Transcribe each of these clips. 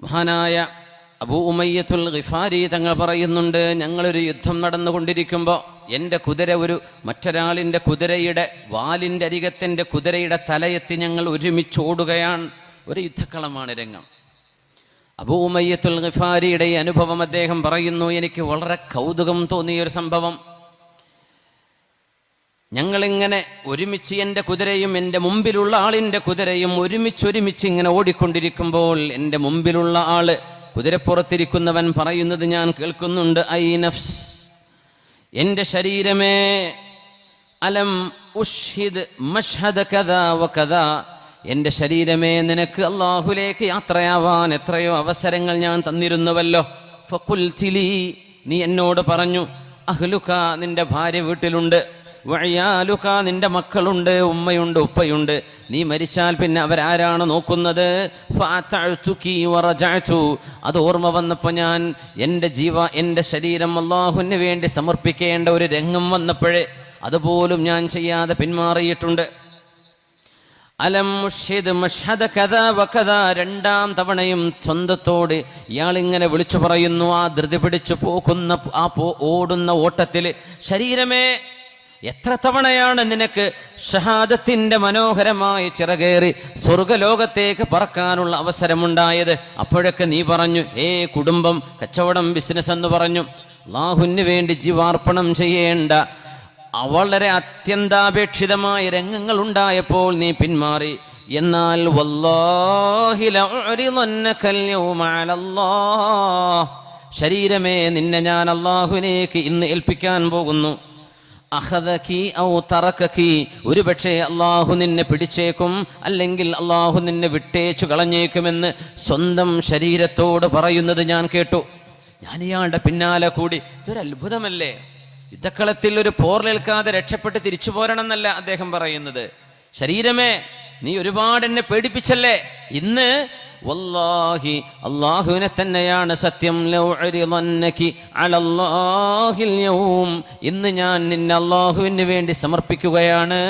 മഹാനായ അബൂ ഉമയ്യത്തുൽ ഗിഫാരി തങ്ങൾ പറയുന്നുണ്ട്, ഞങ്ങളൊരു യുദ്ധം നടന്നുകൊണ്ടിരിക്കുമ്പോൾ എൻ്റെ കുതിര മറ്റൊരാളിൻ്റെ കുതിരയുടെ വാലിൻ്റെ അരികത്തെൻ്റെ കുതിരയുടെ തലയെത്തി ഞങ്ങൾ ഒരുമിച്ചോടുകയാണ്. ഒരു യുദ്ധക്കളമാണ് രംഗം. അബൂ ഉമയ്യത്തുൽ ഗിഫാരിയുടെ ഈ അനുഭവം അദ്ദേഹം പറയുന്നു, എനിക്ക് വളരെ കൗതുകം തോന്നിയൊരു സംഭവം. ഞങ്ങളിങ്ങനെ ഒരുമിച്ച് എൻ്റെ കുതിരയും എൻ്റെ മുമ്പിലുള്ള ആളിൻ്റെ കുതിരയും ഒരുമിച്ച് ഇങ്ങനെ ഓടിക്കൊണ്ടിരിക്കുമ്പോൾ എൻ്റെ മുമ്പിലുള്ള ആള് കുതിരപ്പുറത്തിരിക്കുന്നവൻ പറയുന്നത് ഞാൻ കേൾക്കുന്നുണ്ട്, ഐ നഫ്സ്, എൻ്റെ ശരീരമേ, അലം ഉഷ്ഹിദ് മഷ്ഹദ കദാ വ കദാ, എൻ്റെ ശരീരമേ, നിനക്ക് അല്ലാഹുലേക്ക് യാത്രയാവാൻ എത്രയോ അവസരങ്ങൾ ഞാൻ തന്നിരുന്നുവല്ലോ. ഫഖുൽതി ലീ, നീ എന്നോട് പറഞ്ഞു, അഹ്ലുക, നിന്റെ ഭാര്യ വീട്ടിലുണ്ട്, വഅയാലുക, നിന്റെ മക്കളുണ്ട്, ഉമ്മയുണ്ട്, ഉപ്പയുണ്ട്, നീ മരിച്ചാൽ പിന്നെ അവരാരാണ് നോക്കുന്നത്? ഫഅതഅതുകി വറജഅതു, അത് ഓർമ്മ വന്നപ്പോൾ ഞാൻ എൻ്റെ ശരീരം അല്ലാഹുവിന് വേണ്ടി സമർപ്പിക്കേണ്ട ഒരു രംഗം വന്നപ്പോഴേ അതുപോലും ഞാൻ ചെയ്യാതെ പിന്മാറിയിട്ടുണ്ട്. അലം മുഷ്ഹിദ് മഷ്ഹദ കദാ വ കദാ, രണ്ടാം തവണയും സ്വന്തത്തോട് ഇയാളിങ്ങനെ വിളിച്ചു പറയുന്നു. ആ ധൃതി പിടിച്ചു പോകുന്ന ഓടുന്ന ഓട്ടത്തിൽ, ശരീരമേ, എത്ര തവണയാണ് നിനക്ക് ഷഹാദത്തിന്റെ മനോഹരമായ ചിറകേറി സ്വർഗലോകത്തേക്ക് പറക്കാനുള്ള അവസരമുണ്ടായത്? അപ്പോഴൊക്കെ നീ പറഞ്ഞു, കുടുംബം, കച്ചവടം, ബിസിനസ് എന്ന് പറഞ്ഞു. അല്ലാഹുവിന് വേണ്ടി ജീവാർപ്പണം ചെയ്യേണ്ട വളരെ അത്യന്താപേക്ഷിതമായ രംഗങ്ങൾ ഉണ്ടായപ്പോൾ നീ പിന്മാറി. എന്നാൽ വല്ലാഹി ലഉരിദന്നകൽ യൗമ അലല്ലാഹ്, ശരീരമേ, നിന്നെ ഞാൻ അല്ലാഹുവിനേക്ക് ഇന്ന് ഏൽപ്പിക്കാൻ പോകുന്നു. അഖദകി ഔ തറകകി, ഒരുപക്ഷെ അല്ലാഹു നിന്നെ പിടിച്ചേക്കും, അല്ലെങ്കിൽ അല്ലാഹു നിന്നെ വിട്ടേച്ചു കളഞ്ഞേക്കുമെന്ന് സ്വന്തം ശരീരത്തോട് പറയുന്നത് ഞാൻ കേട്ടു. ഞാൻ ഇയാളുടെ പിന്നാലെ കൂടി. ഇതൊരു അത്ഭുതമല്ലേ? യുദ്ധക്കളത്തിൽ ഒരു പോർലേൽക്കാതെ രക്ഷപ്പെട്ട് തിരിച്ചു പോരണം എന്നല്ല അദ്ദേഹം പറയുന്നത്. ശരീരമേ, നീ ഒരുപാട് എന്നെ പേടിപ്പിച്ചല്ലേ, ഇന്ന് വല്ലാഹി, അല്ലാഹുവിനെ തന്നെയാണ് സത്യം, ലൗഅരിദന്നകി അലല്ലാഹിൽ യൗം, ഇന്ന് ഞാൻ നിന്നെ അല്ലാഹുവിന് വേണ്ടി സമർപ്പിക്കുകയാണ്.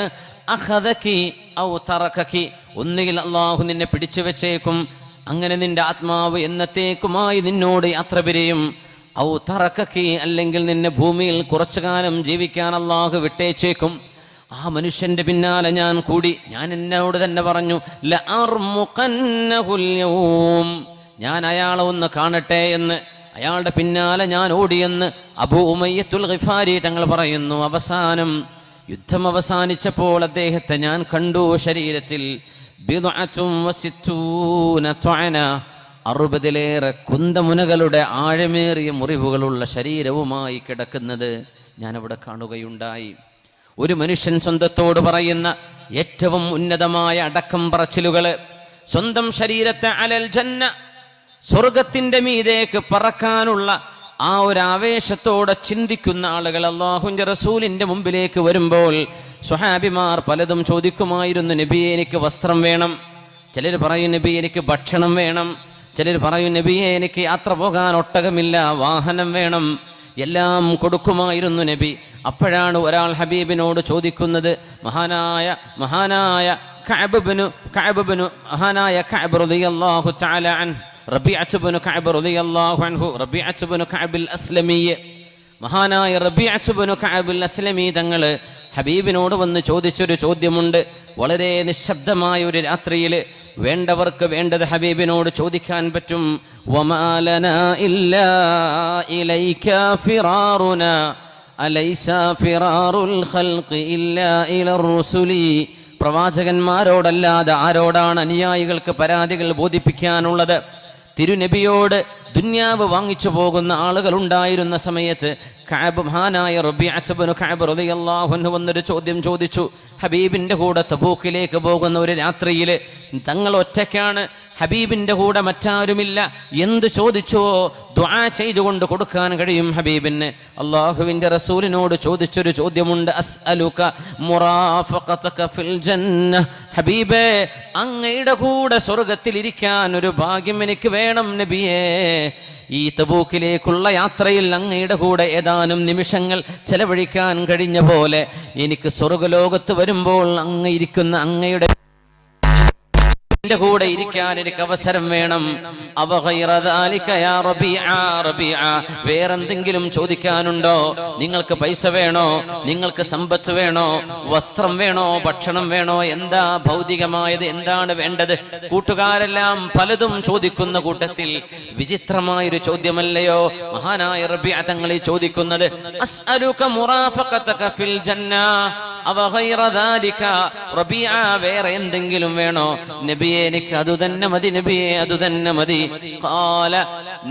അഖദകി ഔ തറകകി, ഒന്നുകിൽ അല്ലാഹു നിന്നെ പിടിച്ചു വെച്ചേക്കും, അങ്ങനെ നിന്റെ ആത്മാവ് എന്നത്തേക്കുമായി നിന്നോട് യാത്ര പിരിയും. ഔ തറകകി, അല്ലെങ്കിൽ നിന്നെ ഭൂമിയിൽ കുറച്ചു കാലം ജീവിക്കാൻ അല്ലാഹു വിട്ടേച്ചേക്കും. ആ മനുഷ്യന്റെ പിന്നാലെ ഞാൻ കൂടി. ഞാൻ എന്നോട് തന്നെ പറഞ്ഞു, ലഅർമുഖന്നഹുൽ യൗം, ഞാൻ അയാളെ ഒന്ന് കാണട്ടെ എന്ന്. അയാളുടെ പിന്നാലെ ഞാൻ ഓടിയെന്ന് അബൂ ഉമയ്യത്തുൽ ഗിഫാരി തങ്ങൾ പറയുന്നു. അവസാനം യുദ്ധം അവസാനിച്ചപ്പോൾ അദ്ദേഹത്തെ ഞാൻ കണ്ടു. ശരീരത്തിൽ 60 കുന്തമുനകളുടെ ആഴമേറിയ മുറിവുകളുള്ള ശരീരവുമായി കിടക്കുന്നത് ഞാനവിടെ കാണുകയുണ്ടായി. ഒരു മനുഷ്യൻ സ്വന്തത്തോട് പറയുന്ന ഏറ്റവും ഉന്നതമായ അടക്കം പറച്ചിലുകൾ, സ്വന്തം ശരീരത്തെ അലൽ ജന്ന, സ്വർഗത്തിന്റെ മീതേക്ക് പറക്കാനുള്ള ആ ഒരു ആവേശത്തോടെ ചിന്തിക്കുന്ന ആളുകൾ അല്ലാഹുവിന്റെ റസൂലിന്റെ മുമ്പിലേക്ക് വരുമ്പോൾ സ്വഹാബിമാർ പലതും ചോദിക്കുമായിരുന്നു. നബിയെ, എനിക്ക് വസ്ത്രം വേണം. ചിലർ പറയും, നബിയെ, എനിക്ക് ഭക്ഷണം വേണം. ചിലർ പറയും, നബിയെ, എനിക്ക് യാത്ര പോകാൻ ഒട്ടകമില്ല, വാഹനം വേണം. എല്ലാം കൊടുക്കുമായിരുന്നു നബി. അപ്പോഴാണ് ഒരാൾ ഹബീബിനോട് ചോദിക്കുന്നത്, മഹാനായ കഅബ് റളിയല്ലാഹു തആല അൻഹു, റബീഅത്ത് ഇബ്നു കഅബ് റളിയല്ലാഹു അൻഹു, റബീഅത്ത് ഇബ്നു കഅബിൽ അസ്ലമി, മഹാനായ റബീഅത്ത് ഇബ്നു കഅബിൽ അസ്ലമി തങ്ങൾ ഹബീബിനോട് വന്ന് ചോദിച്ചൊരു ചോദ്യമുണ്ട്. വളരെ നിശബ്ദമായ ഒരു രാത്രിയിൽ വേണ്ടവർക്ക് വേണ്ടത് ഹബീബിനോട് ചോദിക്കാൻ പറ്റും. വമാ ലനാ ഇല്ലാ ഇലൈക ഫിറാറുനാ അലൈസ ഫിറാറുൽ ഖൽഖി ഇല്ലാ ഇലർ റുസുലി, പ്രവാചകന്മാരോടല്ലാതെ ആരോടാണ് അനുയായികൾക്ക് പരാതികൾ ബോധിപ്പിക്കാനുള്ളത്? തിരുനബിയോട് ദുന്യാവ് വാങ്ങിച്ചു പോകുന്ന ആളുകൾ ഉണ്ടായിരുന്ന സമയത്ത് മഹാനായ റബീഅത്ത് ഇബ്നു കഅബ് റളിയല്ലാഹു അൻഹു വന്നൊരു ചോദ്യം ചോദിച്ചു. ഹബീബിൻ്റെ കൂടെ തബൂക്കിലേക്ക് പോകുന്ന ഒരു രാത്രിയിൽ തങ്ങൾ ഒറ്റയ്ക്കാണ്, ഹബീബിൻ്റെ കൂടെ മറ്റാരുമില്ല. എന്ത് ചോദിച്ചോ ദുആ ചെയ്തുകൊണ്ട് കൊടുക്കാൻ കഴിയും ഹബീബിന്. അല്ലാഹുവിൻ്റെ റസൂലിനോട് ചോദിച്ചൊരു ചോദ്യമുണ്ട്, അസ്അലുക മുറാഫഖതക ഫിൽ ജന്ന, ഹബീബേ, അങ്ങയുടെ കൂടെ സ്വർഗ്ഗത്തിൽ ഇരിക്കാൻ ഒരു ഭാഗ്യം എനിക്ക് വേണം നബിയേ. ഈ തബൂക്കിലേക്കുള്ള യാത്രയിൽ അങ്ങയുടെ കൂടെ ഏതാനും നിമിഷങ്ങൾ ചെലവഴിക്കാൻ കഴിഞ്ഞ പോലെ എനിക്ക് സ്വർഗ്ഗലോകത്ത് വരുമ്പോൾ അങ്ങ് ഇരിക്കുന്ന അങ്ങയുടെ എന്റെ കൂടെ ഇരിക്കാൻ എനിക്ക് അവസരം വേണം. വേറെന്തെങ്കിലും ചോദിക്കാനുണ്ടോ? നിങ്ങൾക്ക് പൈസ വേണോ? നിങ്ങൾക്ക് സമ്പത്ത് വേണോ? വസ്ത്രം വേണോ? ഭക്ഷണം വേണോ? എന്താ ഭൗതികമായത്? എന്താണ് വേണ്ടത്? കൂട്ടുകാരെല്ലാം പലതും ചോദിക്കുന്ന കൂട്ടത്തിൽ വിചിത്രമായൊരു ചോദ്യമല്ലയോ മഹാനായ റബീഅ തങ്ങൾ ചോദിക്കുന്നത്? അസ്അലുക മുറാഫഖതക ഫിൽ ജന്ന അവ ഗൈറ ദാലിക. റബീഅ വേറെ എന്തെങ്കിലും വേണോ? നബിയെ എനിക്ക് അതുതന്നെ മതി, നബിയെ അതുതന്നെ മതി. ഖാല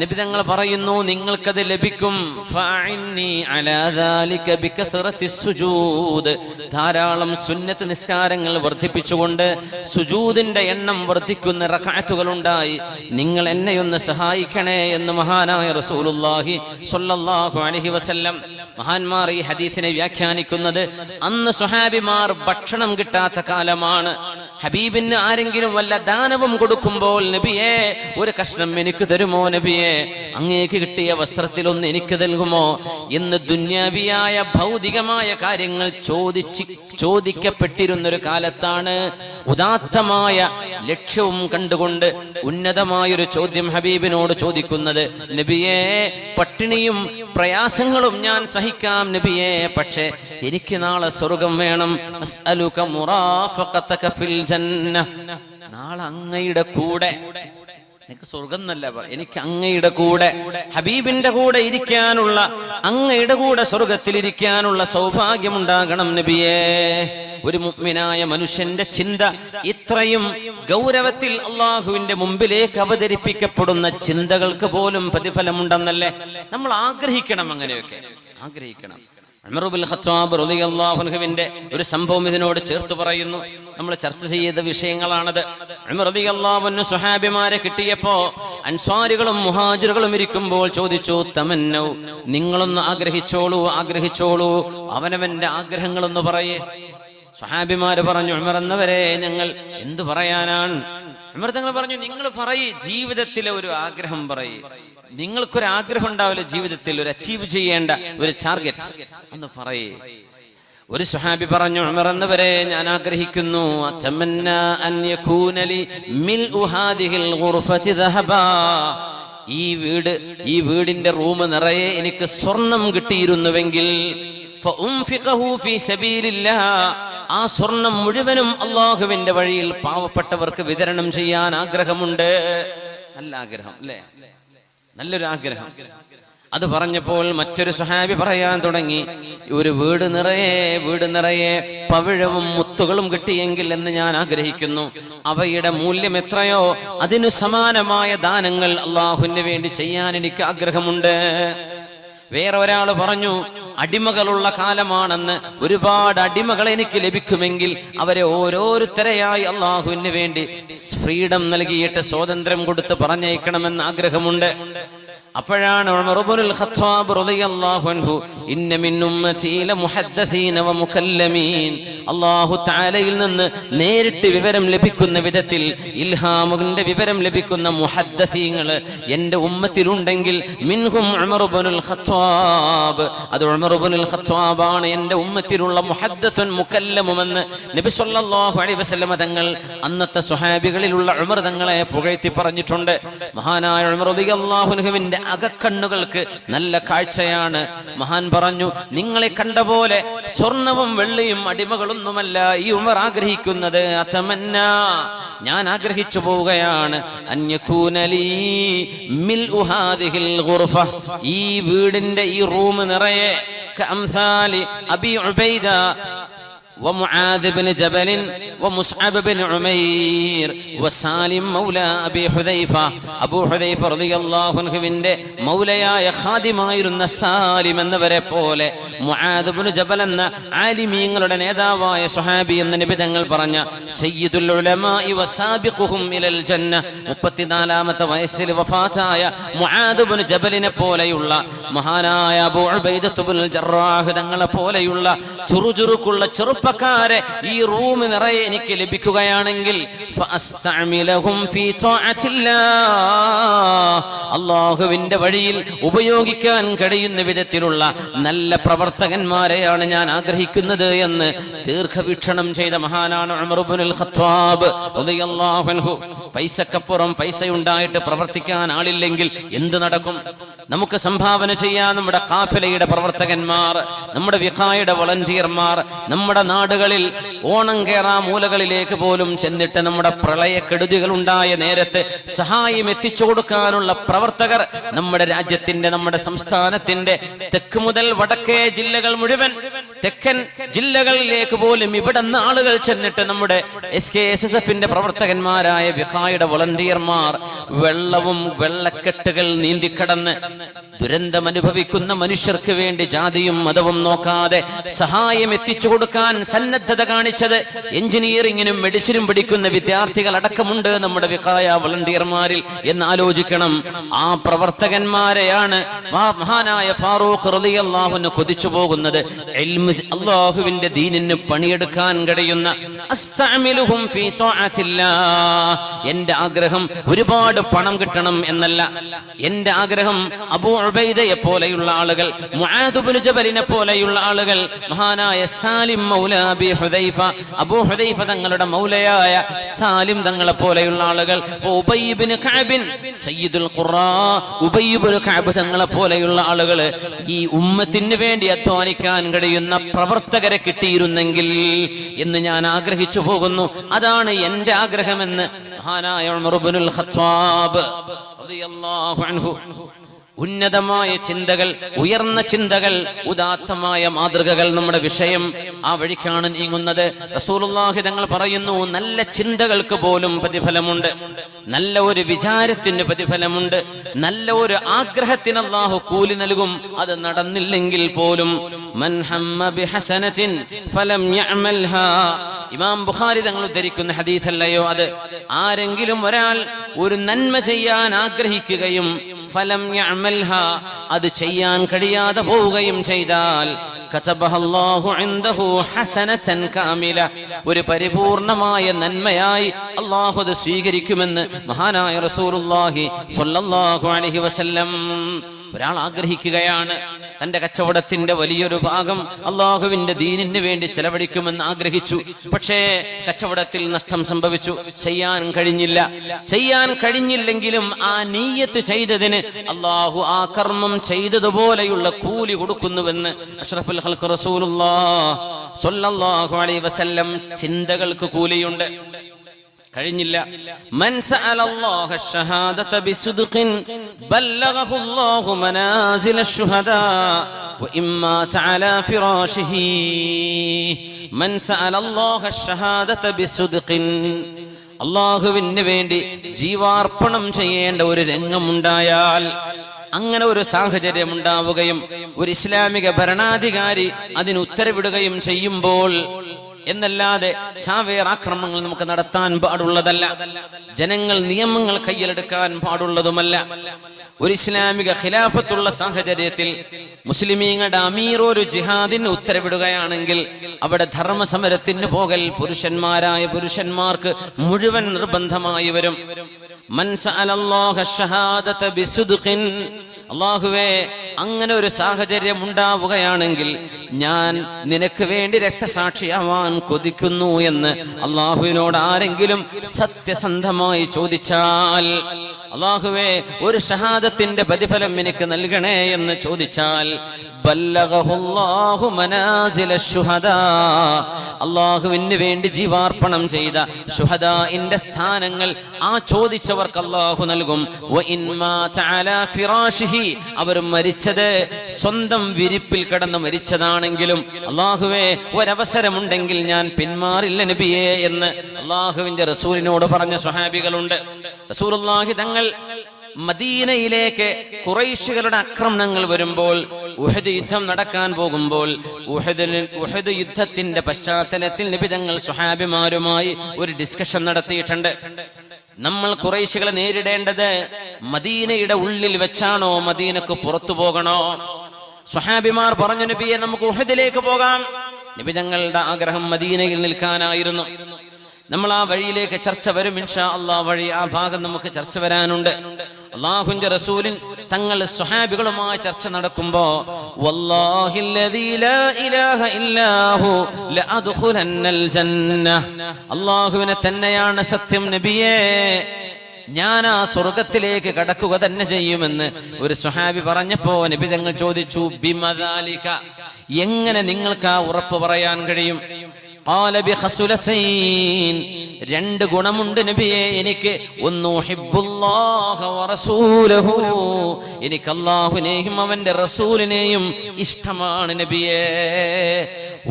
നബി തങ്ങൾ പറയുന്നു, നിങ്ങൾക്കത് ലഭിക്കും. ഫഅഇന്നി അലാ ദാലിക ബികസ്റത്തിസ് സുജൂദ്. ധാരാളം സുന്നത്ത് നിസ്കാരങ്ങൾ വർദ്ധിപ്പിച്ചുകൊണ്ട് സുജൂദിന്റെ എണ്ണം വർദ്ധിക്കുന്ന റക്അത്തുകൾ ഉണ്ടായി നിങ്ങൾ എന്നെ ഒന്ന് സഹായിക്കണേ എന്ന് മഹാനായ റസൂലുള്ളാഹി സ്വല്ലല്ലാഹു അലൈഹി വസല്ലം. മഹാന്മാർ ഈ ഹദീസിനെ വ്യാഖ്യാനിക്കുന്നത് അന്ന് സ്വഹാബിമാർ ഭക്ഷണം കിട്ടാത്ത കാലമാണ്. ഹബീബിന് ആരെങ്കിലും വല്ല ദാനവും കൊടുക്കുമ്പോൾ നബിയെ ഒരു കഷ്ണം എനിക്ക് തരുമോ? നബിയെ അങ്ങേക്ക് കിട്ടിയ വസ്ത്രത്തിലൊന്ന് എനിക്ക് നൽകുമോ എന്ന് ദുന്യാവിയായ ഭൗതികമായ കാര്യങ്ങൾ ചോദിക്കപ്പെട്ടിരുന്നൊരു കാലത്താണ് ഉദാത്തമായ ലക്ഷ്യവും കണ്ടുകൊണ്ട് ഉന്നതമായൊരു ചോദ്യം ഹബീബിനോട് ചോദിക്കുന്നത്. നബിയെ പട്ടിണിയും പ്രയാസങ്ങളും ഞാൻ സഹിക്കാം നബിയെ, പക്ഷേ എനിക്ക് നാളെ സ്വർഗം വേണം. അസ്അലുക മുറാഫഖതക ഫിൽ ജന്ന. നാളെ അങ്ങയുടെ കൂടെ, എനിക്ക് സ്വർഗം എന്നല്ല, എനിക്ക് അങ്ങയുടെ കൂടെ, ഹബീബിന്റെ കൂടെ ഇരിക്കാനുള്ള, അങ്ങയുടെ കൂടെ സ്വർഗത്തിൽ ഇരിക്കാനുള്ള സൗഭാഗ്യമുണ്ടാകണം നബിയേ. ഒരു മുഅ്മിനായ മനുഷ്യന്റെ ചിന്ത ഇത്രയും ഗൗരവത്തിൽ അള്ളാഹുവിന്റെ മുമ്പിലേക്ക് അവതരിപ്പിക്കപ്പെടുന്ന ചിന്തകൾക്ക് പോലും പ്രതിഫലമുണ്ടെന്നല്ലേ നമ്മൾ ആഗ്രഹിക്കണം. അങ്ങനെയൊക്കെ ആഗ്രഹിക്കണം. ഉമർ ഇബ്നുൽ ഖത്താബ് റളിയല്ലാഹു അൻഹുവിന്റെ ഒരു സംഭവം ഇതിനോട് ചേർത്ത് പറയുന്നു. നമ്മൾ ചർച്ച ചെയ്ത വിഷയങ്ങളാണത്. ഉമർ റളിയല്ലാഹു അൻഹു സ്വഹാബിമാരെ കിട്ടിയപ്പോ അൻസ്വാരികളും മുഹാജിറുകളും ഇരിക്കുമ്പോൾ ചോദിച്ചു, തമന്നൗ, നിങ്ങളൊന്ന് ആഗ്രഹിച്ചോളൂ, അവനവന്റെ ആഗ്രഹങ്ങളൊന്ന് പറയേ. സ്വഹാബിമാര് പറഞ്ഞു, ഉമർ എന്നവരെ ഞങ്ങൾ എന്തു പറയാനാണ്? ഉമർ തങ്ങൾ പറഞ്ഞു, നിങ്ങൾ പറയ്, ജീവിതത്തിലെ ഒരു ആഗ്രഹം പറയ്. നിങ്ങൾക്കൊരാഗ്രഹം ഉണ്ടാവില്ല ജീവിതത്തിൽ, ഒരു അച്ചീവ് ചെയ്യേണ്ട ഒരു ടാർഗറ്റ് എന്ന് പറയേ. ഒരു സ്വഹാബി പറഞ്ഞു, ഉമർ എന്നവരെ ഞാൻ ആഗ്രഹിക്കുന്നു, അതമന്നാ അൻ യകൂന ലി മിൽഉ ഹാദിഹിൽ ഗുർഫതി ദഹബാ. ഈ വീടിന്റെ റൂം നിറയെ എനിക്ക് സ്വർണം കിട്ടിയിരുന്നുവെങ്കിൽ ഫഉൻഫിഖഹു ഫീ സബീലില്ലാഹ്, ആ സ്വർണം മുഴുവനും അല്ലാഹുവിന്റെ വഴിയിൽ പാവപ്പെട്ടവർക്ക് വിതരണം ചെയ്യാൻ ആഗ്രഹമുണ്ട്. നല്ല ആഗ്രഹം അല്ലേ? നല്ലൊരു ആഗ്രഹം. അത് പറഞ്ഞപ്പോൾ മറ്റൊരു സ്വഹാബി പറയാൻ തുടങ്ങി, ഒരു വീട് നിറയെ പവിഴവും മുത്തുകളും കിട്ടിയെങ്കിൽ എന്ന് ഞാൻ ആഗ്രഹിക്കുന്നു. അവയുടെ മൂല്യം എത്രയോ അതിനു സമാനമായ ദാനങ്ങൾ അള്ളാഹുവിന് വേണ്ടി ചെയ്യാൻ എനിക്ക് ആഗ്രഹമുണ്ട്. വേറെ ഒരാൾ പറഞ്ഞു, അടിമകളുള്ള കാലമാണെന്ന്, ഒരുപാട് അടിമകൾ എനിക്ക് ലഭിക്കുമെങ്കിൽ അവരെ ഓരോരുത്തരെയായി അള്ളാഹുവിന് വേണ്ടി ഫ്രീഡം നൽകിയിട്ട് സ്വാതന്ത്ര്യം കൊടുത്ത് പറഞ്ഞയക്കണമെന്ന് ആഗ്രഹമുണ്ട്. അപ്പോഴാണ് ഉമർ ഇബ്നുൽ ഖത്താബ് റളിയല്ലാഹു അൻഹു, ഇന്ന മിൻ ഉമ്മതി ലമുഹദ്ദസീന വമുകല്ലമീൻ, അല്ലാഹു തആലയിൽ നിന്ന് നേരിട്ട് വിവരം ലഭിക്കുന്ന വിധത്തിൽ ഇൽഹാമിന്റെ വിവരം ലഭിക്കുന്ന മുഹദ്ദസീങ്ങൾ എൻ്റെ ഉമ്മത്തിലുണ്ടെങ്കിൽ മിൻഹും ഉമർ ഇബ്നുൽ ഖത്താബ്, അത് ഉമർ ഇബ്നുൽ ഖത്താബ് ആണ് എൻ്റെ ഉമ്മത്തിലുള്ള മുഹദ്ദസുൻ മുകല്ലമുമെന്ന് നബി സല്ലല്ലാഹു അലൈഹി വസല്ലം തങ്ങൾ അന്നത്തെ സ്വഹാബികളിലുള്ള ഉമർ തങ്ങളെ പുകഴ്ത്തി പറഞ്ഞിട്ടുണ്ട്. മഹാനായ ഉമർ റളിയല്ലാഹു അൻഹുവിന്റെ അകക്കണ്ണുകൾക്ക് നല്ല കാഴ്ചയാണ്. മഹാൻ പറഞ്ഞു, നിങ്ങളെ കണ്ട പോലെ സ്വർണവും വെള്ളിയും അടിമകളൊന്നുമല്ല ഈ ഉമർ ആഗ്രഹിക്കുന്നത്. അതമന്നാ, ഞാൻ ആഗ്രഹിച്ചു പോവുകയാണ്, അൻയകൂനലി മിൽഉ ഹാദിഹിൽ ഗുർഫ, ഈ വീടിന്റെ ഈ റൂം നിറയെ കഅംസാലി അബി ഉബൈദ ومعاذ بن جبل ومصعب بن عمير وسالم مولى أبي حذيفة. അബൂ ഹുദൈഫ റളിയല്ലാഹു അൻഹുവിന്റെ മൗലയായ ഖാദിമായിരുന്ന സാലിം എന്നവരെ പോലെ മുആദ് ഇബ്നു ജബൽ എന്ന ആലിമീങ്ങളുടെ നേതാവായ സ്വഹാബി എന്ന് നബി തങ്ങൾ പറഞ്ഞ സയ്യിദുൽ ഉലമാഇ വസാബിഖുഹും ഇലൽ ജന്ന, 34ാമത്തെ വയസ്സിൽ വഫാത്തായ മുആദ് ഇബ്നു ജബലിനെ പോലെയുള്ള മഹാനായ അബൂ ഉബൈദത്ത് ഇബ്നുൽ ജറാഹ് തങ്ങളെ പോലെയുള്ള ചുറുചുറുക്കുള്ള ചെറുപ്പക്കാരെ ഈ റൂം നിറയെ എനിക്ക് ലഭിക്കുകയാണെങ്കിൽ ഫഅസ്തഅമിലഹും ഫീ ത്വാഅത്തില്ലാഹ്, അള്ളാഹുവിന്റെ വഴിയിൽ ഉപയോഗിക്കാൻ കഴിയുന്ന വിധത്തിലുള്ള നല്ല പ്രവർത്തകന്മാരെയാണ് ഞാൻ ആഗ്രഹിക്കുന്നത് എന്ന് ദീർഘവീക്ഷണം ചെയ്ത മഹാനാണ് ഉമർ ഇബ്നുൽ ഖത്താബ് റളിയല്ലാഹു അൻഹു. പൈസക്കപ്പുറം പൈസയുണ്ടായിട്ട് പ്രവർത്തിക്കാൻ ആളില്ലെങ്കിൽ എന്ത് നടക്കും? നമുക്ക് സംഭാവന ചെയ്യാൻ നമ്മുടെ ഖാഫിലയുടെ പ്രവർത്തകന്മാർ, നമ്മുടെ വിഖായുടെ വളണ്ടിയർമാർ, നമ്മുടെ നാടുകളിൽ ഓണം കേറാ മൂലകളിലേക്ക് പോലും ചെന്നിട്ട് നമ്മുടെ പ്രളയക്കെടുതികൾ ഉണ്ടായ നേരത്ത് സഹായം എത്തിച്ചു കൊടുക്കാനുള്ള പ്രവർത്തകർ നമ്മുടെ രാജ്യത്തിന്റെ, നമ്മുടെ സംസ്ഥാനത്തിന്റെ തെക്ക് മുതൽ വടക്കേ ജില്ലകൾ മുഴുവൻ, തെക്കൻ ജില്ലകളിലേക്ക് പോലും ഇവിടെ നിന്ന് ആളുകൾ ചെന്നിട്ട് നമ്മുടെ SKSSFന്റെ പ്രവർത്തകന്മാരായ വിഖായുടെ വളണ്ടിയർമാർ വെള്ളവും വെള്ളക്കെട്ടുകൾ നീന്തിക്കടന്ന് ദുരന്തം അനുഭവിക്കുന്ന മനുഷ്യർക്ക് വേണ്ടി ജാതിയും മതവും നോക്കാതെ സഹായം എത്തിച്ചു കൊടുക്കാൻ സന്നദ്ധത കാണിച്ചത് എഞ്ചിനീയറിംഗിനും മെഡിസിനും പഠിക്കുന്ന വിദ്യാർത്ഥികൾ അടക്കമുണ്ട് നമ്മുടെ വിഖായ വളണ്ടിയർമാരിൽ എന്ന് ആലോചിക്കണം. ആ പ്രവർത്തകന്മാരെയാണ് മഹാനായ ഫാറൂഖ് റളിയല്ലാഹു അൻഹു കൊതിച്ചു പോകുന്നത്. അല്ലാഹുവിന്റെ ദീനിന് പണിയെടുക്കാൻ കഴിയുന്ന അസ്തഅമിലുഹും ഫീ ത്വാഅത്തില്ലാഹ്. എന്റെ ആഗ്രഹം ഒരുപാട് പണം കിട്ടണം എന്നല്ല. എന്റെ ആഗ്രഹം അബൂ ഉബൈദയെ പോലെയുള്ള ആളുകൾ, മുആദ് ഇബ്നു ജബലിനെ പോലെയുള്ള ആളുകൾ, മഹാനായ സാലിം മൗല അബീ ഹുദൈഫ, അബൂ ഹുദൈഫ തങ്ങളുടെ മൗലയായ സാലിം തങ്ങളെ പോലെയുള്ള ആളുകൾ, ഉബയ്യ് ഇബ്നു കഅബ് സയ്യിദുൽ ഖുറാ ഉബയ്യ് ഇബ്നു കഅബ് തങ്ങളെ പോലെയുള്ള ആളുകൾ, ഈ ഉമ്മത്തിന് വേണ്ടി അധ്വാനിക്കാൻ കഴിയുന്ന പ്രവർത്തകരെ കിട്ടിയിരുന്നെങ്കിൽ എന്ന് ഞാൻ ആഗ്രഹിച്ചു പോകുന്നു. അതാണ് എന്റെ ആഗ്രഹമെന്ന് മഹാനായ ഉമർ ഇബ്നുൽ ഖത്താബ് റളിയല്ലാഹു അൻഹു. ഉന്നതമായ ചിന്തകൾ, ഉയർന്ന ചിന്തകൾ, ഉദാത്തമായ മാതൃകകൾ നമ്മുടെ വിഷയം ആ വഴിക്കാണ് നീങ്ങുന്നത്. റസൂലുള്ളാഹി തങ്ങൾ പറയുന്നു, നല്ല ചിന്തകൾക്ക് പോലും പ്രതിഫലമുണ്ട്, നല്ല ഒരു വിചാരത്തിന് പ്രതിഫലമുണ്ട്, നല്ല ഒരു ആഗ്രഹത്തിന് അല്ലാഹു കൂലി നൽകും. അത് നടന്നില്ലെങ്കിൽ പോലും മൻ ഹമ്മ ബിഹസനത്തിൻ ഫലം യഅമൽഹാ, ഇമാം ബുഖാരി തങ്ങൾ ഉദ്ധരിക്കുന്ന ഹദീസ് അല്ലയോ അത്? ആരെങ്കിലും ഒരാൾ ഒരു നന്മ ചെയ്യാൻ ആഗ്രഹിക്കുകയും ഫലം യഅമൽഹാ, അത് ചെയ്യാൻ കഴിയാതെ പോവുകയും ചെയ്താൽ കതബഹല്ലാഹു ഇൻദഹു ഹസനതൻ കാമില, ഒരു പരിപൂർണമായ നന്മയായി അല്ലാഹു അത് സ്വീകരിക്കുമെന്ന് മഹാനായ റസൂലുള്ളാഹി സ്വല്ലല്ലാഹു അലൈഹി വസല്ലം. ഒരാൾ ആഗ്രഹിക്കുകയാണ് തന്റെ കച്ചവടത്തിന്റെ വലിയൊരു ഭാഗം അള്ളാഹുവിന്റെ ദീനിന് വേണ്ടി ചെലവഴിക്കുമെന്ന് ആഗ്രഹിച്ചു. പക്ഷേ കച്ചവടത്തിൽ നഷ്ടം സംഭവിച്ചു, ചെയ്യാൻ കഴിഞ്ഞില്ല. ചെയ്യാൻ കഴിഞ്ഞില്ലെങ്കിലും ആ നീയത്ത് ചെയ്തതിന് അള്ളാഹു ആ കർമ്മം ചെയ്തതുപോലെയുള്ള കൂലി കൊടുക്കുന്നുവെന്ന് അഷ്റഫുൽ ഖൽഖ് റസൂലുള്ളാഹി സ്വല്ലല്ലാഹു അലൈഹി വസല്ലം. ചിന്തകൾക്ക് കൂലിയുണ്ട്. കഴിഞ്ഞില്ല. മൻ സഅലല്ലാഹ അശ്ശഹാദത ബിസുദ്ഖിൻ ബല്ലഗഹു അല്ലാഹു മനാസില അശ്ശുഹദാ വഇമ്മാ തഅലാ ഫിറാശിഹി. മൻ സഅലല്ലാഹ അശ്ശഹാദത ബിസുദ്ഖിൻ, അല്ലാഹുവിന് വേണ്ടി ജീവാർപ്പണം ചെയ്യേണ്ട ഒരു രംഗമുണ്ടായാൽ, അങ്ങനെ ഒരു സാഹചര്യം ഉണ്ടാവുകയും ഒരു ഇസ്ലാമിക ഭരണാധികാരി അതിന് ഉത്തരവിടുകയും ചെയ്യുമ്പോൾ എന്നല്ലാതെ ചാവേർ ആക്രമണങ്ങൾ നമുക്ക് നടത്താൻ പാടുള്ളതല്ല. ജനങ്ങൾ നിയമങ്ങൾ കയ്യിലെടുക്കാൻ പാടുള്ളതുമല്ല. ഒരു ഇസ്ലാമിക ഖിലാഫത്തുള്ള സാഹചര്യത്തിൽ മുസ്ലിമീങ്ങളുടെ അമീർ ഒരു ജിഹാദിന് ഉത്തരവിടുകയാണെങ്കിൽ അവിടെ ധർമ്മസമരത്തിന് പോകൽ പുരുഷന്മാരായ പുരുഷന്മാർക്ക് മുഴുവൻ നിർബന്ധമായി വരും. മൻ സഅലല്ലാഹ അശ്ശഹാദത ബിസുദ്ഖിൻ, അല്ലാഹുവേ അങ്ങനെ ഒരു സാഹചര്യം ഉണ്ടാവുകയാണെങ്കിൽ ഞാൻ നിനക്ക് വേണ്ടി രക്തസാക്ഷിയാവാൻ കൊതിക്കുന്നു എന്ന് അല്ലാഹുവിനോട് ആരെങ്കിലും സത്യസന്ധമായി ചോദിച്ചാൽ, അല്ലാഹുവേ ഒരു ഷഹാദത്തിന്റെ പ്രതിഫലം എനിക്ക് നൽകണേ എന്ന് ചോദിച്ചാൽ, ബല്ലഗഹുല്ലാഹു മനാസില അശ്ശുഹദാ, അല്ലാഹുവിന് വേണ്ടി ജീവാർപ്പണം ചെയ്ത ശുഹദാഇന്റെ സ്ഥാനങ്ങൾ ആ ചോദിച്ചവർക്ക് അല്ലാഹു നൽകും. വഇൻമാ തഅലാ ഫിറാശിഹി, അവർ മരിച്ചത് സ്വന്തം വിരിപ്പിൽ കിടന്ന് മരിച്ചതാണെങ്കിലും അല്ലാഹുവേ ഒരവസരമുണ്ടെങ്കിൽ ഞാൻ പിന്മാറില്ല നബിയേ എന്ന് അല്ലാഹുവിന്റെ റസൂലിനോട് പറഞ്ഞ സ്വഹാബികളുണ്ട്. റസൂലുള്ളാഹി തങ്ങൾ മദീനയിലേക്ക് ഖുറൈശികളുടെ ആക്രമണങ്ങൾ വരുമ്പോൾ, ഉഹദ് യുദ്ധം നടക്കാൻ പോകുമ്പോൾ, ഉഹദ് യുദ്ധത്തിന്റെ പശ്ചാത്തലത്തിൽ നബി തങ്ങൾ സ്വഹാബിമാരുമായി ഒരു ഡിസ്കഷൻ നടത്തിയിട്ടുണ്ട്. നമ്മൾ ഖുറൈശികളെ നേരിടേണ്ടത് മദീനയുടെ ഉള്ളിൽ വെച്ചാണോ മദീനക്ക് പുറത്തു പോകണോ? സ്വഹാബിമാർ പറഞ്ഞു, നബിയെ നമുക്ക് ഉഹദിലേക്ക് പോകാം. നബി തങ്ങളുടെ ആഗ്രഹം മദീനയിൽ നിൽക്കാനായിരുന്നു. നമ്മൾ ആ വഴിയിലേക്ക് ചർച്ച വരും ഇൻഷാ അല്ലാഹ്. വഴി ആ ഭാഗം നമുക്ക് ചർച്ച വരാനുണ്ട്. അല്ലാഹുവിന്റെ റസൂലിൻ തങ്ങൾ സ്വഹാബികളുമായി ചർച്ച നടക്കുമ്പോ വല്ലാഹില്ലദീ ലാ ഇലാഹ ഇല്ലാഹു ലഅദ്ഖുലന്നൽ ജന്ന, അല്ലാഹുവിനെ തന്നെയാണ് സത്യം നബിയേ, ഞാൻ ആ സ്വർഗത്തിലേക്ക് കടക്കുക തന്നെ ചെയ്യുമെന്ന് ഒരു സ്വഹാബി പറഞ്ഞപ്പോ നബി തങ്ങൾ ചോദിച്ചു ബിമദാലിക, എങ്ങനെ നിങ്ങൾക്ക് ആ ഉറപ്പ് പറയാൻ കഴിയും? ഖാല ബിഖസുലതൈൻ, രണ്ട് ഗുണമുണ്ട് നബിയെ എനിക്ക്. ഒന്ന് ഉഹിബ്ബുല്ലാഹ വറസൂലഹു, എനിക്ക് അല്ലാഹുവിനെയും അവന്റെ റസൂലിനെയും ഇഷ്ടമാണ് നബിയെ.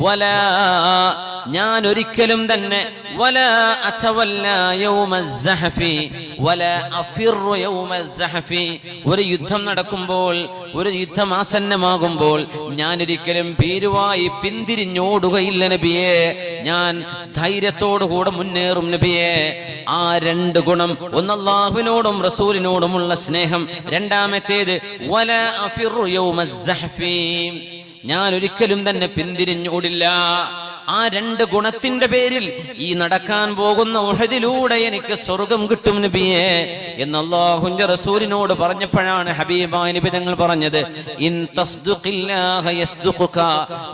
വലാ, ഞാൻ ഒരിക്കലും തന്നെ വലാ അതവല്ലാ യൗമസ്സഹഫി വലാ അഫിറു യൗമസ്സഹഫി, ഒരു യുദ്ധം നടക്കുമ്പോൾ, ഒരു യുദ്ധം ആസന്നമാകുമ്പോൾ ഞാൻ ഒരിക്കലും ഭീരുവായി പിന്തിരിഞ്ഞോടുകയില്ല നബിയെ, ഞാൻ ധൈര്യത്തോടുകൂടെ മുന്നേറും നബിയെ. ആ രണ്ട് ഗുണം, ഒന്ന് അല്ലാഹുവിനോടും റസൂലിനോടുമുള്ള സ്നേഹം, രണ്ടാമത്തേത് വലാ അഫിറു യൗമസ്സഹഫി, ഞാൻ ഒരിക്കലും തന്നെ പിന്തിരിഞ്ഞോടില്ല. ആ രണ്ട് ഗുണത്തിന്റെ പേരിൽ ഈ നടക്കാൻ പോകുന്ന ഉഹദിലൂടെ എനിക്ക് സ്വർഗം കിട്ടും നബിയെ എന്ന് അല്ലാഹുവിന്റെ റസൂലിനോട് പറഞ്ഞപ്പോഴാണ് ഹബീബായ നബി തങ്ങൾ പറഞ്ഞത് ഇൻ തസ്ദുഖില്ലാഹ യസ്ദുഖുക,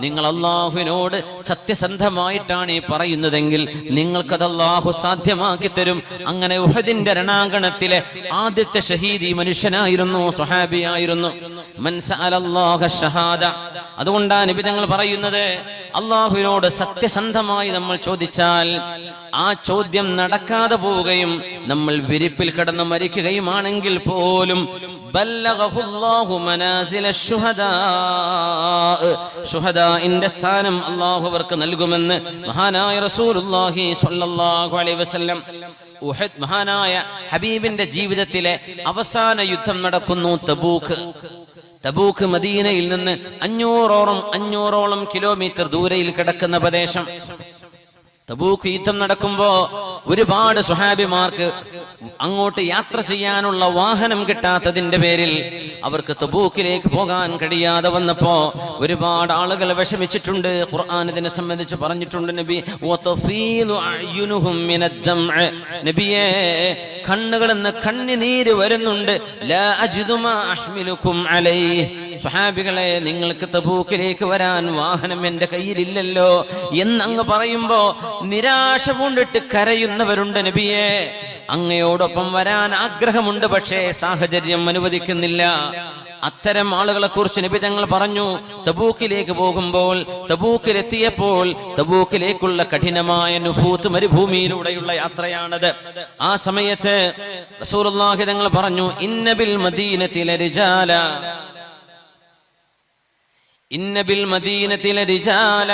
നിങ്ങൾ അല്ലാഹുവിനോട് സത്യസന്ധമായിട്ടാണ് ഈ പറയുന്നതെങ്കിൽ നിങ്ങൾക്കത് അല്ലാഹു സാധ്യമാക്കി തരും. അങ്ങനെ ഉഹദിന്റെ രണാങ്കണത്തിലെ ആദ്യത്തെ ഷഹീദി മനുഷ്യനായിരുന്നു, സ്വഹാബിയായിരുന്നു. മൻ സഅലല്ലാഹ ഷഹാദ, അതുകൊണ്ടാണ് നബി തങ്ങൾ പറയുന്നത് അല്ലാഹുവിനോട് സത്യസന്ധമായി നമ്മൾ ചോദിച്ചാൽ ആ ചോദ്യം നടക്കാതെ പോവുകയും നമ്മൾ വിരിപ്പിൽ കിടന്ന് മരിക്കുകയുമാണെങ്കിൽ പോലും ബല്ലഗഹുല്ലാഹു മനാസില ശുഹദാ, ശുഹദാഇന്റെ സ്ഥാനം അല്ലാഹു അവർക്ക് നൽകുമെന്ന് മഹാനായ റസൂലുള്ളാഹി സ്വല്ലല്ലാഹു അലൈഹി വസല്ലം. ഉഹദ് മഹാനായ ഹബീബിന്റെ ജീവിതത്തിലെ അവസാന യുദ്ധം നടക്കുന്നു തബൂക്ക്. തബൂക്ക് മദീനയിൽ നിന്ന് 500ഓളം കിലോമീറ്റർ ദൂരയിൽ കിടക്കുന്ന പ്രദേശം. തബൂക്ക് യുദ്ധം നടക്കുമ്പോ ഒരുപാട് സ്വഹാബിമാർക്ക് അങ്ങോട്ട് യാത്ര ചെയ്യാനുള്ള വാഹനം കിട്ടാത്തതിന്റെ പേരിൽ അവർക്ക് തബൂക്കിലേക്ക് പോകാൻ കഴിയാതെ വന്നപ്പോ ഒരുപാട് ആളുകൾ വിഷമിച്ചിട്ടുണ്ട്. ഖുർആൻ ഇതിനെ സംബന്ധിച്ച് പറഞ്ഞിട്ടുണ്ട്. നബിയെ, കണ്ണുകളിൽ നിന്ന് കണ്ണുനീര് വരുന്നുണ്ട്. ലാ അജിദു മാ അഹ്മിലുക്കും അലൈഹി, സ്വഹാബികളെ നിങ്ങൾക്ക് തബൂക്കിലേക്ക് വരാൻ വാഹനം എന്റെ കയ്യിലില്ലല്ലോ എന്നങ്ങ് പറയുമ്പോ നിരാശ കൊണ്ടിട്ട് കരയുന്നവരുണ്ട്. നബിയെ, അങ്ങയോടൊപ്പം വരാൻ ആഗ്രഹമുണ്ട്, പക്ഷേ സാഹചര്യം അനുവദിക്കുന്നില്ല. അത്തരം ആളുകളെ കുറിച്ച് നബി തങ്ങൾ പറഞ്ഞു തബൂക്കിലേക്ക് പോകുമ്പോൾ, തബൂക്കിലെത്തിയപ്പോൾ, തബൂക്കിലേക്കുള്ള കഠിനമായ നുഫൂത്ത് മരുഭൂമിയിലൂടെയുള്ള യാത്രയാണത്. ആ സമയത്ത് റസൂലുള്ളാഹി തങ്ങൾ പറഞ്ഞു ഇന്ന ബിൽ മദീനതി ലരിജാല, ഇന്ന ബിൽ മദീനതി ലരിജാല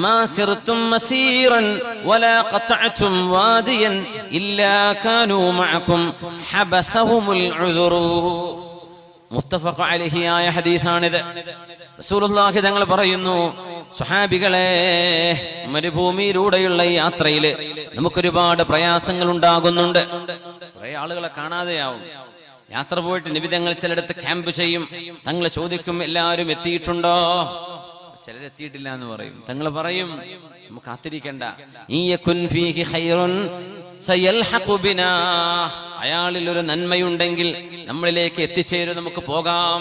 മാ സിർതും മസീറൻ വലാ ഖതഅതും വാദിയൻ ഇല്ലാ കാനൂ മഅകും ഹബസഹുമുൽ ഉദുറു. മുത്തഫഖ അലൈഹി ആയ ഹദീസാണിത്. റസൂലുള്ളാഹി തങ്ങൾ പറയുന്നു സ്വഹാബികളെ, മരുഭൂമിയിലൂടെയുള്ള ഈ യാത്രയിൽ നമുക്കൊരുപാട് പ്രയാസങ്ങൾ ഉണ്ടാകുന്നുണ്ട്. കുറെ ആളുകളെ കാണാതെയാവും. യാത്ര പോയിട്ട് നബി തങ്ങൾ ചിലയിടത്ത് ക്യാമ്പ് ചെയ്യും. തങ്ങൾ ചോദിക്കും എല്ലാവരും എത്തിയിട്ടുണ്ടോ? ചിലരെത്തിയിട്ടില്ല എന്ന് പറയും. തങ്ങൾ പറയും നമുക്ക് കാത്തിരിക്കണ്ട, അയാളിൽ ഒരു നന്മയുണ്ടെങ്കിൽ നമ്മളിലേക്ക് എത്തിച്ചേരും, നമുക്ക് പോകാം.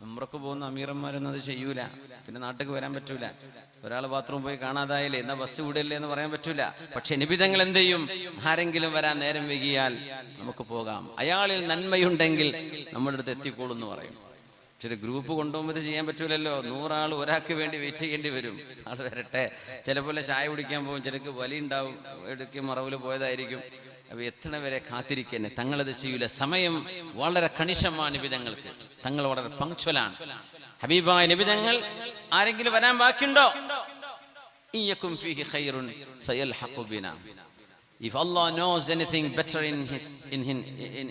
ഉംറക്ക് പോകുന്ന അമീറന്മാരൊന്നും അത് ചെയ്യൂല. പിന്നെ നാട്ടിലേക്ക് വരാൻ പറ്റൂല. ഒരാൾ ബാത്റൂം പോയി കാണാതായാലേ എന്നാ ബസ് വിടല്ലേ എന്ന് പറയാൻ പറ്റൂല. പക്ഷെ നബി തങ്ങൾ എന്ത് ചെയ്യും? ആരെങ്കിലും വരാൻ നേരം വൈകിയാൽ നമുക്ക് പോകാം, അയാളിൽ നന്മയുണ്ടെങ്കിൽ നമ്മുടെ അടുത്ത് എത്തിക്കോളും എന്ന് പറയും. പക്ഷെ ഇത് ഗ്രൂപ്പ് കൊണ്ടുപോകുമ്പോൾ ഇത് ചെയ്യാൻ പറ്റൂലല്ലോ. 100 ആൾ ഒരാൾക്ക് വേണ്ടി വെയിറ്റ് ചെയ്യേണ്ടി വരും. ആൾ വരട്ടെ. ചിലപ്പോൾ ചായ കുടിക്കാൻ പോകും, ചിലക്ക് വലി ഉണ്ടാവും, ഇടയ്ക്ക് മറവിൽ പോയതായിരിക്കും. അപ്പൊ എത്തണ വരെ കാത്തിരിക്കന്നെ. തങ്ങളത് ചെയ്യൂല. സമയം വളരെ കണിശമാണ് നബി തങ്ങൾക്ക്. തങ്ങൾ വളരെ പങ്ക്ച്വലാണ്. ഹബീബായ നബി തങ്ങൾ ആരെങ്കിലും വരാൻ ബാക്കിയുണ്ടോ? ഇയകും ഫീഹി ഖൈറുൻ സയൽഹഖു ബിനാ. If Allah knows anything better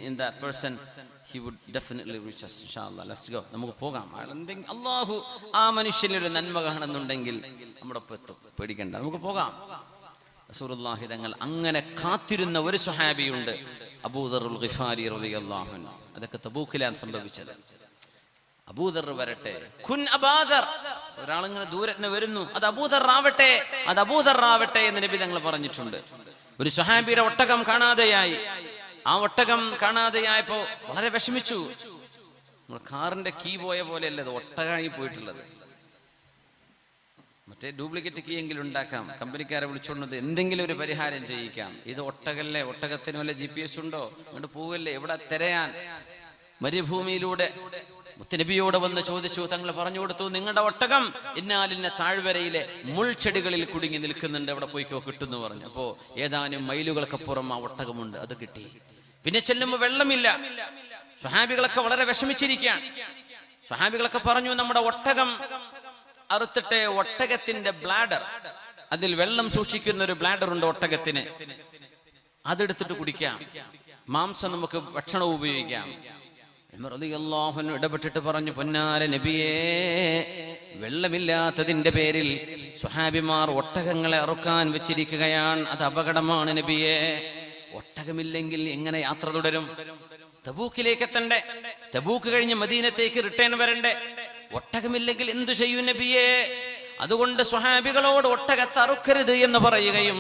in that person, he would definitely reach us. Inshallah, let's go. നമുക്ക് പോകാം. അല്ലാഹു ആ മനുഷ്യനിൽ ഒരു നന്മ കാണുന്നുണ്ടെങ്കിൽ നമ്മുടെ ഒപ്പം എത്തും. പേടിക്കണ്ട, നമുക്ക് പോകാം. റസൂലുള്ളാഹി തങ്ങൾ അങ്ങനെ കാത്തിരുന്ന ഒരു സ്വഹാബിയുണ്ട്, അബൂദറുൽ ഗിഫാരി റളിയല്ലാഹു അൻഹു. അതൊക്കെ തബൂക്കിലാണ് സംഭവിച്ചത്. അബൂദർ വരട്ടെ, കുൻ അബൂദർ. ഒരാളിങ്ങനെ ദൂരത്ത് വരുന്നു, അത് അബൂദർ ആവട്ടെ, അത് അബൂദർ ആവട്ടെ എന്ന് നബി തങ്ങൾ പറഞ്ഞിട്ടുണ്ട്. ഒരു സ്വഹാബിയുടെ ഒട്ടകം കാണാതെയായി. ആ ഒട്ടകം കാണാതെയായപ്പോ വളരെ വിഷമിച്ചു. നമ്മൾ കാറിന്റെ കീ പോയ പോലെയല്ല ഇത് ഒട്ടകമായി പോയിട്ടുള്ളത്. മറ്റേ ഡ്യൂപ്ലിക്കേറ്റ് കീ എങ്കിലും ഉണ്ടാക്കാം, കമ്പനിക്കാരെ വിളിച്ചുകൊണ്ടത് എന്തെങ്കിലും ഒരു പരിഹാരം ചെയ്യിക്കാം. ഇത് ഒട്ടകല്ലേ, ഒട്ടകത്തിന് വല്ല GPS ഉണ്ടോ? അങ്ങോട്ട് പോവല്ലേ, എവിടെ തിരയാൻ? മരുഭൂമിയിലൂടെ മുത്തനബിയോട് വന്ന് ചോദിച്ചു. തങ്ങൾ പറഞ്ഞു കൊടുത്തു, നിങ്ങളുടെ ഒട്ടകം ഇന്നാലിന്ന താഴ്വരയിലെ മുൾച്ചെടികളിൽ കുടുങ്ങി നിൽക്കുന്നുണ്ട്, അവിടെ പോയിക്കോ, കിട്ടുന്നു പറഞ്ഞു. അപ്പോ ഏതാനും മൈലുകൾക്കപ്പുറം ആ ഒട്ടകമുണ്ട്, അത് കിട്ടി. പിന്നെ ചെല്ലുമ്പോൾ വെള്ളമില്ല. സ്വഹാബികളൊക്കെ വളരെ വിഷമിച്ചിരിക്കുകയാണ്. സ്വഹാബികളൊക്കെ പറഞ്ഞു, നമ്മുടെ ഒട്ടകം അറുത്തിട്ട് ഒട്ടകത്തിന്റെ ബ്ലാഡർ, അതിൽ വെള്ളം സൂക്ഷിക്കുന്ന ഒരു ബ്ലാഡർ ഉണ്ട് ഒട്ടകത്തിന്, അതെടുത്തിട്ട് കുടിക്കാം, മാംസം നമുക്ക് ഭക്ഷണം ഉപയോഗിക്കാം. ഇടപെട്ടിട്ട് പറഞ്ഞു, പൊന്നാര നബിയേ, വെള്ളമില്ലാത്തതിന്റെ പേരിൽ സ്വഹാബിമാർ ഒട്ടകങ്ങളെ അറുക്കാൻ വെച്ചിരിക്കുകയാണ്, അത് അപകടമാണ് നബിയേ. ഒട്ടകമില്ലെങ്കിൽ എങ്ങനെ യാത്ര തുടരും? തബൂക്കിലേക്ക് എത്തണ്ടേ, തബൂക്ക് കഴിഞ്ഞ് മദീനത്തേക്ക് റിട്ടേൺ വരണ്ടേ? ഒട്ടകമില്ലെങ്കിൽ എന്തു ചെയ്യൂ നബിയേ? അതുകൊണ്ട് സ്വഹാബികളോട് ഒട്ടകത്തെ അറുക്കരുത് എന്ന് പറയുകയും,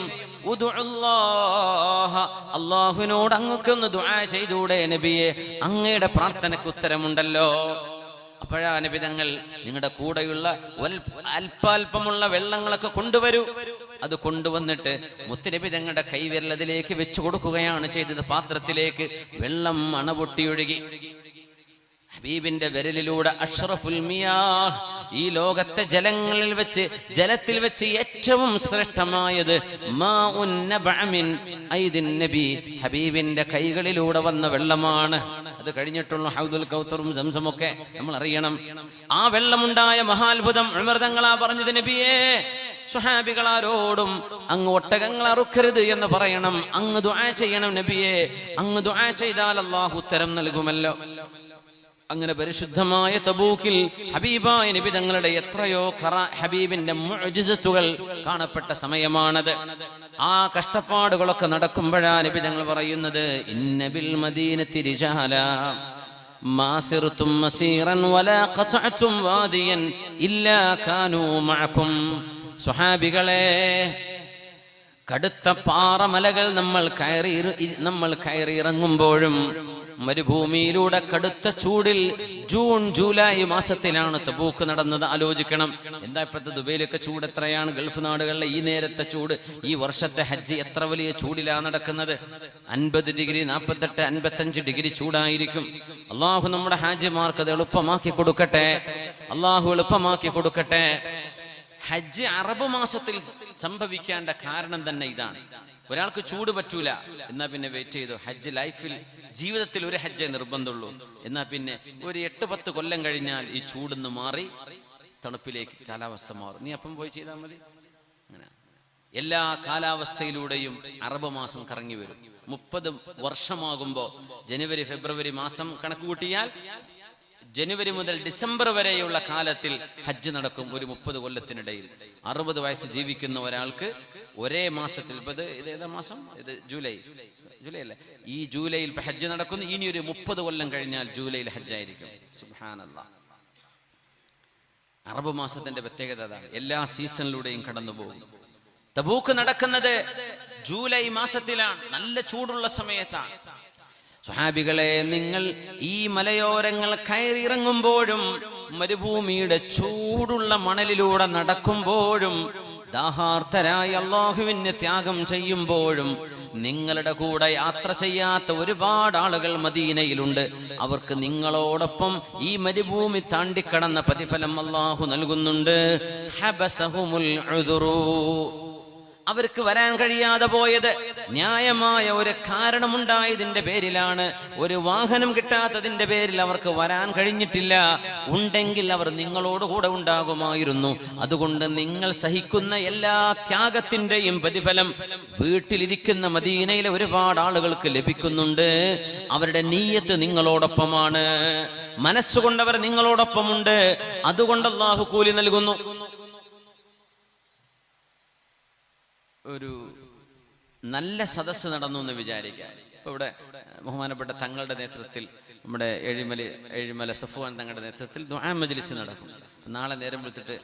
അല്ലാഹുവിനോട് അങ്ങൊക്കൊന്ന് ദുആ ചെയ്തൂടെ നബിയെ, അങ്ങയുടെ പ്രാർത്ഥനയ്ക്ക് ഉത്തരമുണ്ടല്ലോ. അപ്പോഴാ നബി തങ്ങൾ, നിങ്ങളുടെ കൂടെയുള്ള അല്പാൽപമുള്ള വെള്ളങ്ങളൊക്കെ കൊണ്ടുവരൂ. അത് കൊണ്ടുവന്നിട്ട് മുത്തുനബി തങ്ങളുടെ കൈവിരൽ അതിലേക്ക് വെച്ചു കൊടുക്കുകയാണ് ചെയ്തത്. പാത്രത്തിലേക്ക് വെള്ളം അണപൊട്ടിയൊഴുകി. ഹബീബിന്റെ വിരലിലൂടെ അഷ്റഫുൽ മിയാഹ്, ഈ ലോകത്തെ ജലങ്ങളിൽ വെച്ച്, ജലത്തിൽ വെച്ച് ഏറ്റവും ശ്രേഷ്ഠമായത് മാഉൻ നബഅ മിൻ ഐദിൻ നബി, ഹബീബിന്റെ കൈകളിലൂടെ വന്ന വെള്ളമാണ്. അത് കഴിഞ്ഞിട്ടുള്ള ഹൗദുൽ കൗസറും സംസമൊക്കെ നമ്മൾ അറിയണം. ആ വെള്ളമുണ്ടായ മഹാത്ഭുതം ഉമർ തങ്ങളാ പറഞ്ഞത്, നബിയേ, സ്വഹാബികളാരോടും അങ്ങ് ഒട്ടകങ്ങൾ അറുക്കരുത് എന്ന് പറയണം, അങ്ങ് ദുആ ചെയ്യണം നബിയേ, അങ്ങ് ദുആ ചെയ്താൽ അല്ലാഹു ഉത്തരം നൽകുമല്ലോ. അങ്ങനെ പരിശുദ്ധമായ തബൂക്കിൽ ഹബീബായ നബി തങ്ങളുടെ എത്രയോ ഹബീബിന്റെ മുഅ്ജിസത്തുകൾ കാണപ്പെട്ട സമയമാണത്. ആ കഷ്ടപ്പാടുകളൊക്കെ നടക്കുമ്പോഴാ നബി തങ്ങൾ പറയുന്നത്, ഇന്ന ബിൽ മദീനത്തി റിജാല മാ സിർതും മസീറൻ വലാ ഖതഅതും വാദിയൻ ഇല്ലാ കാനൂ മഅകും. സ്വഹാബികളെ, കടുത്ത പാറമലകൾ നമ്മൾ കയറി ഇറങ്ങുമ്പോഴും, മരുഭൂമിയിലൂടെ കടുത്ത ചൂടിൽ, ജൂൺ ജൂലൈ മാസത്തിലാണ് തബൂക്ക് നടന്നത്. ആലോചിക്കണം, എന്താ ഇപ്പോഴത്തെ ദുബൈയിലൊക്കെ ചൂട് എത്രയാണ്, ഗൾഫ് നാടുകളിലെ ഈ നേരത്തെ ചൂട്. ഈ വർഷത്തെ ഹജ്ജ് എത്ര വലിയ ചൂടിലാണ് നടക്കുന്നത്. 50 ഡിഗ്രി, 48, 55 ഡിഗ്രി ചൂടായിരിക്കും. അള്ളാഹു നമ്മുടെ ഹാജിമാർക്ക് അത് എളുപ്പമാക്കി കൊടുക്കട്ടെ, അള്ളാഹു എളുപ്പമാക്കി കൊടുക്കട്ടെ. ഹജ്ജ് അറബ് മാസത്തിൽ സംഭവിക്കേണ്ട കാരണം തന്നെ ഇതാണ്. ഒരാൾക്ക് ചൂട് പറ്റൂല, എന്നാ പിന്നെ വെയിറ്റ് ചെയ്തു. ഹജ്ജ് ലൈഫിൽ, ജീവിതത്തിൽ ഒരു ഹജ്ജേ നിർബന്ധമുള്ളൂ. എന്നാ പിന്നെ ഒരു 8-10 കൊല്ലം കഴിഞ്ഞാൽ ഈ ചൂടിന്ന് മാറി തണുപ്പിലേക്ക് കാലാവസ്ഥ മാറും. നീ അപ്പം പോയി ചെയ്താൽ മതി. അങ്ങനെ എല്ലാ കാലാവസ്ഥയിലൂടെയും അറബ് മാസം കറങ്ങി വരും. 30 വർഷമാകുമ്പോൾ ജനുവരി ഫെബ്രുവരി മാസം കണക്ക് കൂട്ടിയാൽ ജനുവരി മുതൽ ഡിസംബർ വരെയുള്ള കാലത്തിൽ ഹജ്ജ് നടക്കും. ഒരു 30 കൊല്ലത്തിനിടയിൽ 60 വയസ്സ് ജീവിക്കുന്ന ഒരാൾക്ക് ഒരേ മാസത്തിൽ, ഇത് ഏതാ മാസം, ഇത് ജൂലൈ അല്ലേ, ഈ ജൂലൈയിൽ ഹജ്ജ് നടക്കുന്നു. ഇനി ഒരു 30 കൊല്ലം കഴിഞ്ഞാൽ ജൂലൈയിൽ ഹജ്ജായിരിക്കും. സുബ്ഹാനല്ലാഹ്. അറബ് മാസത്തിന്റെ പ്രത്യേകത അതാണ്, എല്ലാ സീസണിലൂടെയും കടന്നു പോകും. തബൂക്ക് നടക്കുന്നത് ജൂലൈ മാസത്തിലാണ്, നല്ല ചൂടുള്ള സമയത്താണ്. സ്വഹാബികളെ, നിങ്ങൾ ഈ മലയോരങ്ങൾ കയറിയിറങ്ങുമ്പോഴും, മരുഭൂമിയുടെ ചൂടുള്ള മണലിലൂടെ നടക്കുമ്പോഴും, ദാഹാർത്തരായി അല്ലാഹുവിനെ ത്യാഗം ചെയ്യുമ്പോഴും, നിങ്ങളുടെ കൂടെ യാത്ര ചെയ്യാത്ത ഒരുപാട് ആളുകൾ മദീനയിലുണ്ട്. അവർക്ക് നിങ്ങളോടൊപ്പം ഈ മരുഭൂമി താണ്ടിക്കടന്ന പ്രതിഫലം അല്ലാഹു നൽകുന്നുണ്ട്. ഹബസഹുമുൽ ഉദുറു, അവർക്ക് വരാൻ കഴിയാതെ പോയത് ന്യായമായ ഒരു കാരണമുണ്ടായതിന്റെ പേരിലാണ്. ഒരു വാഹനം കിട്ടാത്തതിന്റെ പേരിൽ അവർക്ക് വരാൻ കഴിഞ്ഞിട്ടില്ല. ഉണ്ടെങ്കിൽ അവർ നിങ്ങളോട് കൂടെ ഉണ്ടാകുമായിരുന്നു. അതുകൊണ്ട് നിങ്ങൾ സഹിക്കുന്ന എല്ലാ ത്യാഗത്തിന്റെയും പ്രതിഫലം വീട്ടിലിരിക്കുന്ന മദീനയിലെ ഒരുപാട് ആളുകൾക്ക് ലഭിക്കുന്നുണ്ട്. അവരുടെ നീയത്ത് നിങ്ങളോടൊപ്പമാണ്, മനസ്സുകൊണ്ടവർ നിങ്ങളോടൊപ്പമുണ്ട്. അതുകൊണ്ട് അല്ലാഹു കൂലി നൽകുന്നു. ഒരു നല്ല സദസ്സ് നടന്നു എന്ന് വിചാരിക്കുക. ഇപ്പൊ ഇവിടെ ബഹുമാനപ്പെട്ട തങ്ങളുടെ നേതൃത്വത്തിൽ, നമ്മുടെ ഏഴിമല സഫ്വാൻ തങ്ങളുടെ നേതൃത്വത്തിൽ ദുആ മജ്ലിസ് നടക്കും. നാളെ നേരം വിളിച്ചിട്ട്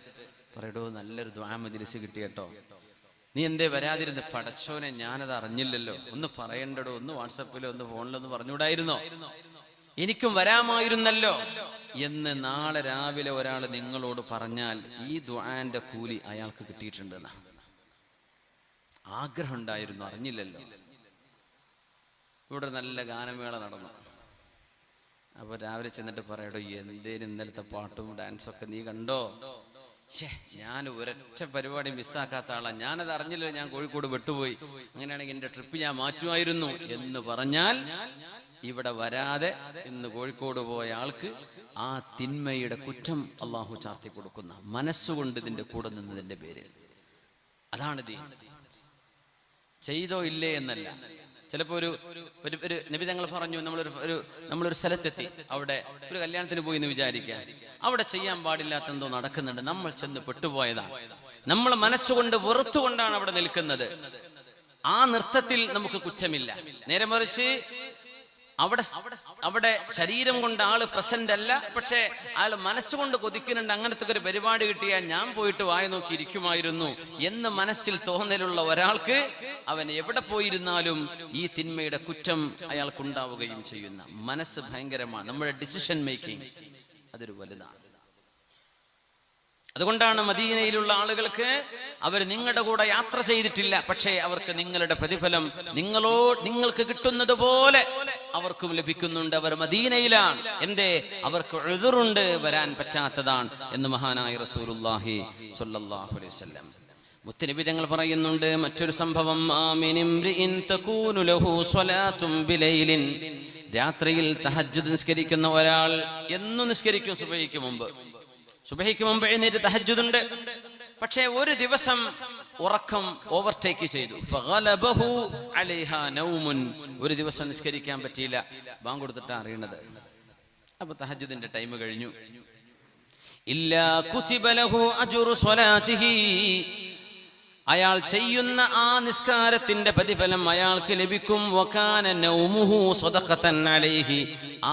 പറയടോ, നല്ലൊരു ദുആ മജ്ലിസ് കിട്ടിയട്ടോ, നീ എന്തേ വരാതിരുന്ന്? പടച്ചോനെ, ഞാനത് അറിഞ്ഞില്ലല്ലോ. ഒന്ന് പറയണ്ടടോ, ഒന്ന് വാട്സപ്പിലോ ഒന്ന് ഫോണിലോ ഒന്ന് പറഞ്ഞുകൂടായിരുന്നോ? എനിക്കും വരാമായിരുന്നല്ലോ എന്ന് നാളെ രാവിലെ ഒരാൾ നിങ്ങളോട് പറഞ്ഞാൽ ഈ ദുആന്റെ കൂലി അയാൾക്ക് കിട്ടിയിട്ടുണ്ടെന്നാ. ആഗ്രഹം ഉണ്ടായിരുന്നു, അറിഞ്ഞില്ലല്ലോ. ഇവിടെ നല്ല ഗാനമേള നടന്നു. അപ്പൊ രാവിലെ ചെന്നിട്ട് പറയടോ, എന്തേലും ഇന്നലത്തെ പാട്ടും ഡാൻസൊക്കെ നീ കണ്ടോ? ഞാൻ ഒരൊറ്റ പരിപാടി മിസ്സാക്കാത്ത ആളാ, ഞാനത് അറിഞ്ഞില്ല, ഞാൻ കോഴിക്കോട് വിട്ടുപോയി, അങ്ങനെയാണെങ്കിൽ എന്റെ ട്രിപ്പ് ഞാൻ മാറ്റുമായിരുന്നു എന്ന് പറഞ്ഞാൽ ഇവിടെ വരാതെ ഇന്ന് കോഴിക്കോട് പോയ ആൾക്ക് ആ തിന്മയുടെ കുറ്റം അള്ളാഹു ചാർത്തി കൊടുക്കുന്ന, മനസ്സുകൊണ്ട് ഇതിന്റെ കൂടെ നിന്നതിന്റെ പേരിൽ. അതാണ് ദീൻ. ചെയ്തോ ഇല്ലേ എന്നല്ല. ചിലപ്പോ ഒരു നബി തങ്ങൾ പറഞ്ഞു, നമ്മളൊരു സ്ഥലത്തെത്തി, അവിടെ ഒരു കല്യാണത്തിന് പോയി എന്ന് വിചാരിക്കുക, അവിടെ ചെയ്യാൻ പാടില്ലാത്ത എന്തോ നടക്കുന്നുണ്ട്, നമ്മൾ ചെന്ന് പെട്ടുപോയതാണ്, നമ്മൾ മനസ്സുകൊണ്ട് വെറുത്തുകൊണ്ടാണ് അവിടെ നിൽക്കുന്നത്. ആ നൃത്തത്തിൽ നമുക്ക് കുറ്റമില്ല. നേരെ മറിച്ച് അവിടെ ശരീരം കൊണ്ട് ആള് പ്രസന്റ് അല്ല, പക്ഷെ ആള് മനസ്സുകൊണ്ട് കൊതിക്കുന്നുണ്ട്, അങ്ങനത്തെ ഒരു പരിപാടി കിട്ടിയാൽ ഞാൻ പോയിട്ട് വായ നോക്കി ഇരിക്കുമായിരുന്നു എന്ന് മനസ്സിൽ തോന്നലുള്ള ഒരാൾക്ക് അവൻ എവിടെ പോയിരുന്നാലും ഈ തിന്മയുടെ കുറ്റം അയാൾക്കുണ്ടാവുകയും ചെയ്യുന്ന മനസ്സ് ഭയങ്കരമാണ്. നമ്മുടെ ഡിസിഷൻ മേക്കിംഗ് അതൊരു വലുതാണ്. അതുകൊണ്ടാണ് മദീനയിലുള്ള ആളുകൾക്ക് അവർ നിങ്ങളുടെ കൂടെ യാത്ര ചെയ്തിട്ടില്ല, പക്ഷേ അവർക്ക് നിങ്ങളുടെ പ്രതിഫലം നിങ്ങൾക്ക് കിട്ടുന്നത് പോലെ അവർക്കും ലഭിക്കുന്നുണ്ട്. അവർ മദീനയിലാണ്. എന്തേ? അവർക്ക് ഉദ്റുണ്ട്, വരാൻ പറ്റാത്തതാണ് എന്ന് മഹാനായ റസൂലുള്ളാഹി സ്വല്ലല്ലാഹു അലൈഹി വസല്ലം. മുത്തനബി തങ്ങൾ പറയുന്നുണ്ട് മറ്റൊരു സംഭവം, ആമിനിംറിഇൻ തകൂനു ലഹു സ്വലാത്തും ബിലൈലിൻ, രാത്രിയിൽ തഹജ്ജുദ് നിസ്കരിക്കുന്ന ഒരാൾ എന്നും നിസ്കരിക്കും. സുബഹിക്ക് മുമ്പ് എഴുന്നേറ്റ് തഹജ്ജുദുണ്ട്, പക്ഷേ ഒരു ദിവസം ഉറക്കം ഓവർടേക്ക് ചെയ്തു. ഫഗലബഹു അലൈഹാ നൗമുൻ, ഒരു ദിവസം നിസ്കരിക്കാൻ പറ്റിയില്ല. ബാങ്ക് കൊടുത്തിട്ടാ അറിയണത്. അപ്പൊ തഹജ്ജുദിന്റെ ടൈം കഴിഞ്ഞു. ഇല്ലാ കുതിബ ലഹു അജ്റു സ്വലാത്തിഹി, അയാൾ ചെയ്യുന്ന ആ നിസ്കാരത്തിന്റെ പ്രതിഫലം അയാൾക്ക് ലഭിക്കും. വകാന നൗമുഹു സദഖതൻ അലൈഹി,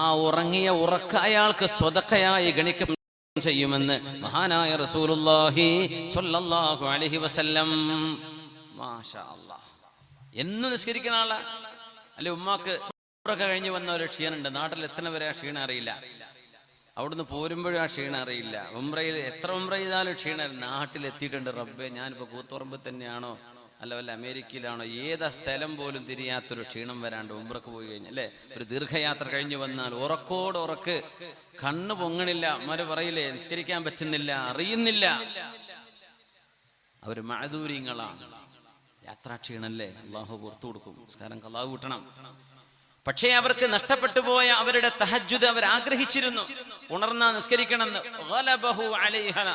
ആ ഉറങ്ങിയ ഉറക്ക അയാൾക്ക് സ്വതക്കയായി ഗണിക്കും ചെയ്യുമെന്ന് മഹാനായ റസൂലുള്ളാഹി സ്വല്ലല്ലാഹു അലൈഹി വസല്ലം. മാഷാ അല്ലാഹ്. എന്നും നിസ്കരിക്കുന്ന ആളാ അല്ലെ? ഉമ്മാക്ക് ഒക്കെ കഴിഞ്ഞ് വന്ന ഒരു ക്ഷീണുണ്ട്, നാട്ടിൽ എത്ര വരെ ആ ക്ഷീണം അറിയില്ല, അവിടുന്ന് പോരുമ്പോഴും ആ ക്ഷീണം അറിയില്ല. ഉംറയിൽ എത്ര ഉംറ ചെയ്താലും ക്ഷീണം. നാട്ടിലെത്തിയിട്ടുണ്ട്, റബ്ബേ ഞാനിപ്പോ കൂത്തുപറമ്പ് തന്നെയാണോ അല്ല വല്ല അമേരിക്കയിലാണോ, ഏതാ സ്ഥലം പോലും തിരിയാത്തൊരു ക്ഷീണം വരാണ്ട് ഉംറക്ക് പോയി കഴിഞ്ഞാൽ അല്ലെ, ഒരു ദീർഘയാത്ര കഴിഞ്ഞു വന്നാൽ ഉറക്ക് കണ്ണ് പൊങ്ങണില്ല. അമ്മര് പറയില്ലേ, നിസ്കരിക്കാൻ പറ്റുന്നില്ല, അറിയുന്നില്ല. അവര് മഅദൂരിങ്ങളാണ്, യാത്രാക്ഷീണല്ലേ, അള്ളാഹു പുറത്തു കൊടുക്കും, നിസ്കാരം ഖളാ കൂട്ടണം. പക്ഷേ അവർക്ക് നഷ്ടപ്പെട്ടു പോയ അവരുടെ തഹജ്ജുദ് അവർ ആഗ്രഹിച്ചിരുന്നു, ഉണർന്നാ നിസ്കരിക്കണമെന്ന്. ഗലബഹു അലൈഹാ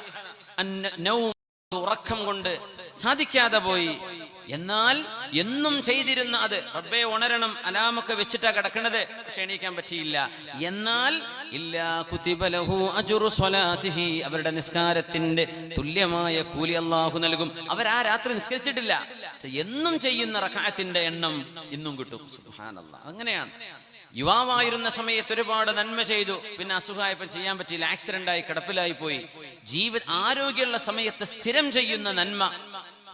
നൗം, ഉറക്കം കൊണ്ട് സാധിക്കാതെ പോയി. എന്നാൽ എന്നും ചെയ്തിരുന്ന അത്, റബ്ബേ ഉണരണം, അലാമൊക്കെ വെച്ചിട്ടാ കിടക്കണത്, പക്ഷെ എണീക്കാൻ പറ്റിയില്ല. എന്നാൽ ഇല്ലാ കുതിബ ലഹു അജ്റു സ്വലാത്തിഹി, അവരുടെ നിസ്കാരത്തിന്റെ തുല്യമായ കൂലി അല്ലാഹു നൽകും. അവർ ആ രാത്രി നിസ്കരിച്ചിട്ടില്ല, എന്നും ചെയ്യുന്ന റക്അത്തിന്റെ എണ്ണം ഇന്നും കിട്ടും. സുബ്ഹാനല്ലാഹ്. അങ്ങനെയാണ്. യുവാവായിരുന്ന സമയത്ത് ഒരുപാട് നന്മ ചെയ്തു, പിന്നെ അസുഖമായപ്പോൾ ചെയ്യാൻ പറ്റിയില്ല, ആക്സിഡന്റ് ആയി കിടപ്പിലായി പോയി. ആരോഗ്യമുള്ള സമയത്ത് സ്ഥിരം ചെയ്യുന്ന നന്മ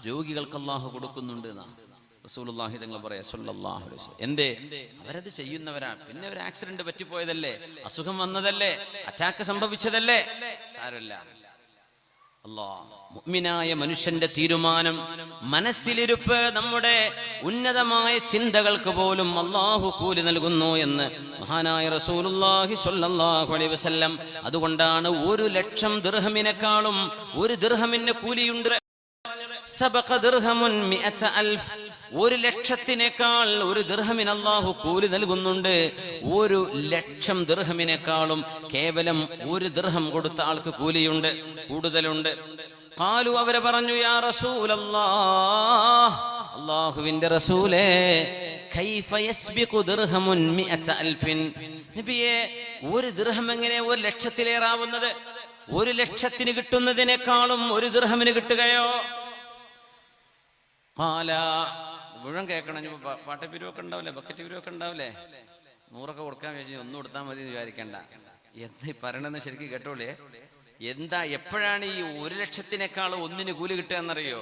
രോഗികൾക്ക് അല്ലാഹു കൊടുക്കുന്നുണ്ട് എന്നാണ് റസൂലുള്ളാഹി തങ്ങൾ പറയാ സ്വല്ലല്ലാഹു അലൈഹി വസല്ലം. എന്തേ? അവരത് ചെയ്യുന്നവരാണ്. പിന്നെ ഒരു ആക്സിഡന്റ് പറ്റിപ്പോയതല്ലേ, അസുഖം വന്നതല്ലേ, അറ്റാക്ക് സംഭവിച്ചതല്ലേ, സാരമില്ല. മുഅ്മിനായ മനുഷ്യന്റെ തീരുമാനം, മനസ്സിലിരുപ്പ്, നമ്മുടെ ഉന്നതമായ ചിന്തകൾക്ക് പോലും അല്ലാഹു കൂലി നൽകുന്നു എന്ന് മഹാനായ റസൂലുള്ളാഹി സ്വല്ലല്ലാഹു അലൈഹി വസല്ലം. അതുകൊണ്ടാണ് 1,00,000 ദിർഹമിനെക്കാളും ഒരു ദിർഹമിന് കൂലിയുണ്ട്. സബഖ ദിർഹമുൻ 100,000, 1,00,000-നേക്കാൾ ഒരു ദിർഹമിന് അല്ലാഹു കൂലി നൽകുന്നുണ്ട്. 1,00,000 ദിർഹമിനേക്കാളും കേവലം ഒരു ദിർഹം കൊടുത്ത ആൾക്ക് കൂലിയുണ്ട്, കൂടുതലുണ്ട്. ഖാലു, അവരെ പറഞ്ഞു, യാ റസൂലല്ലാഹ്, അല്ലാഹുവിന്റെ റസൂലേ, കൈഫ യസ്ബിഖു ദിർഹമുൻ 100,000, നബിയേ, ഒരു ദിർഹം എങ്ങനെ 1,00,000-ലേറാവുന്നത്? 1,00,000-ന് കിട്ടുന്നതിനേക്കാളും ഒരു ദിർഹമിന് കിട്ടുകയോ? മുഴുവൻ കേൾക്കണം. പാട്ടപ്പിരിവൊക്കെ ഉണ്ടാവില്ലേ, ബക്കറ്റ് പിരിവൊക്കെ ഉണ്ടാവില്ലേ, 100 കൊടുക്കാൻ വിചാരിച്ചു, 1 കൊടുത്താൽ മതി എന്ന് വിചാരിക്കണ്ട. എന്താ പറയണെന്ന് ശരിക്കും കേട്ടോളേ. എപ്പോഴാണ് ഈ 1,00,000-നേക്കാൾ 1-ന് കൂലി കിട്ടുക എന്നറിയോ?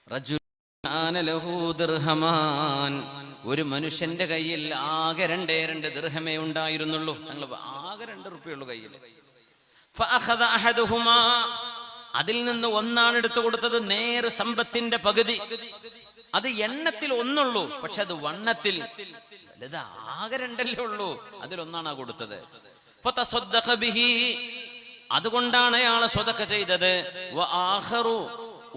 റജുലുൻ ലഹു ദിർഹമാൻ, ഒരു മനുഷ്യന്റെ കയ്യിൽ ആകെ രണ്ട് ദിർഹമേ ഉണ്ടായിരുന്നുള്ളൂ. ഞങ്ങൾ ആകെ 2 റുപ്യുള്ളൂ കയ്യിൽ. ഫഅഖദ അഹദുഹുമാ, അതിൽ നിന്ന് ഒന്നാണ് എടുത്തു കൊടുത്തത്, നേർ സമ്പത്തിന്റെ പകുതി. അത് എണ്ണത്തിൽ ഒന്നുള്ളൂ, പക്ഷെ അത് വണ്ണത്തിൽ വലുത്. ആകെ 2 ഉള്ളൂ, അതിലൊന്നാണ് കൊടുത്തത്. ഫതസദ്ദഖ ബിഹി, അതുകൊണ്ടാണ് അയാൾ സ്വതക്ക ചെയ്തത്. വആഖറു,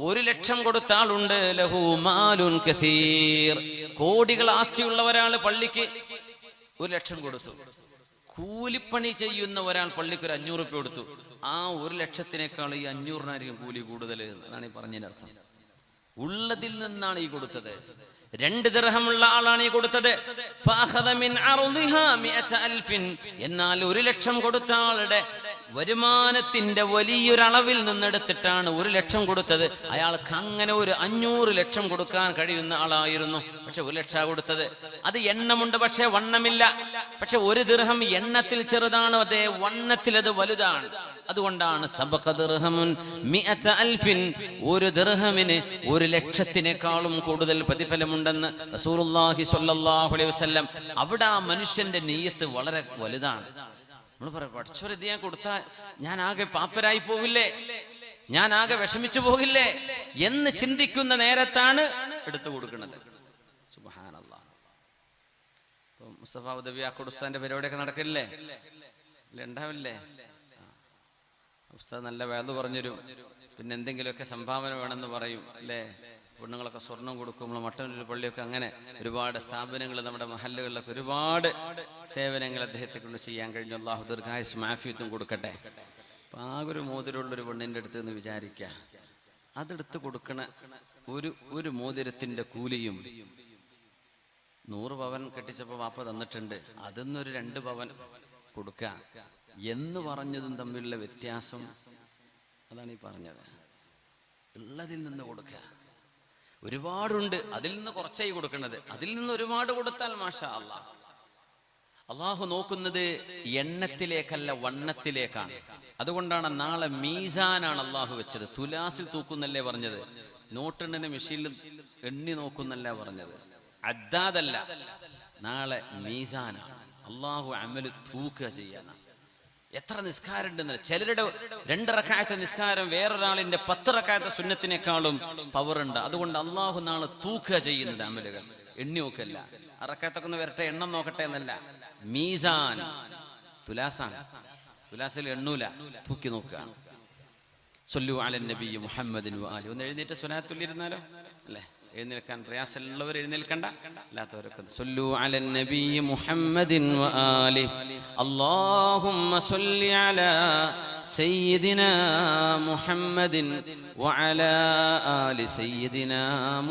1,00,000 കൊടുത്ത ആളുണ്ട്. ലഹു മാലുൻ കസീർ, കോടികൾ ആസ്തിയുള്ള ഒരാൾ പള്ളിക്ക് 1,00,000 കൊടുത്തു. കൂലിപ്പണി ചെയ്യുന്ന ഒരാൾ പള്ളിക്ക് 500 രൂപ കൊടുത്തു. ആ 1,00,000-നേക്കാൾ ഈ 500-നായിരിക്കും കൂലി കൂടുതൽ എന്നാണ് ഈ പറഞ്ഞതിനർത്ഥം. ഉള്ളതിൽ നിന്നാണ് ഈ കൊടുത്തത്. 2 ദിർഹമുള്ള ആളാണ് ഈ കൊടുത്തത്. എന്നാൽ 1,00,000 കൊടുത്ത ആളുടെ വരുമാനത്തിന്റെ വലിയൊരളവിൽ നിന്നെടുത്തിട്ടാണ് 1,00,000 കൊടുത്തത്. അയാൾക്ക് അങ്ങനെ ഒരു 500 ലക്ഷം കൊടുക്കാൻ കഴിയുന്ന ആളായിരുന്നു. പക്ഷെ 1,00,000 കൊടുത്തത്. അത് എണ്ണമുണ്ട്, പക്ഷെ വണ്ണമില്ല. പക്ഷെ 1 ദിർഹം എണ്ണത്തിൽ ചെറുതാണ്, അതേ വണ്ണത്തിൽ അത് വലുതാണ്. അതുകൊണ്ടാണ് സബഖ ദിർഹമുൻ മിഅത അൽഫിൻ, 1 ദിർഹമിന് 1,00,000-നേക്കാളും കൂടുതൽ പ്രതിഫലമുണ്ടെന്ന് റസൂലുള്ളാഹി സ്വല്ലല്ലാഹു അലൈഹി വസല്ലം. അവിടെ ആ മനുഷ്യന്റെ നിയ്യത്ത് വളരെ വലുതാണ്. നമ്മൾ പറയാം, പഠിച്ചൊരിത് ഞാൻ കൊടുത്താൽ ഞാൻ ആകെ പാപ്പരായി പോകില്ലേ, ഞാൻ ആകെ വിഷമിച്ചു പോകില്ലേ എന്ന് ചിന്തിക്കുന്ന നേരത്താണ് എടുത്തു കൊടുക്കുന്നത്. സുബ്ഹാനല്ലാഹ്. മുസ്തഫ ഉദവിയാക്കോട് ഉസ്താദിന്റെ പരിപാടിയൊക്കെ നടക്കില്ലേ, ഉണ്ടാവില്ലേ? ഉസ്താദ് നല്ല വേദ പറഞ്ഞുതരും, പിന്നെ എന്തെങ്കിലുമൊക്കെ സംഭാവന വേണമെന്ന് പറയും അല്ലേ. പെണ്ണുങ്ങളൊക്കെ സ്വർണം കൊടുക്കും. നമ്മൾ മട്ടന്നൂർ പള്ളിയൊക്കെ അങ്ങനെ ഒരുപാട് സ്ഥാപനങ്ങൾ, നമ്മുടെ മഹല്ലുകളിലൊക്കെ ഒരുപാട് സേവനങ്ങൾ അദ്ദേഹത്തെ കൊണ്ട് ചെയ്യാൻ കഴിഞ്ഞു. അല്ലാഹു ദീർഘായുസ്സും ആഫിയത്തും കൊടുക്കട്ടെ. അപ്പം ആകെ ഒരു മോതിരമുള്ളൊരു പെണ്ണിൻ്റെ അടുത്ത് നിന്ന് വിചാരിക്കുക, അതെടുത്ത് കൊടുക്കണ ഒരു മോതിരത്തിൻ്റെ കൂലിയും 100 പവൻ കെട്ടിച്ചപ്പോൾ വാപ്പ തന്നിട്ടുണ്ട്, അതിന്നൊരു 2 പവൻ കൊടുക്കുക എന്ന് പറഞ്ഞതും തമ്മിലുള്ള വ്യത്യാസം അതാണ് ഈ പറഞ്ഞത്. ഉള്ളതിൽ നിന്ന് കൊടുക്കുക. ഒരുപാടുണ്ട്, അതിൽ നിന്ന് കുറച്ചായി കൊടുക്കുന്നത്. അതിൽ നിന്ന് ഒരുപാട് കൊടുത്താൽ മാഷാ അല്ലാഹ്. അള്ളാഹു നോക്കുന്നത് എണ്ണത്തിലേക്കല്ല, വണ്ണത്തിലേക്കാണ്. അതുകൊണ്ടാണ് നാളെ മീസാനാണ് അള്ളാഹു വെച്ചത്. തുലാസിൽ തൂക്കുന്നല്ലേ പറഞ്ഞത്, നോട്ടെണ്ണിന് മെഷീനിൽ എണ്ണി നോക്കുന്നല്ല പറഞ്ഞത്, അദ്ദാദല്ല. നാളെ മീസാനാണ്. അള്ളാഹു അമല് തൂക്കുക ചെയ്യാനാണ്. എത്ര നിസ്കാരം ഉണ്ടെന്ന്, ചിലരുടെ 2 റക്അത്ത് നിസ്കാരം വേറൊരാളിന്റെ 10 റക്അത്ത് സുന്നത്തിനേക്കാളും പവറുണ്ട്. അതുകൊണ്ട് അള്ളാഹു നാളെ തൂക്കുക ചെയ്യുന്നത്, അമലുകൾ എണ്ണി നോക്കല്ല. ആ റക്അത്തൊക്കെ ഒന്ന് വരട്ടെ, എണ്ണം നോക്കട്ടെ എന്നല്ല, മീസാൻ തുലാസാണ്. തുലാസിൽ എണ്ണൂല, തൂക്കി നോക്കുകയാണ്. സല്ലു അലൻ നബി മുഹമ്മദിൻ വആലി. ഒന്ന് എഴുന്നേറ്റ് സ്വലാത്തുല്ലിരുന്നാലോ അല്ലേ? എഴുന്നേൽക്കാൻ പ്രയാസമുള്ളവർ എഴുന്നേൽക്കണ്ട, അല്ലാത്തവരൊക്കെ സല്ലു അലൻ നബി മുഹമ്മദിൻ വആലി. അല്ലാഹുമ്മ സല്ലി അലാ സയ്യിദിനാ മുഹമ്മദിൻ വഅലാ ആലി സയ്യിദിനാ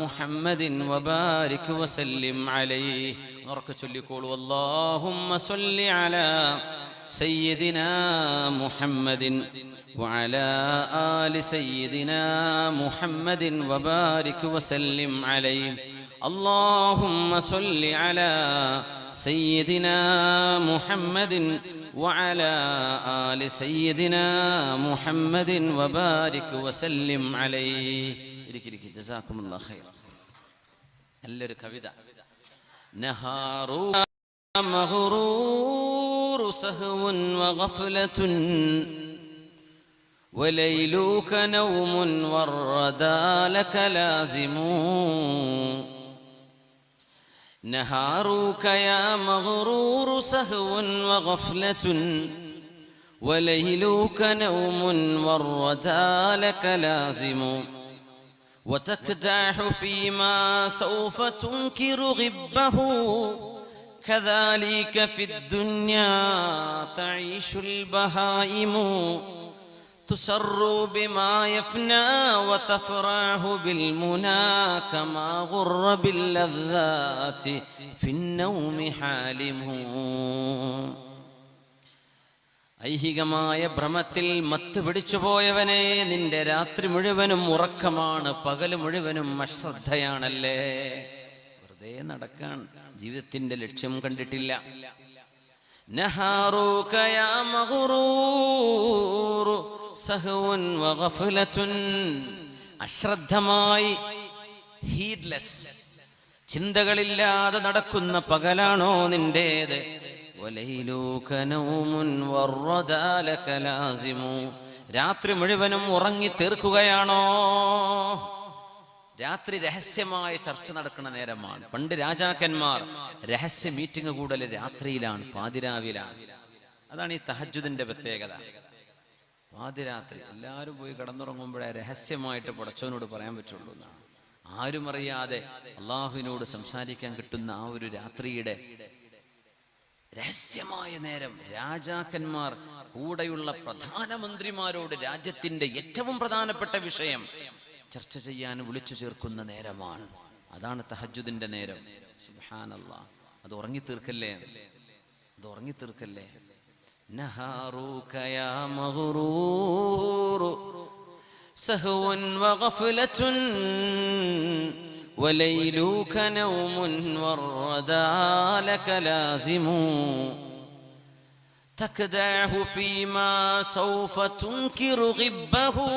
മുഹമ്മദിൻ വബാരിക് വസല്ലിം അലൈഹി. ഉറക്കെ ചൊല്ലിക്കോളൂ, അല്ലാഹുമ്മ സല്ലി അലാ سيدنا محمد وعلى آل سيدنا محمد وبارك وسلم عليه. اللهم صل على سيدنا محمد وعلى آل سيدنا محمد وبارك وسلم عليه. جزاكم الله خير. നല്ലൊരു കവിത. നഹാറു مغرور سهو وغفلة وليلك نوم والردى لك لازم. نهارك يا مغرور سهو وغفلة وليلك نوم والردى لك لازم. وتكدح فيما سوف تنكر غبه كذلك في الدنيا تعيش البهائم. تسر بما يفنى وتفرح بالمنى كما غر باللذات في النوم حالم. ഐഹികമായ ഭ്രമത്തിൽ മത്ത് പിടിച്ചു പോയവനെ, നിന്റെ രാത്രി മുഴുവനും ഉറക്കമാണ്, പകല് മുഴുവനും അശ്രദ്ധയാണല്ലേ. വെറുതെ നടക്കാൻ, ജീവിതത്തിന്റെ ലക്ഷ്യം കണ്ടിട്ടില്ല. നഹാറൂക യാ മഗ്റൂർ സഹ്വൻ വഗഫലത്തുൻ. അശ്രദ്ധമായി ഹീഡ്ലെസ്, ചിന്തകളില്ലാതെ നടക്കുന്ന പകലാണോ നിന്റേത്? വലൈലൂക നൗമുൻ വറദാലക ലാസിമു, രാത്രി മുഴുവനും ഉറങ്ങി തീർക്കുകയാണോ? രാത്രി രഹസ്യമായ ചർച്ച നടക്കുന്ന നേരമാണ്. പണ്ട് രാജാക്കന്മാർ രഹസ്യ മീറ്റിംഗ് കൂടൽ രാത്രിയിലാണ്, പാതിരാവിലാണ്. അതാണ് ഈ തഹജ്ജുദിന്റെ പ്രത്യേകത. പാതിരാത്രി എല്ലാവരും പോയി കിടന്നുറങ്ങുമ്പോഴേ രഹസ്യമായിട്ട് പടച്ചവനോട് പറയാൻ പറ്റുള്ളൂ എന്നാണ്. ആരും അറിയാതെ അള്ളാഹുവിനോട് സംസാരിക്കാൻ കിട്ടുന്ന ആ ഒരു രാത്രിയുടെ രഹസ്യമായ നേരം. രാജാക്കന്മാർ കൂടെയുള്ള പ്രധാനമന്ത്രിമാരോട് രാജ്യത്തിന്റെ ഏറ്റവും പ്രധാനപ്പെട്ട വിഷയം ചർച്ച ചെയ്യാൻ വിളിച്ചു ചേർക്കുന്ന നേരമാണ്. അതാണ് തഹജ്ജുദിന്റെ നേരം. സുബ്ഹാനല്ലാഹ്. അത് ഉറങ്ങിത്തീർക്കല്ലേ, അത് ഉറങ്ങിത്തീർക്കല്ലേ. നഹാറൂക യാ മഗ്റൂർ സഹ്വൻ വഗഫ്ലത്തുൻ വലൈലൂക നൗമുൻ വറദാലക ലാസിമു തക്ദഅഹു ഫീമാ സൗഫ തുൻകിറു ഗിബ്ബഹു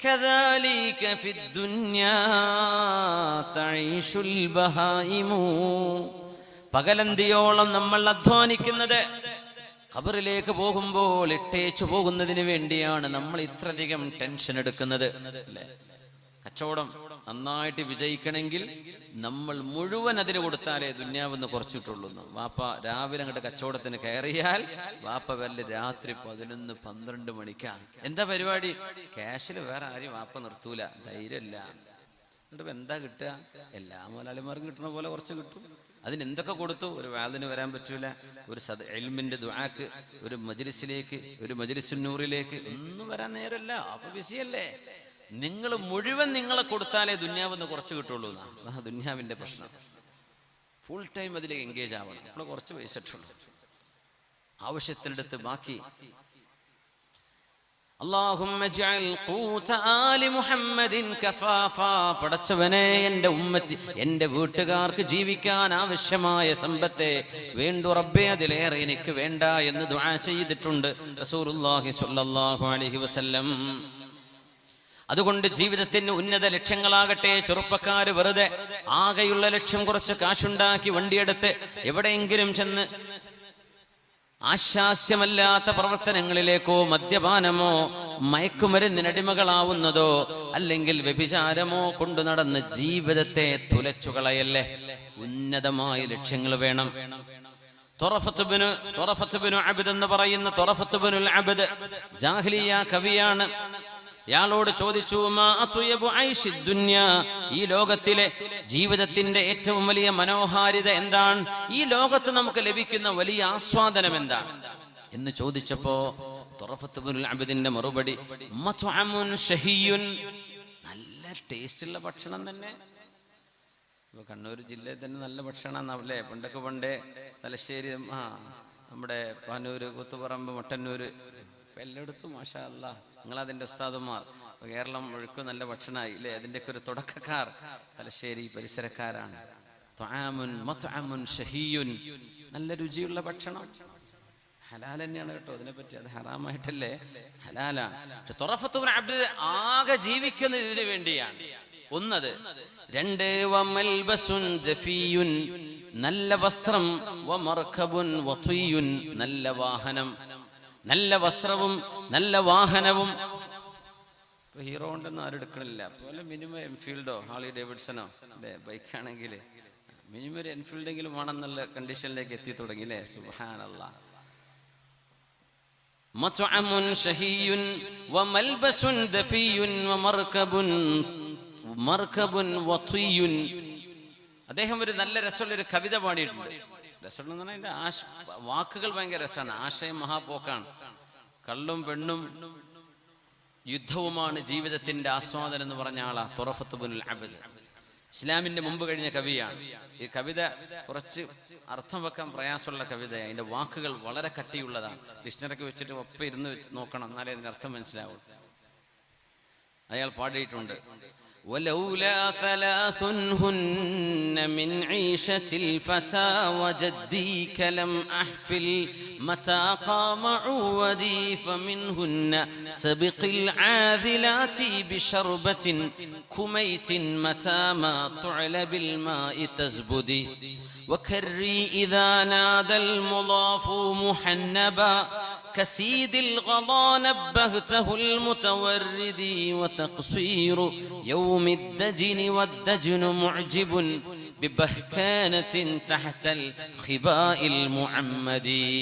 كذلك في الدنيا تعيش البهائم. പകലന്തിയോളം നമ്മൾ അധ്വാനിക്കുന്നത് ഖബറിലേക്ക് പോകുമ്പോൾ ഇട്ടേച്ചു പോകുന്നതിന് വേണ്ടിയാണ്. നമ്മൾ ഇത്രയധികം ടെൻഷൻ എടുക്കുന്നത് അല്ലേ? കച്ചവടം നന്നായിട്ട് വിജയിക്കണമെങ്കിൽ നമ്മൾ മുഴുവൻ അതിന് കൊടുത്താലേ ദുന്യാവെന്ന് കുറച്ചിട്ടുള്ളൂ. വാപ്പ രാവിലെ അങ്ങോട്ട് കച്ചവടത്തിന് കയറിയാൽ വാപ്പ വല്ല രാത്രി 11-12 മണിക്കാ. എന്താ പരിപാടി? ക്യാഷിൽ വേറെ ആരും വാപ്പ നിർത്തൂല, ധൈര്യമില്ല. എന്നിട്ട് എന്താ കിട്ടുക? എല്ലാ മുതലാളിമാർക്കും കിട്ടുന്ന പോലെ കുറച്ച് കിട്ടും. അതിനെന്തൊക്കെ കൊടുത്തു? ഒരു വാദിന് വരാൻ പറ്റൂല, ഒരു ഇൽമിന്റെ ദുആക്ക്, ഒരു മജ്ലിസിലേക്ക്, ഒരു മജ്ലിസുന്നൂറിലേക്ക് ഒന്നും വരാൻ നേരല്ല. അപ്പൊ ബിസിയല്ലേ? നിങ്ങൾ മുഴുവൻ നിങ്ങളെ കൊടുത്താലേ ദുന്യാവെന്ന് കുറച്ച് കിട്ടുള്ളൂ എന്നാ ദുന്യാവിന്റെ പ്രശ്നം. ഫുൾ ടൈം അതിൽ എൻഗേജ് ആവണം. അപ്പോൾ കുറച്ച് പൈസ ഇട്ടുള്ളൂ, ആവശ്യത്തിനടുത്ത് ബാക്കി. അല്ലാഹുമ്മ ജഅൽ ഖൂത ആലി മുഹമ്മദിൻ കഫാഫാ. പടച്ചവനെ, എൻ്റെ ഉമ്മത്തി, എൻ്റെ വീട്ടുകാർക്ക് ജീവിക്കാൻ ആവശ്യമായ സമ്പത്തെ വേണ്ടു റബ്ബേ, അതിലേറെ എനിക്ക് വേണ്ട എന്ന് ദുആ ചെയ്തിട്ടുണ്ട് റസൂലുള്ളാഹി സ്വല്ലല്ലാഹു അലൈഹി വസല്ലം. അതുകൊണ്ട് ജീവിതത്തിന് ഉന്നത ലക്ഷ്യങ്ങളാകട്ടെ, ചെറുപ്പക്കാര് വെറുതെ ആകെയുള്ള ലക്ഷ്യം കുറച്ച് കാശുണ്ടാക്കി വണ്ടിയെടുത്ത് എവിടെയെങ്കിലും ചെന്ന് ആശാസ്യമല്ലാത്ത പ്രവർത്തനങ്ങളിലേക്കോ മദ്യപാനമോ മയക്കുമരുന്നിനടിമകളാവുന്നതോ അല്ലെങ്കിൽ വ്യഭിചാരമോ കൊണ്ടു നടന്ന് ജീവിതത്തെ തുലച്ചുകളയല്ലേ. ഉന്നതമായ ലക്ഷ്യങ്ങൾ വേണം. ത്വറഫത്ത് ബിനു അബ്ദ് എന്ന് പറയുന്ന ത്വറഫത്ത് ബിനുൽ അബ്ദ് ജാഹിലിയ കവിയാണ്. ഇയാളോട് ചോദിച്ചു, മാ അത്വയബു ഐശി ദുനിയാ, ഈ ലോകത്തിലെ ജീവിതത്തിന്റെ ഏറ്റവും വലിയ മനോഹാരിത എന്താണ്? ഈ ലോകത്ത് നമുക്ക് ലഭിക്കുന്ന വലിയ ആസ്വാദനം എന്താണ് എന്ന് ചോദിച്ചപ്പോ ത്വറഫത്ത് ബിനുൽ അബ്ദിന്റെ മറുപടി, മത്അമുൻ ഷഹിയുൻ, നല്ല ടേസ്റ്റുള്ള ഭക്ഷണം തന്നെ. ഇപ്പൊ കണ്ണൂർ ജില്ലയിൽ തന്നെ നല്ല ഭക്ഷണം അല്ലേ? പണ്ടേ തലശ്ശേരി, നമ്മുടെ പാനൂര്, കൂത്തുപറമ്പ്, മട്ടന്നൂര്, എല്ലായിടത്തും മാഷാ അല്ലാഹ് നിങ്ങളതിൻ്റെ ഉസ്താദുമാർ. കേരളം മുഴുക്കും നല്ല ഭക്ഷണമായി ഇല്ലേ? അതിൻ്റെയൊക്കെ ഒരു തുടക്കക്കാർ തലശ്ശേരി പരിസരക്കാരാണ്. മത്അമുൻ ഷഹിയുൻ, നല്ല രുചിയുള്ള ഭക്ഷണം. ഹലാൽ തന്നെയാണ് കേട്ടോ, അതിനെപ്പറ്റി അത് ഹറാമായിട്ടല്ലേ, ഹലാലാണ്. പക്ഷെ ത്വറഫത്ത് ബിൻ അബ്ദ് ആകെ ജീവിക്കുന്നത് ഇതിനു വേണ്ടിയാണ്. ഒന്നത്. രണ്ട്, വമൽബസുൻ ജഫിയുൻ, നല്ല വസ്ത്രം, വമർകബുൻ വത്വിയുൻ, നല്ല വാഹനം. നല്ല വസ്ത്രവും നല്ല വാഹനവും. ഇപ്പൊ ഹീറോ ഉണ്ടെന്ന് ആരും എടുക്കണില്ല. അതുപോലെ മിനിമം എൻഫീൽഡോ ഹാർലി ഡേവിഡ്സണോ അല്ലെ ബൈക്കാണെങ്കിൽ മിനിമം ഒരു എൻഫീൽഡെങ്കിലും വേണമെന്നുള്ള കണ്ടീഷനിലേക്ക് എത്തി തുടങ്ങി അല്ലേ? സുബ്ഹാനല്ലാഹ്. മത്അമുൻ ഷഹിയുൻ വമൽബസുൻ ദഫിയുൻ വമർകബുൻ വത്വിയുൻ. അദ്ദേഹം ഒരു നല്ല രസമുള്ളൊരു കവിത പാടിയിട്ടുണ്ട്. രസം എന്ന് പറഞ്ഞാൽ അതിന്റെ വാക്കുകൾ ഭയങ്കര രസമാണ്, ആശയം മഹാപോക്കാണ്. കള്ളും പെണ്ണും യുദ്ധവുമാണ് ജീവിതത്തിന്റെ ആസ്വാദനം എന്ന് പറഞ്ഞ ആളാ ത്വറഫത്ത് ബിനുൽ അബ്ദ്. ഇസ്ലാമിന്റെ മുമ്പ് കഴിഞ്ഞ കവിയാണ്. ഈ കവിത കുറച്ച് അർത്ഥം വെക്കാൻ പ്രയാസമുള്ള കവിതയാണ്. അതിന്റെ വാക്കുകൾ വളരെ കട്ടിയുള്ളതാണ്. ഡിക്ഷണറിക്ക് വെച്ചിട്ട് ഒപ്പം ഇരുന്ന് നോക്കണം, എന്നാലേ അതിന്റെ അർത്ഥം മനസ്സിലാവും. അയാൾ പാടിയിട്ടുണ്ട്, ولولا ثلاث هن من عيشة الفتى وجديك لم أحفل متى قام عودي فمنهن سبق العاذلات بشربة كميت متى ما تعل بالماء تزبدي وكري إذا نادى المضاف محنبا كسيد الغضا نبهته المتوردي وتقصير يوم الدجن والدجن معجب ببهكانة تحت الخباء المعمدي.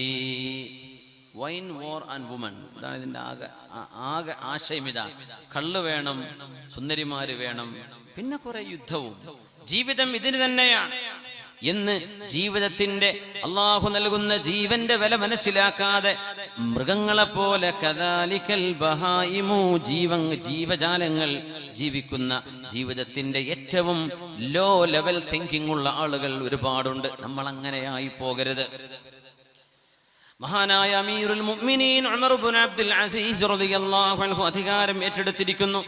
വൈൻ വാർ ആൻഡ് വുമൺ, ഇതാണ് ഇതിൻ്റെ ആകെ ആശയം. ഇതാണ് കള്ള് വേണം, സുന്ദരിമാര് വേണം, പിന്നെ കുറെ യുദ്ധവും. ജീവിതം ഇതിന് തന്നെയാണ് എന്ന് ജീവിതത്തിന്റെ അള്ളാഹു നൽകുന്ന ജീവന്റെ വില മനസ്സിലാക്കാതെ മൃഗങ്ങളെപ്പോലെ കദാലിക്കൽ ബഹായിമു ജീവജാലങ്ങൾ ജീവിക്കുന്ന ജീവിതത്തിന്റെ ഏറ്റവും ലോ ലെവൽ തിങ്കിങ് ഉള്ള ആളുകൾ ഒരുപാടുണ്ട്. നമ്മൾ അങ്ങനെയായി പോകരുത്. മഹാനായ അമീറുൽ മുഅ്മിനീൻ ഉമർ ഇബ്നു അബ്ദുൽ അസീസ് റളിയല്ലാഹു അൻഹു അധികാരം ഏറ്റെടുത്തിരിക്കുന്നു.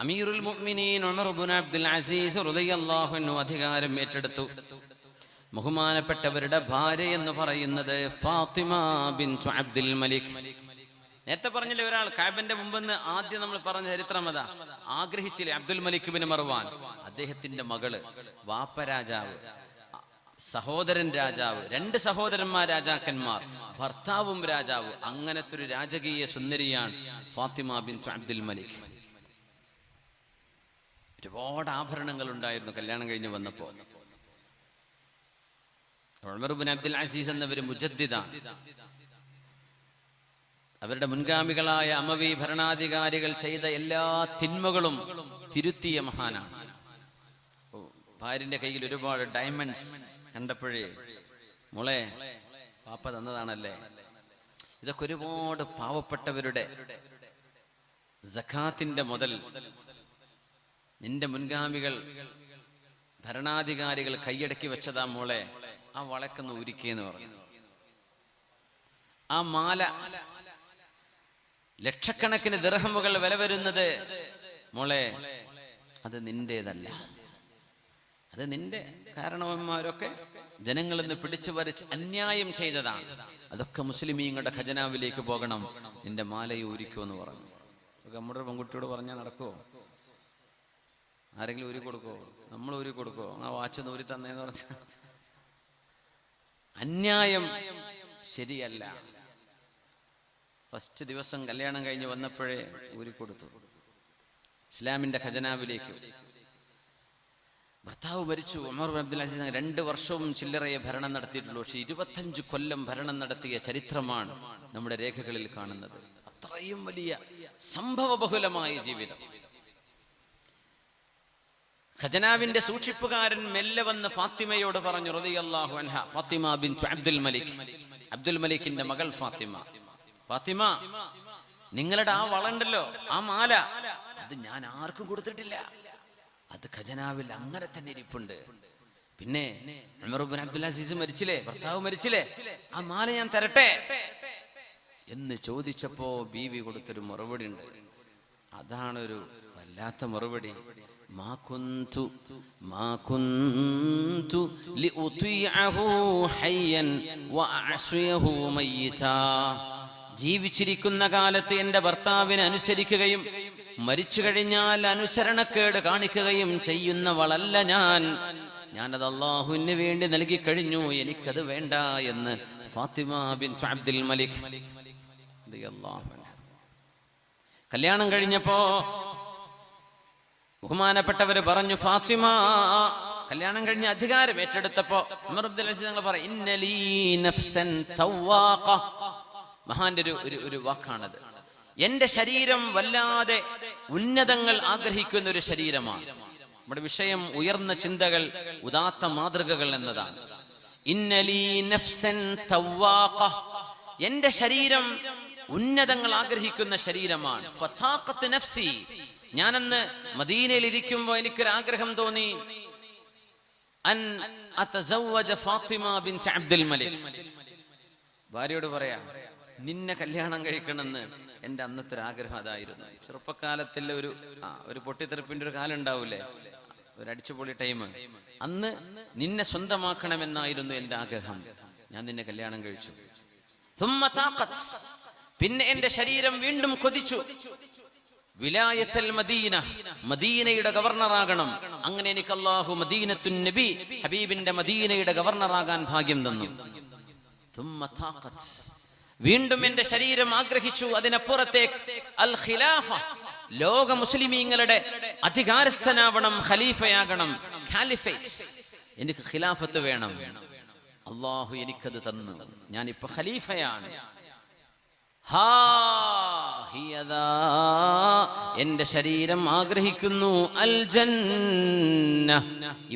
അമീറുൽ മുഅ്മിനീൻ ഉമർ ഇബ്നു അബ്ദുൽ അസീസ് റളിയല്ലാഹു അൻഹു അധികാരം ഏറ്റെടുത്തു. ബഹുമാനപ്പെട്ടവരുടെ ഭാര്യ എന്ന് പറയുന്നത് ഫാത്തിമ ബിൻതു അബ്ദുൽ മലിക്. നേരത്തെ പറഞ്ഞില്ലേ, ഒരാൾ കഅബന്റെ മുമ്പെന്ന് ആദ്യം നമ്മൾ പറഞ്ഞ ചരിത്രം അതാ. ആഗ്രഹിച്ചില്ലേ അബ്ദുൽ മലിക് ബിൻ മർവാൻ, അദ്ദേഹത്തിന്റെ മകള്, വാപ്പ രാജാവ്, സഹോദരൻ രാജാവ്, രണ്ട് സഹോദരന്മാർ രാജാക്കന്മാർ, ഭർത്താവും രാജാവ്. അങ്ങനത്തെ ഒരു രാജകീയ സുന്ദരിയാണ് ഫാത്തിമ ബിൻതു അബ്ദുൽ മലിക്. ഒരുപാട് ആഭരണങ്ങൾ ഉണ്ടായിരുന്നു കല്യാണം കഴിഞ്ഞ് വന്നപ്പോ. ഉമർ ഇബ്നു അബ്ദുൽ അസീസ് എന്നവര് മുജദ്ദിദാണ്. അവരുടെ മുൻഗാമികളായ അമവി ഭരണാധികാരികൾ ചെയ്ത എല്ലാ തിന്മകളും തിരുത്തിയ മഹാനാണ്. ഭാര്യന്റെ കയ്യിൽ ഒരുപാട് ഡയമണ്ട്സ് കണ്ടപ്പോഴേ, മോളെ പാപ്പ തന്നതാണല്ലേ. ഇതൊക്കെ ഒരുപാട് പാവപ്പെട്ടവരുടെ സകാത്തിന്റെ മുതൽ നിന്റെ മുൻഗാമികൾ ഭരണാധികാരികൾ കൈയടക്കി വെച്ചതാ മോളെ, ആ വളക്കൊന്ന് ഉരുക്കിയെന്ന് പറഞ്ഞു. ആ മാല ലക്ഷക്കണക്കിന് ദിർഹമുകൾ വില വരുന്നത്, മോളെ അത് നിന്റേതല്ല, അത് നിന്റെ കാരണവന്മാരൊക്കെ ജനങ്ങളിൽ നിന്ന് പിടിച്ചു പറിച്ച് അന്യായം ചെയ്തതാണ്. അതൊക്കെ മുസ്ലിമീങ്ങളുടെ ഖജനാവിലേക്ക് പോകണം, നിന്റെ മാലയെ ഊരിക്കുമെന്ന് പറഞ്ഞു. നമ്മുടെ പെൺകുട്ടിയോട് പറഞ്ഞാൽ നടക്കുവോ? ആരെങ്കിലും ഊരി കൊടുക്കുവോ? നമ്മൾ ഊരി കൊടുക്കുവോ? ആ വാച്ച് ഊരി തന്നേന്ന് പറഞ്ഞ അന്യായം ശരിയല്ല. ഫസ്റ്റ് ദിവസം കല്യാണം കഴിഞ്ഞ് വന്നപ്പോഴേ ഊരിക്കൊടുത്തു ഇസ്ലാമിന്റെ ഖജനാവിലേക്ക്. ഭർത്താവ് മരിച്ചു. ഉമർ ഇബ്നു അബ്ദുൽ അസീസ് 2 വർഷവും ചില്ലറയെ ഭരണം നടത്തിയിട്ടുള്ളൂ. പക്ഷെ 25 കൊല്ലം ഭരണം നടത്തിയ ചരിത്രമാണ് നമ്മുടെ രേഖകളിൽ കാണുന്നത്. അത്രയും വലിയ സംഭവബഹുലമായ ജീവിതം. ഖജനാവിന്റെ സൂക്ഷിപ്പുകാരൻ മെല്ലെ വന്ന് ഫാത്തിമയോട് പറഞ്ഞു, റളിയല്ലാഹു അൻഹ, ഫാത്തിമ ബിൻതു അബ്ദുൽ മലിക്, അബ്ദുൽ മലിക്കിന്റെ മകൾ ഫാത്തിമ, ഫാത്തിമ നിങ്ങളുടെ ആ വളണ്ടല്ലോ, ആ മാല, അത് ഞാൻ ആർക്കും കൊടുത്തിട്ടില്ല, അത് ഖജനാവിൽ അങ്ങനെ തന്നെ ഇരിപ്പുണ്ട്. പിന്നെ ഉമർ ഇബ്നു അബ്ദുൽ അസീസ് മരിച്ചില്ലേ, ഭർത്താവ് മരിച്ചില്ലേ, ആ മാല ഞാൻ തരട്ടെ എന്ന് ചോദിച്ചപ്പോ ബീവി കൊടുത്തൊരു മറുപടി ഉണ്ട്. അതാണൊരു വല്ലാത്ത മറുപടി. ജീവിച്ചിരിക്കുന്ന കാലത്ത് എന്റെ ഭർത്താവിനെ അനുസരിക്കുകയും മരിച്ചു കഴിഞ്ഞാൽ അനുസരണക്കേട് കാണിക്കുകയും ചെയ്യുന്നവളല്ല ഞാനത് അള്ളാഹുവിന് വേണ്ടി നൽകി കഴിഞ്ഞു, എനിക്കത് വേണ്ട എന്ന് ഫാത്തിമ ബിൻതു അബ്ദുൽ മലിക് റളിയല്ലാഹു അൻഹ. കല്യാണം കഴിഞ്ഞപ്പോ ബഹുമാനപ്പെട്ടവര് പറഞ്ഞു, ഫാത്തിമ കല്യാണം കഴിഞ്ഞ് അധികാരം ഏറ്റെടുത്തപ്പോ ഉമർ ഇബ്നുൽ അസീസ് തങ്ങൾ പറയും, ഇന്നലീ നഫ്സൻ തവാഖ. മഹാന്റെ ഒരു വാക്കാണത്. എന്റെ ശരീരം വല്ലാതെ ഉന്നതങ്ങൾ ആഗ്രഹിക്കുന്ന ഒരു ശരീരമാണ്. നമ്മുടെ വിഷയം ഉയർന്ന ചിന്തകൾ, ഉദാത്ത മാതൃകകൾ എന്നതാണ്. ഇന്നലീ നഫ്സൻ തവാഖ, എന്റെ ശരീരം ഉന്നതങ്ങൾ ആഗ്രഹിക്കുന്ന ശരീരമാണ്. ഫതാഖത്ത് നഫ്സി, ഞാനന്ന് മദീനയിൽ ഇരിക്കുമ്പോ എനിക്കൊരാഗ്രഹം തോന്നി, അൻ അതസവ്വജ ഫാത്തിമ ബിൻത് അബ്ദുൽ മലിക്. ഭാര്യയോട് പറയാ, നിന്നെ കല്യാണം കഴിക്കണമെന്ന് എൻ്റെ അന്നത്തെ ഒരു ആഗ്രഹം അതായിരുന്നു. ചെറുപ്പകാലത്തിൽ ഒരു പൊട്ടിത്തെറിപ്പിന്റെ ഒരു കാലം ഉണ്ടാവൂലേ, ഒരു അടിച്ചുപൊളി ടൈം. അന്ന് നിന്നെ സ്വന്തമാക്കണമെന്നായിരുന്നു എൻ്റെ ആഗ്രഹം. ഞാൻ നിന്നെ കല്യാണം കഴിച്ചു. പിന്നെ എൻ്റെ ശരീരം വീണ്ടും കൊതിച്ചു, വിലായത്തുൽ മദീന, മദീനയുടെ ഗവർണറാകണം. അങ്ങനെ എനിക്ക് അല്ലാഹു മദീനത്തുൻ നബി, ഹബീബിന്റെ മദീനയുടെ ഗവർണറാകാൻ ഭാഗ്യം തന്നു. വീണ്ടും എന്റെ ശരീരം ആഗ്രഹിച്ചു അതിനപ്പുറത്തേക്ക് അൽ ഖിലാഫ, ലോക മുസ്ലിമീങ്ങളുടെ അധികാരസ്ഥനാവണം, ഖലീഫയാകണം, ഖാലിഫേറ്റ്സ്. എനിക്ക് ഖിലാഫത്ത് വേണം. അല്ലാഹു എനിക്കത് തന്നു. ഞാനിപ്പോ ഖലീഫയാണ്. എന്റെ ശരീരം ആഗ്രഹിക്കുന്നു അൽ ജന്ന,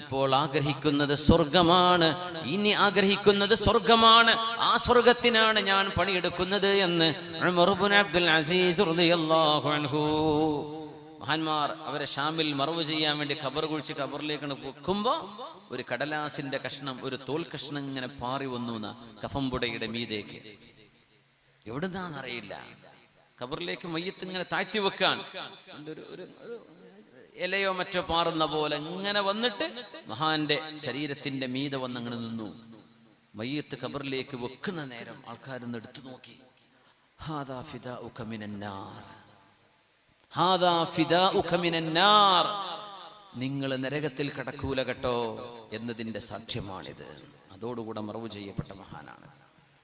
ഇപ്പോൾ ആഗ്രഹിക്കുന്നത് സ്വർഗമാണ്, ഇനി ആഗ്രഹിക്കുന്നത് സ്വർഗമാണ്, ആ സ്വർഗത്തിനാണ് ഞാൻ പണിയെടുക്കുന്നത് എന്ന് ഉമർ ഇബ്നു അബ്ദുൽ അസീസ് റളിയല്ലാഹു അൻഹു. മഹാന്മാർ അവരെ ഷാമിൽ മറവ് ചെയ്യാൻ വേണ്ടി ഖബർ കുഴിച്ച് ഖബറിലേക്ക് വെക്കുമ്പോ ഒരു കടലാസിന്റെ കഷ്ണം, ഒരു തോൽ കഷ്ണം ഇങ്ങനെ പാറി വന്നു കഫംപുടയുടെ മീതേക്ക്. എവിടുന്നാന്നറിയില്ല. ഖബറിലേക്ക് മയ്യത്ത് ഇങ്ങനെ താഴ്ത്തി വെക്കാൻ ഒരു ഇലയോ മറ്റോ പാറുന്ന പോലെ ഇങ്ങനെ വന്നിട്ട് മഹാന്റെ ശരീരത്തിന്റെ മീതെ വന്നങ്ങനെ നിന്നു. മയ്യത്ത് ഖബറിലേക്ക് വെക്കുന്ന നേരം ആൾക്കാരൊന്ന് എടുത്തു നോക്കി. ഹാദാ ഫിദാഉക മിനന്നാർ, ഹാദാ ഫിദാഉക മിനന്നാർ, നിങ്ങൾ നരകത്തിൽ കടക്കൂല കേട്ടോ എന്നതിന്റെ സാക്ഷ്യമാണിത്. അതോടുകൂടെ മറവ് ചെയ്യപ്പെട്ട മഹാനാണ്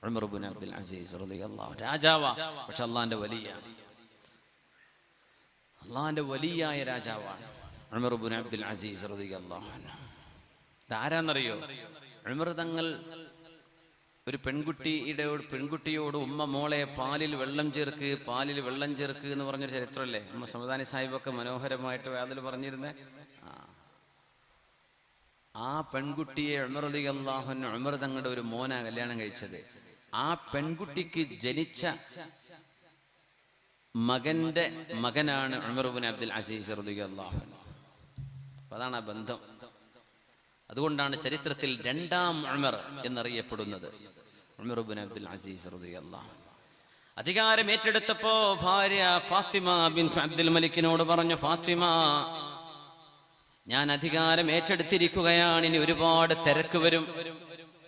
ഉമർ ഇബ്നു അബ്ദുൽ അസീസ് റളിയല്ലാഹു. രാജാവാ, പക്ഷെ അള്ളാന്റെ വലിയായ രാജാവാണ് ഉമർ ഇബ്നു അബ്ദുൽ അസീസ് റളിയല്ലാഹു അൻഹു. ഇതാരാന്നറിയോ? ഉമർ തങ്ങൾ ഒരു പെൺകുട്ടിയോട് ഉമ്മ മോളെ പാലിൽ വെള്ളം ചേർക്ക് എന്ന് പറഞ്ഞൊരു ചരിത്രമല്ലേ ഉമ്മ സമദാനി സാഹിബൊക്കെ മനോഹരമായിട്ട് അതിൽ പറഞ്ഞിരുന്നേ. ആ പെൺകുട്ടിയെ ഉമർ റളിയല്ലാഹു അൻഹു, ഉമർ തങ്ങളുടെ ഒരു മോനാ കല്യാണം കഴിച്ചത്. ആ പെൺകുട്ടിക്ക് ജനിച്ച മകന്റെ മകനാണ് ഉമർ ഇബ്നു അബ്ദുൽ അസീസ് റളിയല്ലാഹു അൻഹു. അതാണ് ആ ബന്ധം. അതുകൊണ്ടാണ് ചരിത്രത്തിൽ രണ്ടാം ഉമർ എന്നറിയപ്പെടുന്നത് ഉമർ ഇബ്നു അബ്ദുൽ അസീസ് റളിയല്ലാഹു അൻഹു. അധികാരം ഏറ്റെടുത്തപ്പോ ഭാര്യ ഫാത്തിമ ബിൻത് അബ്ദുൽ മലിക്കിനോട് പറഞ്ഞു, ഫാത്തിമ, ഞാൻ അധികാരം ഏറ്റെടുത്തിരിക്കുകയാണ്, ഇനി ഒരുപാട് തിരക്ക് വരും,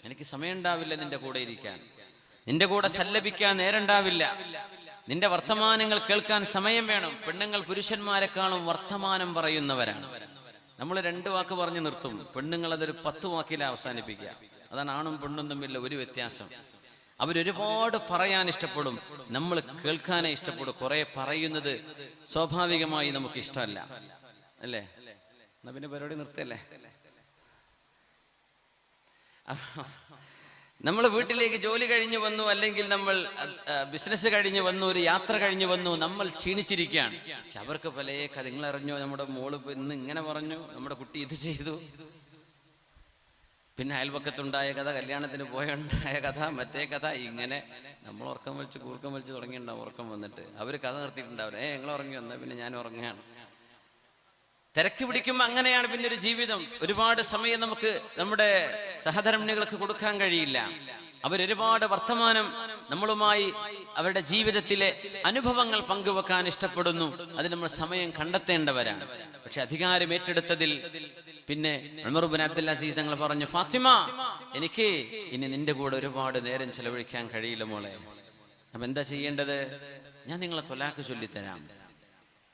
എനിക്ക് സമയം ഉണ്ടാവില്ല നിന്റെ കൂടെ ഇരിക്കാൻ, നിന്റെ കൂടെ സല്ലപിക്കാൻ നേരണ്ടാവില്ല, നിന്റെ വർത്തമാനങ്ങൾ കേൾക്കാൻ സമയം വേണം. പെണ്ണുങ്ങൾ പുരുഷന്മാരെക്കാളും വർത്തമാനം പറയുന്നവരാണ്. നമ്മൾ 2 വാക്ക് പറഞ്ഞു നിർത്തും, പെണ്ണുങ്ങൾ അതൊരു 10 വാക്കിൽ അവസാനിപ്പിക്കുക. അതാണ് ആണും പെണ്ണും തമ്മിലുള്ള ഒരു വ്യത്യാസം. അവരൊരുപാട് പറയാൻ ഇഷ്ടപ്പെടും, നമ്മൾ കേൾക്കാനേ ഇഷ്ടപ്പെടും. കുറെ പറയുന്നത് സ്വാഭാവികമായി നമുക്ക് ഇഷ്ടമല്ല, അല്ലേ? എന്നാ പിന്നെ പരിപാടി നിർത്തല്ലേ. നമ്മൾ വീട്ടിലേക്ക് ജോലി കഴിഞ്ഞ് വന്നു, അല്ലെങ്കിൽ നമ്മൾ ബിസിനസ് കഴിഞ്ഞ് വന്നു, ഒരു യാത്ര കഴിഞ്ഞ് വന്നു, നമ്മൾ ക്ഷീണിച്ചിരിക്കുകയാണ്. പക്ഷെ അവർക്ക് പല കഥ. നിങ്ങളറിഞ്ഞോ, നമ്മുടെ മോള് ഇന്ന് ഇങ്ങനെ പറഞ്ഞു, നമ്മുടെ കുട്ടി ഇത് ചെയ്തു, പിന്നെ അയൽപക്കത്തുണ്ടായ കഥ, കല്യാണത്തിന് പോയുണ്ടായ കഥ, മറ്റേ കഥ, ഇങ്ങനെ നമ്മൾ കൂർക്കം വലിച്ച് തുടങ്ങിയിട്ടുണ്ടാവും. ഉറക്കം വന്നിട്ട് അവർ കഥ നിർത്തിയിട്ടുണ്ടാവില്ല. നിങ്ങൾ ഉറങ്ങി വന്നാൽ പിന്നെ ഞാൻ ഉറങ്ങുകയാണ്. തിരക്ക് പിടിക്കുമ്പോൾ അങ്ങനെയാണ് പിന്നെ ഒരു ജീവിതം. ഒരുപാട് സമയം നമുക്ക് നമ്മുടെ സഹധർമ്മിണികൾക്ക് കൊടുക്കാൻ കഴിയില്ല. അവരൊരുപാട് വർത്തമാനം നമ്മളുമായി അവരുടെ ജീവിതത്തിലെ അനുഭവങ്ങൾ പങ്കുവെക്കാൻ ഇഷ്ടപ്പെടുന്നു. അത് നമ്മൾ സമയം കണ്ടെത്തേണ്ടവരാണ്. പക്ഷെ അധികാരം ഏറ്റെടുത്തതിൽ പിന്നെ ഉമർ ഇബ്നു അബ്ദുൽ അസീസ് തങ്ങൾ പറഞ്ഞു, ഫാത്തിമ, എനിക്ക് ഇനി നിന്റെ കൂടെ ഒരുപാട് നേരം ചെലവഴിക്കാൻ കഴിയില്ല മോളെ. അപ്പൊ എന്താ ചെയ്യേണ്ടത്? ഞാൻ നിങ്ങളെ ത്വലാഖ് ചൊല്ലിത്തരാം,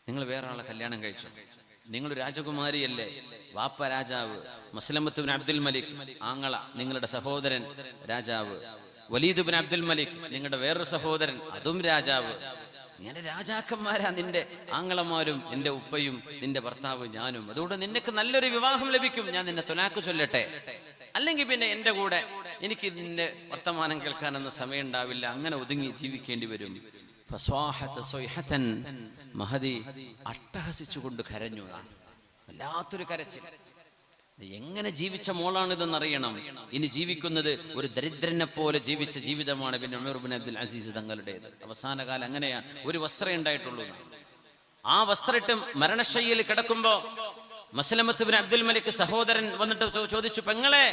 നിങ്ങൾ വേറെ ആളെ കല്യാണം കഴിച്ചു. നിങ്ങൾ രാജകുമാരിയല്ലേ, വാപ്പ രാജാവ്, മസ്ലമത്ത് ഇബ്നു അബ്ദുൽ മലിക് ആങ്ങള, നിങ്ങളുടെ സഹോദരൻ രാജാവ്, വലീദ് ഇബ്നു അബ്ദുൽ മലിക് നിങ്ങളുടെ വേറൊരു സഹോദരൻ, അതും രാജാവ്. ഇങ്ങനെ രാജാക്കന്മാരാ നിന്റെ ആങ്ങളമാരും, നിന്റെ ഉപ്പയും, നിന്റെ ഭർത്താവ്, ഞാനും. അതുകൊണ്ട് നിനക്ക് നല്ലൊരു വിവാഹം ലഭിക്കും. ഞാൻ നിന്നെ ത്വലാഖ് ചൊല്ലട്ടെ, അല്ലെങ്കിൽ പിന്നെ എൻ്റെ കൂടെ എനിക്ക് നിന്റെ വർത്തമാനം കേൾക്കാനൊന്നും സമയം ഉണ്ടാവില്ല, അങ്ങനെ ഒതുങ്ങി ജീവിക്കേണ്ടി വരും. മഹദി അട്ടഹസിച്ചുകൊണ്ട് കരഞ്ഞു. വല്ലാത്തൊരു കരച്ചിൽ. എങ്ങനെ ജീവിച്ച മോളാണിതെന്നറിയണം. ഇനി ജീവിക്കുന്നത് ഒരു ദരിദ്രനെ പോലെ ജീവിച്ച ജീവിതമാണ് പിന്നെ ഉമർ ഇബ്നു അബ്ദുൽ അസീസ് തങ്ങളുടേത്. അവസാന കാലം അങ്ങനെയാണ്. ഒരു വസ്ത്രമേ ഉണ്ടായിട്ടുള്ളൂ. ആ വസ്ത്രമിട്ട് മരണശയ്യയിൽ കിടക്കുമ്പോ മസ്ലമത്ത് ഇബ്നു അബ്ദുൽ മലിക് സഹോദരൻ വന്നിട്ട് ചോദിച്ചു, പെങ്ങളെ,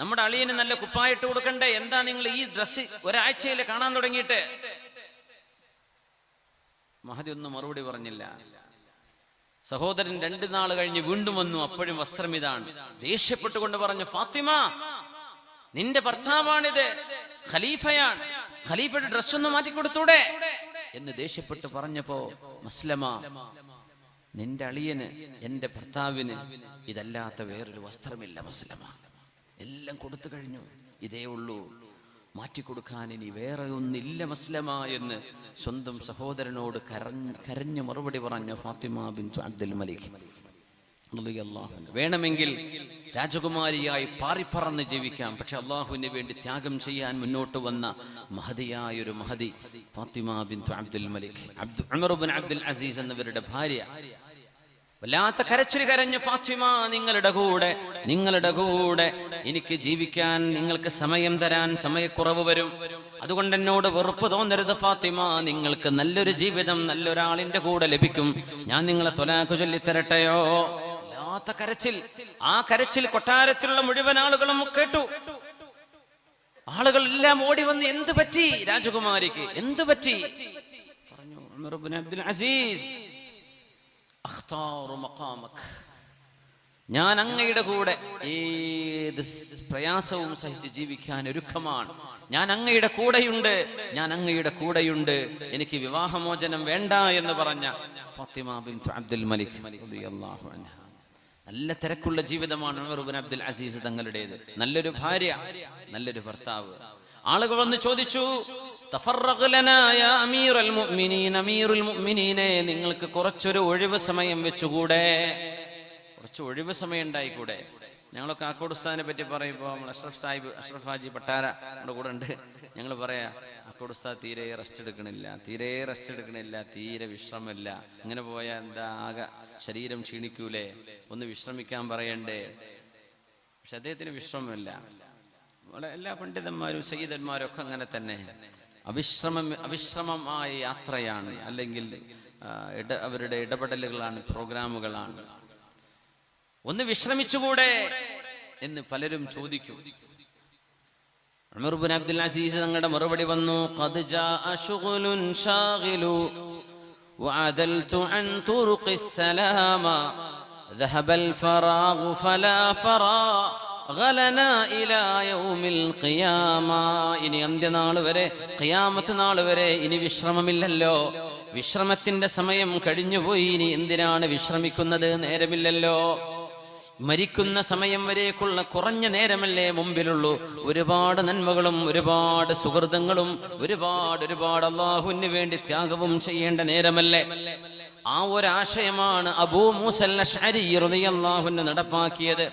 നമ്മുടെ അളിയന് നല്ല കുപ്പായിട്ട് കൊടുക്കണ്ടേ? എന്താ നിങ്ങൾ ഈ ഡ്രസ്സ് ഒരാഴ്ചയിൽ കാണാൻ തുടങ്ങിയിട്ട്? മഹദി ഒന്നും മറുപടി പറഞ്ഞില്ല. സഹോദരൻ 2 നാൾ കഴിഞ്ഞ് വീണ്ടും വന്നു. അപ്പോഴും വസ്ത്രം ഇതാണ്. ദേഷ്യപ്പെട്ടുകൊണ്ട് പറഞ്ഞു, ഫാത്തിമ, നിന്റെ ഭർത്താവാണിത്, ഖലീഫയാണ്, ഖലീഫയുടെ ഡ്രസ് ഒന്ന് മാറ്റിക്കൊടുത്തൂടെ എന്ന് ദേഷ്യപ്പെട്ട് പറഞ്ഞപ്പോ, മസ്ലമ, നിന്റെ അളിയന്, എന്റെ ഭർത്താവിന് ഇതല്ലാത്ത വേറൊരു വസ്ത്രമില്ല മസ്ലമ, എല്ലാം കൊടുത്തു കഴിഞ്ഞു, ഇതേ ഉള്ളൂ, മാറ്റിക്കൊടുക്കാൻ ഇനി വേറെ ഒന്നില്ല മസ്ലമ എന്ന് സ്വന്തം സഹോദരനോട് കരഞ്ഞു മറുപടി പറഞ്ഞ ഫാത്തിമ ബിൻതു അബ്ദുൽ മലിക് റളിയല്ലാഹു അൻഹ. വേണമെങ്കിൽ രാജകുമാരിയായി പാറിപ്പറന്ന് ജീവിക്കാം, പക്ഷെ അള്ളാഹുവിന് വേണ്ടി ത്യാഗം ചെയ്യാൻ മുന്നോട്ട് വന്ന മഹദിയായൊരു മഹദി ഫാത്തിമ ബിൻതു അബ്ദുൽ മലിക്, ഉമർ ഇബ്നു അബ്ദുൽ അസീസ് എന്നവരുടെ ഭാര്യ. വല്ലാത്ത കരച്ചിൽ കരഞ്ഞു, ഫാത്തിമ, നിങ്ങളുടെ കൂടെ എനിക്ക് ജീവിക്കാൻ നിങ്ങൾക്ക് സമയം തരാൻ സമയക്കുറവ് വരും, അതുകൊണ്ട് എന്നോട് വെറുപ്പ് തോന്നരുത് ഫാത്തിമ, നിങ്ങൾക്ക് നല്ലൊരു ജീവിതം നല്ലൊരാളിന്റെ കൂടെ ലഭിക്കും, ഞാൻ നിങ്ങളെ ത്വലാഖ് ചൊല്ലിത്തരട്ടെയോ? വല്ലാത്ത കരച്ചിൽ. ആ കരച്ചിൽ കൊട്ടാരത്തിലുള്ള മുഴുവൻ ആളുകളും കേട്ടു. ആളുകൾ എല്ലാം ഓടി വന്ന്, എന്ത് പറ്റി രാജകുമാരിക്ക്, എന്ത് പറ്റി? പറഞ്ഞു, ഉമർ ഇബ്നു അബ്ദുൽ അസീസ്, ഞാൻ അങ്ങയുടെ കൂടെ ഏത് പ്രയാസവും സഹിച്ച് ജീവിക്കാൻ ഒരുക്കമാണ്, ഞാൻ അങ്ങയുടെ കൂടെയുണ്ട്, എനിക്ക് വിവാഹമോചനം വേണ്ട എന്ന് പറഞ്ഞ ഫാത്തിമ ബിൻതു അബ്ദുൽ മലിക് റളിയല്ലാഹു അൻഹ. നല്ല തിരക്കുള്ള ജീവിതമാണ് ഉമർ ഇബ്നു അബ്ദുൽ അസീസ് തങ്ങളുടേത്. നല്ലൊരു ഭാര്യ, നല്ലൊരു ഭർത്താവ്. ആളുകൾ വന്ന് ചോദിച്ചു, തഫറഖ് ലനാ യാ അമീറുൽ മുഅ്മിനീൻ, അമീറുൽ മുഅ്മിനീനെ, നിങ്ങൾക്ക് കുറച്ചൊരു ഒഴിവ് സമയം വെച്ചുകൂടെ? കുറച്ച് ഒഴിവ് സമയം ഉണ്ടായിക്കൂടെ? ഞങ്ങളൊക്കെ കാക്കോട് ഉസ്താദിനെ പറ്റി പറയുമ്പോൾ നമ്മൾ അഷ്റഫ് ഹാജി പട്ടാര നമ്മുടെ കൂടെ ഉണ്ട്. ഞങ്ങൾ പറയാ, കാക്കോട് ഉസ്താദ് തീരെ റെസ്റ്റ് എടുക്കണില്ല, തീരെ വിശ്രമമില്ല, ഇങ്ങനെ പോയാൽ എന്താ ആകെ ശരീരം ക്ഷീണിക്കൂലേ, ഒന്ന് വിശ്രമിക്കാൻ പറയണ്ടേ? പക്ഷെ അദ്ദേഹത്തിന് വിശ്രമമില്ല. എല്ലാ പണ്ഡിതന്മാരും സയ്യിദന്മാരും ഒക്കെ അങ്ങനെ തന്നെ, അവിശ്രമമായ യാത്രയാണ്, അല്ലെങ്കിൽ അവരുടെ ഇടപെടലുകളാണ്, പ്രോഗ്രാമുകളാണ്. ഒന്ന് വിശ്രമിച്ചുകൂടെ എന്ന് പലരും ചോദിക്കും. ഉമർ ഇബ്നു അബ്ദുൽ അസീസ് തങ്ങളുടെ മറുപടി വന്നു, ഖദ് ജാഅ ശുഗ്ലുൻ ശാഗിലു വഅദൽതു അൻ തുറുഖിസ് സലാമ ദഹബൽ ഫറാഗു ഫലാ ഫറാഗലനാ ഇലാ യൗമിൽ ഖിയാമ. ഇനി അന്ത്യനാൾ വരെ, ഖിയാമത്ത് നാൾ വരെ ഇനി വിശ്രമമില്ലല്ലോ, വിശ്രമത്തിന്റെ സമയം കഴിഞ്ഞുപോയി, ഇനി എന്തിനാണ് വിശ്രമിക്കുന്നത്? നേരമില്ലല്ലോ. മരിക്കുന്ന സമയം വരേക്കുള്ള കുറഞ്ഞ നേരമല്ലേ മുമ്പിലുള്ളൂ. ഒരുപാട് നന്മകളും ഒരുപാട് സുഹൃതങ്ങളും ഒരുപാട് അള്ളാഹുവിന് വേണ്ടി ത്യാഗവും ചെയ്യേണ്ട നേരമല്ലേ. ആ ഒരാശയമാണ് അബൂ മൂസൽ അശ്അരി റളിയല്ലാഹു അൻഹു നടപ്പാക്കിയത്.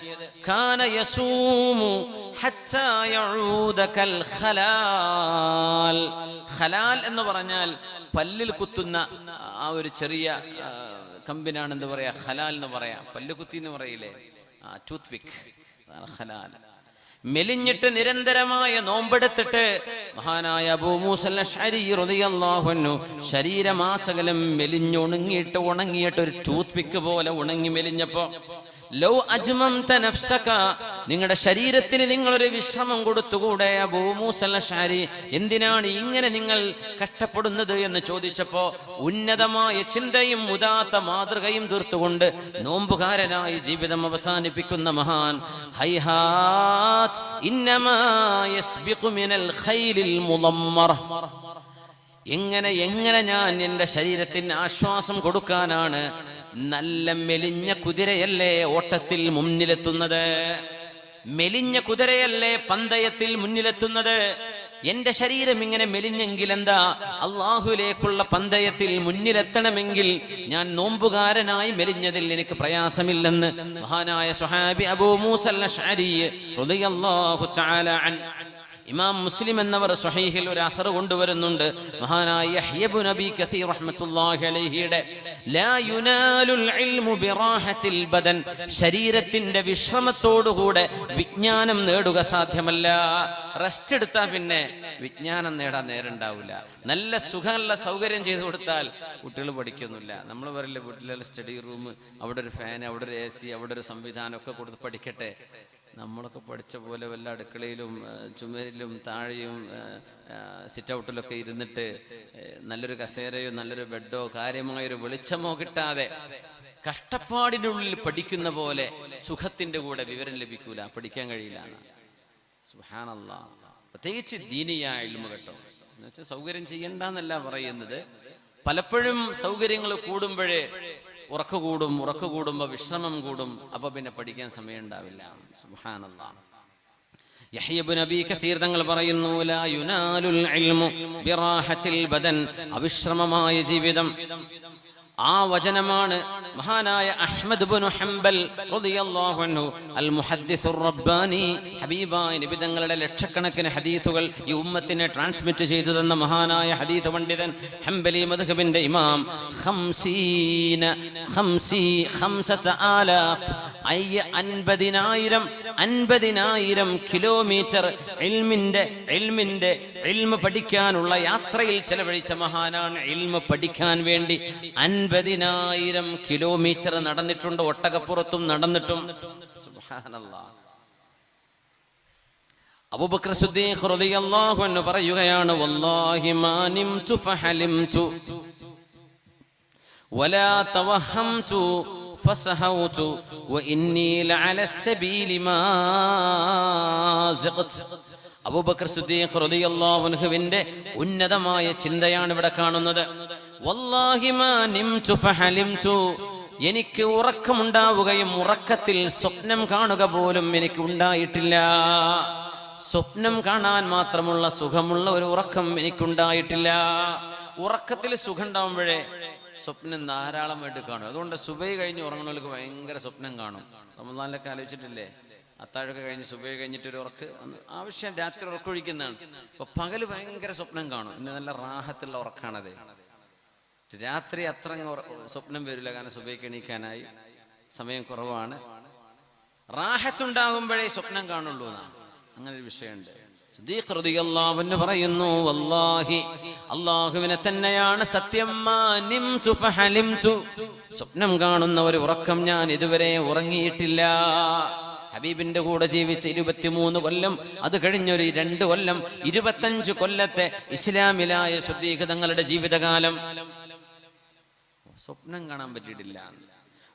കാന യസൂമു ഹത്താ യഊദ കൽ ഖലാൽ. ഖലാൽ എന്ന് പറഞ്ഞാൽ പല്ലിൽ കുത്തുന്ന ആ ഒരു ചെറിയ കമ്പിനാണ് എന്ത് പറയാ, ഖലാൽ എന്ന് പറയാ. പല്ല് കുത്തി എന്ന് പറയില്ലേ, ടൂത്ത് പിക്ക്, ഖലാൽ. മെലിഞ്ഞിട്ട് നിരന്തരമായ നോമ്പെടുത്തിട്ട് മഹാനായ അബൂ മൂസൽ അശ്അരി റളിയല്ലാഹു അൻഹു ശരീരമാസകലം ഉണങ്ങിയിട്ട് ഒരു ടൂത്ത് പിക്ക് പോലെ ഉണങ്ങി മെലിഞ്ഞപ്പോ, ലൗ അജ്മംത നഫ്സക, നിങ്ങളുടെ ശരീരത്തിന് നിങ്ങളൊരു വിശ്രമം കൊടുത്തുകൂടെ അബൂ മൂസൽ അശ്അരി, എന്തിനാണ് ഇങ്ങനെ നിങ്ങൾ കഷ്ടപ്പെടുന്നത് എന്ന് ചോദിച്ചപ്പോ, ഉന്നതമായ ചിന്തയും ഉദാത്ത മാതൃകയും തീർത്തുകൊണ്ട് നോമ്പുകാരനായി ജീവിതം അവസാനിപ്പിക്കുന്ന മഹാൻ, ഹൈഹാത്ത് ഇന്നമാ യസ്ബിഖു മിനൽ ഖൈലിൽ മുളമ്മറ, എങ്ങനെ ഞാൻ എൻ്റെ ശരീരത്തിന് ആശ്വാസം കൊടുക്കാനാണ്? നല്ല മെലിഞ്ഞ കുതിരയല്ലേ ഓട്ടത്തിൽ മുന്നിലെത്തുന്നത്, മെലിഞ്ഞ കുതിരയല്ലേ പന്തയത്തിൽ മുന്നിലെത്തുന്നത്. എന്റെ ശരീരം ഇങ്ങനെ മെലിഞ്ഞെങ്കിൽ എന്താ, അള്ളാഹുലേക്കുള്ള പന്തയത്തിൽ മുന്നിലെത്തണമെങ്കിൽ ഞാൻ നോമ്പുകാരനായി മെലിഞ്ഞതിൽ എനിക്ക് പ്രയാസമില്ലെന്ന് മഹാനായ സ്വഹാബി അബൂ മൂസൽ അശ്അരി റളിയല്ലാഹു തആല അൻഹു. ഇമാം മുസ്ലിം എന്നവർ സ്വഹീഹിൽ ഒരു അഥർ കൊണ്ടുവരുന്നുണ്ട്. മഹാനായ യഹ്യ ഇബ്നു അബീ കസീർ റഹ്മത്തുള്ളാഹി അലൈഹിയുടെ ലാ യുനാലുൽ ഇൽമു ബിറാഹത്തിൽ ബദൻ, ശരീരത്തിന്റെ വിശ്രമത്തോടുകൂടെ വിജ്ഞാനം നേടുക സാധ്യമല്ല. റെസ്റ്റ് എടുത്താൽ പിന്നെ വിജ്ഞാനം നേടാൻ നേരണ്ടാവില്ല. നല്ല സുഖമുള്ള സൗകര്യം ചെയ്തു കൊടുത്താൽ കുട്ടികൾ പഠിക്കൊന്നുമില്ല. നമ്മൾ പറയില്ല, വീട്ടിലുള്ള സ്റ്റഡി റൂം, അവിടെ ഒരു ഫാൻ, അവിടെ ഒരു AC, അവിടെ ഒരു സംവിധാനം ഒക്കെ കൊടുത്ത് പഠിക്കട്ടെ. നമ്മളൊക്കെ പഠിച്ച പോലെ വല്ല അടുക്കളയിലും ചുമരിലും താഴെയും സിറ്റ് ഔട്ടിലൊക്കെ ഇരുന്നിട്ട് നല്ലൊരു കസേരയോ നല്ലൊരു ബെഡോ കാര്യമായൊരു വെളിച്ചമോ കിട്ടാതെ കഷ്ടപ്പാടിനുള്ളിൽ പഠിക്കുന്ന പോലെ സുഖത്തിന്റെ കൂടെ വിവരം ലഭിക്കൂല, പഠിക്കാൻ കഴിയില്ല. സുബ്ഹാനല്ലാഹ്. പ്രത്യേകിച്ച് ദീനിയായ ഇൽമു കേട്ടോ, എന്നുവെച്ചാൽ സൗകര്യം ചെയ്യണ്ടെന്നല്ല പറയുന്നത്. പലപ്പോഴും സൗകര്യങ്ങൾ കൂടുമ്പോഴേ ഉറക്ക കൂടുമ്പോ വിശ്രമം കൂടും, അപ്പൊ പിന്നെ പഠിക്കാൻ സമയം ഉണ്ടാവില്ല. സുബ്ഹാനല്ലാഹ്. യഹ്യ ഇബ്നു അബീ കസീർ തങ്ങൾ പറയുന്നു, ലാ യുനാലുൽ ഇൽമു ബിറാഹത്തിൽ ബദൻ, അവിശ്രമമായ ജീവിതം. ആ വചനമാണ് മഹാനായ അഹ്മദ് ഇബ്നു ഹംബൽ റളിയല്ലാഹു അൻഹു അൽ മുഹദ്ദിസുർ റബ്ബാനി, ഹബീബായ നബി തങ്ങളുടെ ലക്ഷക്കണക്കിന് ഹദീസുകൾ ഈ ഉമ്മത്തിനെ ട്രാൻസ്മിറ്റ് ചെയ്തു തന്ന മഹാനായ ഹദീസ് പണ്ഡിതൻ, ഹംബലി മദ്ഹബിന്റെ ഇമാം, 50,000 കിലോമീറ്റർ ഇൽമ് പഠിക്കാനുള്ള യാത്രയിൽ ചെലവഴിച്ച മഹാനാണ്. ഇൽമ് പഠിക്കാൻ വേണ്ടി 50,000 കിലോമീറ്റർ നടന്നിട്ടുണ്ട്, ഒട്ടകപ്പുറത്തും നടന്നിട്ടും. സുബ്ഹാനല്ലാഹ്. അബൂബക്കർ സിദ്ദീഖ് റളിയല്ലാഹു അൻഹു പറയുകയാണ്, വല്ലാഹി മാ നിംതു ഫഹലിംതു വലാ തവഹംതു ഫസഹൗതു വഇന്നി ലഅല السبيل മാ സഖത്. അബൂബക്കർ സിദ്ദീഖ് റളിയല്ലാഹു അൻഹുവിന്റെ ഉന്നതമായ ചിന്തയാണ് ഇവിടെ കാണുന്നത്. വല്ലാഹി മാ നിംതു ഫഹലിംതു, എനിക്ക് ഉറക്കമുണ്ടാവുകയും ഉറക്കത്തിൽ സ്വപ്നം കാണുക പോലും എനിക്ക് ഉണ്ടായിട്ടില്ല. സ്വപ്നം കാണാൻ മാത്രമുള്ള സുഖമുള്ള ഒരു ഉറക്കം എനിക്കുണ്ടായിട്ടില്ല. ഉറക്കത്തിൽ സുഖം ഉണ്ടാവുമ്പോഴേ സ്വപ്നം ധാരാളമായിട്ട് കാണും. അതുകൊണ്ട് സുബഹി കഴിഞ്ഞ് ഉറങ്ങുന്നവർക്ക് ഭയങ്കര സ്വപ്നം കാണും. റമദാനിലൊക്കെ ആലോചിച്ചിട്ടില്ലേ, അത്താഴൊക്കെ കഴിഞ്ഞ് സുബഹി കഴിഞ്ഞിട്ടൊരു ഉറക്ക് ആവശ്യം, രാത്രി ഉറക്കൊഴിക്കുന്നതാണ്. അപ്പൊ പകല് ഭയങ്കര സ്വപ്നം കാണും. പിന്നെ നല്ല റാഹത്തുള്ള ഉറക്കാണത്. രാത്രി അത്ര സ്വപ്നം വരില്ല, കാരണം സുബഹിക്ക് എണീക്കാനായി സമയം കുറവാണ്. റാഹത്തുണ്ടാകുമ്പോഴേ സ്വപ്നം കാണുള്ളൂ എന്നാണ്. അങ്ങനെ ഒരു വിഷയമുണ്ട്. സിദ്ദീഖ് റളിയല്ലാഹു അൻഹു പറയുന്നു, വല്ലാഹി, അല്ലാഹുവിനെ തന്നെയാണ് സത്യം, മാ നിംതു ഫഹലിംതു, സ്വപ്നം കാണുന്ന ഒരു ഉറക്കം ഞാൻ ഇതുവരെ ഉറങ്ങിയിട്ടില്ല. ഹബീബിന്റെ കൂടെ ജീവിച്ച 23 കൊല്ലം, അത് കഴിഞ്ഞൊരു 2 കൊല്ലം, 25 കൊല്ലത്തെ ഇസ്ലാമിലായ സിദ്ദീഖ് തങ്ങളുടെ ജീവിതകാലം സ്വപ്നം കാണാൻ പറ്റിയിട്ടില്ല.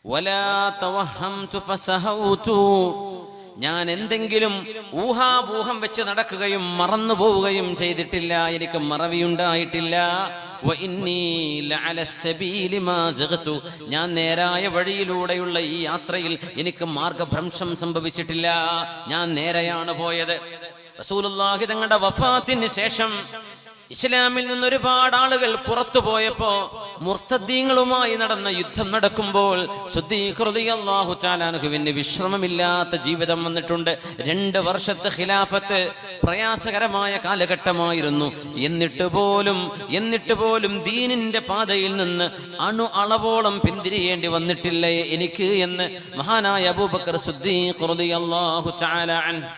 വലാ തവഹംതു ഫസഹൗതു, ഞാൻ എന്തെങ്കിലും ഊഹാപോഹം വെച്ച് നടക്കുകയും മറന്നു പോവുകയും ചെയ്തിട്ടില്ല, എനിക്ക് മറവിയുണ്ടായിട്ടില്ല. വഇന്നീ ലഅല السبيل മാ സഖതു, ഞാൻ നേരായ വഴിയിലൂടെയുള്ള ഈ യാത്രയിൽ എനിക്ക് മാർഗഭ്രംശം സംഭവിച്ചിട്ടില്ല, ഞാൻ നേരെയാണ് പോയത്. റസൂലുള്ളാഹി തങ്ങളുടെ വഫാത്തിന് ശേഷം ഇസ്ലാമിൽ നിന്ന് ഒരുപാട് ആളുകൾ പുറത്തു പോയപ്പോ, മുർത്തദ്ദീങ്ങളുമായി നടന്ന യുദ്ധം നടക്കുമ്പോൾ സിദ്ദീഖ് റളിയല്ലാഹു തആല അൻഹുവിന് വിശ്രമമില്ലാത്ത ജീവിതം വന്നിട്ടുണ്ട്. 2 വർഷത്തെ ഖിലാഫത്ത് പ്രയാസകരമായ കാലഘട്ടമായിരുന്നു. എന്നിട്ട് പോലും ദീനിന്റെ പാതയിൽ നിന്ന് അളവോളം പിന്തിരിയേണ്ടി വന്നിട്ടില്ല എനിക്ക് എന്ന് മഹാനായ അബൂബക്കർ സിദ്ദീഖ് റളിയല്ലാഹു തആല അൻഹു.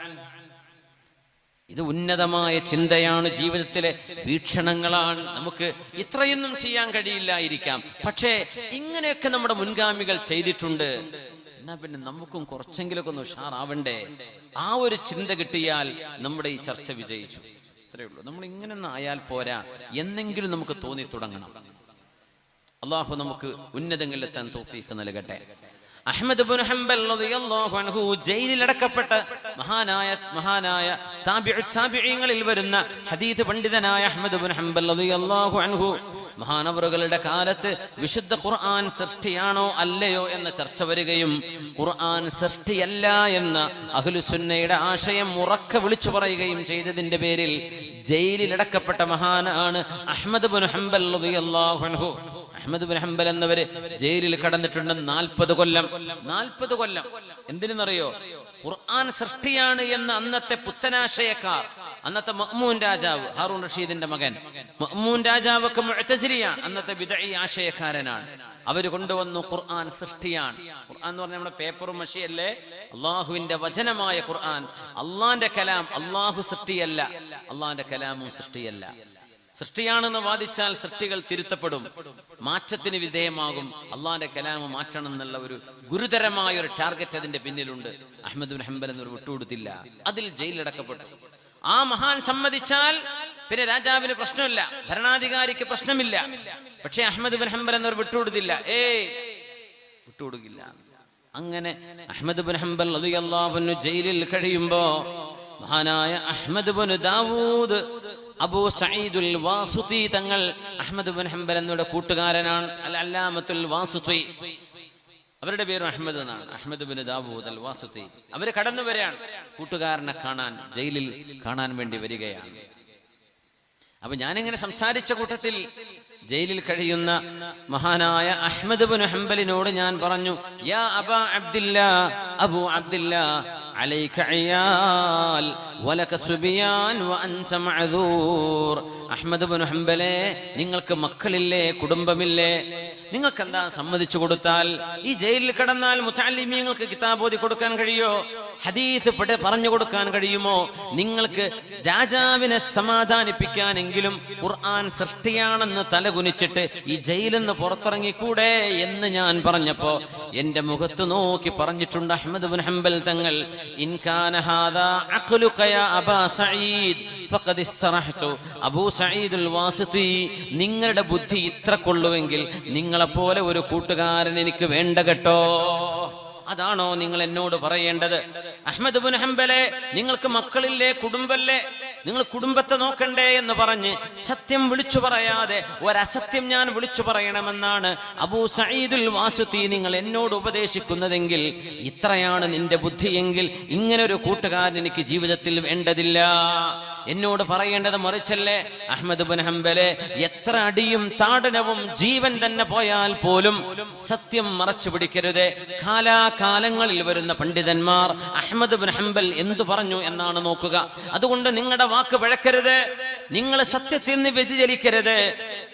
ഇത് ഉന്നതമായ ചിന്തയാണ്, ജീവിതത്തിലെ വീക്ഷണങ്ങളാണ്. നമുക്ക് ഇത്രയൊന്നും ചെയ്യാൻ കഴിയില്ലായിരിക്കാം, പക്ഷേ ഇങ്ങനെയൊക്കെ നമ്മുടെ മുൻഗാമികൾ ചെയ്തിട്ടുണ്ട്. എന്നാ പിന്നെ നമുക്കും കുറച്ചെങ്കിലൊക്കെ ഒന്ന് ഉഷാറാവണ്ടേ? ആ ഒരു ചിന്ത കിട്ടിയാൽ നമ്മുടെ ഈ ചർച്ച വിജയിച്ചു. ഇത്രയേ ഉള്ളൂ. നമ്മൾ ഇങ്ങനൊന്നും ആയാൽ പോരാ, എന്നെങ്കിലും നമുക്ക് തോന്നി തുടങ്ങണം. അള്ളാഹു നമുക്ക് ഉന്നതങ്ങളിലെത്താൻ തൗഫീഖ് നൽകട്ടെ. അഹ്മദ് ഇബ്നു ഹംബൽ റളിയല്ലാഹു അൻഹു ജയിലിൽ അടക്കപ്പെട്ട മഹാനായ താബിഈങ്ങളിൽ വരുന്ന ഹദീസ് പണ്ഡിതനായ അഹ്മദ് ഇബ്നു ഹംബൽ റളിയല്ലാഹു അൻഹു, മഹാനവറുകളുടെ കാലത്ത് വിശുദ്ധ ഖുർആൻ സൃഷ്ടിയാണോ അല്ലയോ എന്ന ചർച്ച വരികയും ഖുർആൻ സൃഷ്ടിയല്ല എന്ന അഹ്ലുസുന്നയുടെ ആശയം ഉറക്കെ വിളിച്ചു പറയുകയും ചെയ്തതിന്റെ പേരിൽ ജയിലിൽ അടക്കപ്പെട്ട മഹാനാണ് അഹ്മദ് ഇബ്നു ഹംബൽ റളിയല്ലാഹു അൻഹു. അഹ്മദ് ഇബ്നു ഹംബൽ എന്നവര് ജയിലിൽ കടന്നിട്ടുണ്ട് 40 കൊല്ലം. 40 കൊല്ലം എന്തിനെന്നറിയോ? ഖുർആൻ സൃഷ്ടിയാണ് എന്ന അന്നത്തെ പുത്തനാശയക്കാർ, അന്നത്തെ മഅ്മൂൻ രാജാവ്, ഹാറൂൻ റഷീദിന്റെ മകൻ മഅ്മൂൻ രാജാവൊക്കെ മുഅ്തസിലിയാണ്, അന്നത്തെ ബിദ്ഈ ആശയക്കാരനാണ്. അവര് കൊണ്ടുവന്നു ഖുർആൻ സൃഷ്ടിയാണ്. ഖുർആൻ എന്ന് പറഞ്ഞാൽ നമ്മുടെ പേപ്പറും മഷിയല്ലേ, അള്ളാഹുവിന്റെ വചനമായ ഖുർആൻ, അള്ളാന്റെ കലാം. അള്ളാഹു സൃഷ്ടിയല്ല, അള്ളാന്റെ കലാമും സൃഷ്ടിയല്ല. സൃഷ്ടിയാണെന്ന് വാദിച്ചാൽ സൃഷ്ടികൾ തിരുത്തപ്പെടും, മാറ്റത്തിന് വിധേയമാകും. അള്ളാന്റെ കലാമ് മാറ്റണം എന്നുള്ള ഒരു ഗുരുതരമായ ഒരു ടാർഗറ്റ് അതിന്റെ പിന്നിലുണ്ട്. അഹ്മദ് ബിൻ ഹംബൽ എന്നൊരു വിട്ടുകൊടുത്തില്ല, അതിൽ ജയിലിലടക്കപ്പെട്ടു. ആ മഹാൻ സമ്മതിച്ചാൽ പിന്നെ രാജാവിന് പ്രശ്നമില്ല, ഭരണാധികാരിക്ക് പ്രശ്നമില്ല. പക്ഷേ അഹ്മദ് ബിൻ ഹംബൽ എന്നൊരു വിട്ടുകൊടുത്തില്ല, വിട്ടുകൊടുക്കില്ല. അങ്ങനെ അഹ്മദ് ബിൻ ഹംബൽ റളിയല്ലാഹു അൻഹു ജയിലിൽ കഴിയുമ്പോ മഹാനായ അഹ്മദ് ബിൻ ദാവൂദ് അബൂ സഈദുൽ വാസിതി തങ്ങൾ, അഹ്മദ് ബിൻ ഹംബൽ എന്നവരുടെ കൂട്ടുകാരനാണ്, അൽ അല്ലാമത്തുൽ വാസിതി, അവരുടെ പേര് അഹ്മദ് എന്നാണ്, അഹ്മദ് ബിൻ ദാവൂദ് അൽ വാസിതി. അവര് കടന്നു വരികയാണ്, കൂട്ടുകാരനെ കാണാൻ, ജയിലിൽ കാണാൻ വേണ്ടി വരികയാണ്. അപ്പൊ ഞാനിങ്ങനെ സംസാരിച്ച കൂട്ടത്തിൽ ജയിലിൽ കഴിയുന്ന മഹാനായ അഹ്മദ് ബിൻ ഹംബലിനോട് ഞാൻ പറഞ്ഞു, യാ അബാ അബ്ദില്ലാ, അബൂ അബ്ദില്ലാ, അലൈക അയാൽ വലക സുബിയാൻ വഅൻത മഅദൂർ. അഹ്മദ് ബിൻ ഹംബലേ, നിങ്ങൾക്ക് മക്കളില്ലേ, കുടുംബമില്ലേ? നിങ്ങൾക്ക് എന്താ സമ്മതിച്ചു കൊടുത്താൽ ഈ ജയിലിൽ കിടന്നാൽ മുതഅല്ലിമീങ്ങൾക്ക് കിതാബ് ഓതി കൊടുക്കാൻ കഴിയോ? ഹദീസ് പറഞ്ഞു കൊടുക്കാൻ കഴിയുമോ? നിങ്ങൾക്ക് രാജാവിനെ സമാധാനിപ്പിക്കാനെങ്കിലും ഖുർആൻ സൃഷ്ടിയാണെന്ന് തലകുനിച്ചിട്ട് ഈ ജയിലിൽ നിന്ന് പുറത്തിറങ്ങിക്കൂടെ എന്ന് ഞാൻ പറഞ്ഞപ്പോ എന്റെ മുഖത്ത് നോക്കി പറഞ്ഞിട്ടുണ്ട് Ahmad bin Hanbal Thangal, in കാന ഹാദാ അഖ്ലുക യാ അബാ സഈദ് ഫഖദ് ഇസ്തറഹ്തു. അബൂ സഈദുൽ വാസിതി, നിങ്ങളുടെ ബുദ്ധി ഇത്ര കൊള്ളുവെങ്കിൽ നിങ്ങളെപ്പോലെ ഒരു കൂട്ടുകാരൻ എനിക്ക് വേണ്ട കേട്ടോ. അതാണോ നിങ്ങൾ എന്നോട് പറയേണ്ടത്? അഹ്മദ് ബിൻ ഹംബലെ, നിങ്ങൾക്ക് മക്കളില്ലേ, കുടുംബല്ലേ? നിങ്ങൾ കുടുംബത്തെ നോക്കണ്ടേ എന്ന് പറഞ്ഞ് സത്യം വിളിച്ചു പറയാതെ ഒരസത്യം ഞാൻ വിളിച്ചു പറയണമെന്നാണ് അബൂ സഈദുൽ വാസിതി നിങ്ങൾ എന്നോട് ഉപദേശിക്കുന്നതെങ്കിൽ, ഇത്രയാണ് നിന്റെ ബുദ്ധിയെങ്കിൽ ഇങ്ങനെ ഒരു കൂട്ടുകാരൻ എനിക്ക് ജീവിതത്തിൽ വേണ്ടതില്ല. എന്നോട് പറയേണ്ടത് മറിച്ചല്ലേ? അഹ്മദ് ബിൻ ഹംബലെ, എത്ര അടിയും താടനവും ജീവൻ തന്നെ പോയാൽ പോലും സത്യം മറച്ചു പിടിക്കരുത്. കാലാകാലങ്ങളിൽ വരുന്ന പണ്ഡിതന്മാർ അഹ്മദ് ബിൻ ഹംബൽ എന്തു പറഞ്ഞു എന്നാണ് നോക്കുക. അതുകൊണ്ട് നിങ്ങളുടെ വാക്ക് പഴക്കരുത്, നിങ്ങൾ സത്യത്തിൽ നിന്ന് വ്യതിചലിക്കരുത്.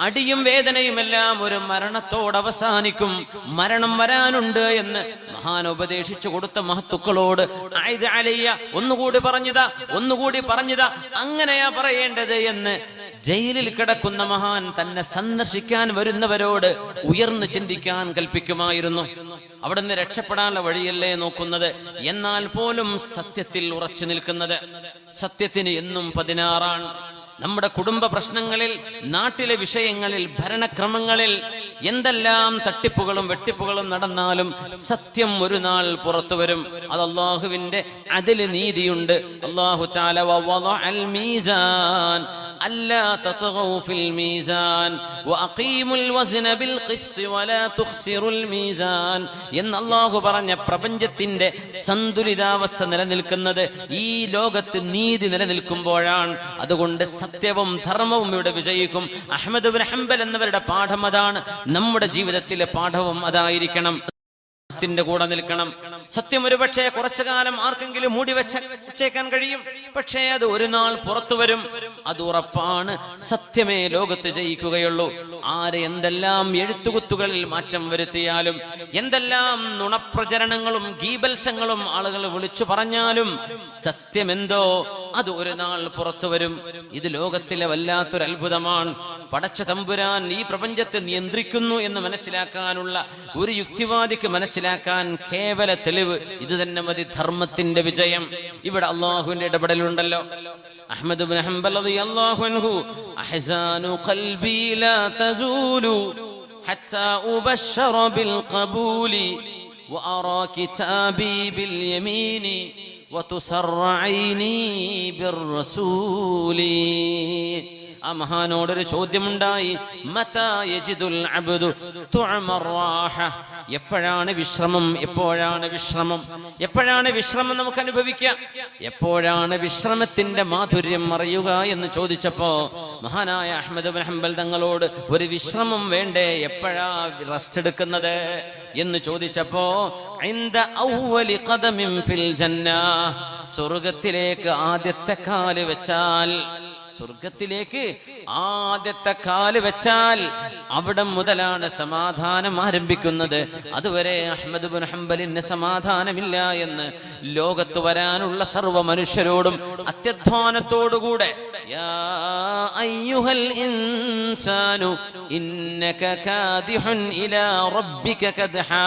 അടിയും വേദനയുമെല്ലാം ഒരു മരണത്തോട് അവസാനിക്കും, മരണം വരാനുണ്ട് എന്ന് മഹാൻ ഉപദേശിച്ചു കൊടുത്ത മഹത്തുക്കളോട് ആയിദ അലയ്യ, ഒന്നുകൂടി പറഞ്ഞതാ, അങ്ങനെയാ പറയേണ്ടത് എന്ന് ജയിലിൽ കിടക്കുന്ന മഹാൻ തന്നെ സന്ദർശിക്കാൻ വരുന്നവരോട് ഉയർന്നു ചിന്തിക്കാൻ കൽപ്പിക്കുമായിരുന്നു. അവിടുന്ന് രക്ഷപ്പെടാനുള്ള വഴിയല്ലേ നോക്കുന്നത്, എന്നാൽ പോലും സത്യത്തിൽ ഉറച്ചു നിൽക്കുന്നത്. സത്യത്തിന് എന്നും 16. നമ്മുടെ കുടുംബ പ്രശ്നങ്ങളിൽ, നാട്ടിലെ വിഷയങ്ങളിൽ, ഭരണക്രമങ്ങളിൽ എന്തെല്ലാം തട്ടിപ്പുകളും വെട്ടിപ്പുകളും നടന്നാലും സത്യം ഒരു നാൾ പുറത്തു വരും. അത് അല്ലാഹുവിന്റെ അദല്, നീതിയുണ്ട്. അല്ലാഹു തആല വവളഅൽ മീസാൻ അല്ലാ തത്ഗൗ ഫിൽ മീസാൻ വഅഖീമുൽ വസ്ന ബിൽ ഖിസ്തി വലാ തുഖ്സിറുൽ മീസാൻ എന്ന് അല്ലാഹു പറഞ്ഞ പ്രപഞ്ചത്തിന്റെ സന്തുലിതാവസ്ഥ നിലനിൽക്കുന്നത് ഈ ലോകത്ത് നീതി നിലനിൽക്കുമ്പോഴാണ്. അതുകൊണ്ട് സത്യവും ധർമ്മവും ഇവിടെ വിജയിക്കും. അഹ്മദ് ബിൻ ഹംബൽ എന്നവരുടെ പാഠം അതാണ്. നമ്മുടെ ജീവിതത്തിലെ പാഠവും അതായിരിക്കണം. ത്തിന്റെ കൂടെ നിൽക്കണം. സത്യം ഒരുപക്ഷെ കുറച്ചു കാലം ആർക്കെങ്കിലും മൂടി വെച്ചേക്കാൻ കഴിയും, പക്ഷേ അത് ഒരു നാൾ പുറത്തു വരും. അത് ഉറപ്പാണ്. സത്യമേ ലോകത്ത് ജയിക്കുകയുള്ളൂ. ആര് എന്തെല്ലാം എഴുത്തുകുത്തുകളിൽ മാറ്റം വരുത്തിയാലും, എന്തെല്ലാം നുണപ്രചരണങ്ങളും ഗീബൽസങ്ങളും ആളുകൾ വിളിച്ചു പറഞ്ഞാലും സത്യമെന്തോ അത് ഒരു നാൾ പുറത്തു വരും. ഇത് ലോകത്തിലെ വല്ലാത്തൊരു അത്ഭുതമാണ്. പടച്ച തമ്പുരാൻ ഈ പ്രപഞ്ചത്തെ നിയന്ത്രിക്കുന്നു എന്ന് മനസ്സിലാക്കാനുള്ള ഒരു യുക്തിവാദിക്ക് മനസ്സിലാക്കാൻ കേവല തെളിവ് ഇത് തന്നെ മതി, ധർമ്മത്തിന്റെ വിജയം. ഇവിടെ അള്ളാഹുവിന്റെ ഇടപെടലുണ്ടല്ലോ. അഹ്മദ് ബിൻ ഹംബൽ റളിയല്ലാഹു അൻഹു, അഹ്സാനു ഖൽബി ലാ തസൂലു ഹത്താ ഉബശ്ശറ ബിൽ ഖബൂലി വഅറാ കിതാബി ബിൽ യമീനി വതുസറഈനി ബിർ റസൂലി. ആ മഹാനോടൊരു ചോദ്യമുണ്ടായി, മതാ യജിദുൽ അബ്ദു തുഅമർ റാഹ, എപ്പോഴാണ് വിശ്രമം, എപ്പോഴാണ് വിശ്രമം, എപ്പോഴാണ് വിശ്രമം നമുക്ക് അനുഭവിക്കാം, എപ്പോഴാണ് വിശ്രമത്തിന്റെ മാധുര്യം അറിയുക എന്ന് ചോദിച്ചപ്പോ മഹാനായ അഹ്മദ് ബിൻ ഹംബൽ തങ്ങളോട് ഒരു വിശ്രമം വേണ്ടേ, എപ്പോഴാ റെസ്റ്റ് എടുക്കുന്നത് എന്ന് ചോദിച്ചപ്പോ ഇൻദ അവ്വലി ഖദമിൻ ഫിൽ ജന്ന, സ്വർഗ്ഗത്തിലേക്ക് ആദ്യത്തെ കാല് വെച്ചാൽ, സ്വർഗത്തിലേക്ക് ആദ്യത്തെ കാല് വെച്ചാൽ അവിടെ മുതലാണ് സമാധാനം ആരംഭിക്കുന്നത്. അതുവരെ അഹ്മദ് ഇബ്നു ഹംബലിന് സമാധാനമില്ല എന്ന് ലോകത്ത് വരാനുള്ള സർവ്വ മനുഷ്യരോടും അത്യധ്വാനത്തോടുകൂടെ യാ അയ്യുഹൽ ഇൻസാനു ഇന്നക കാദിഹുൻ ഇലാ റബ്ബിക കദ്ഹാ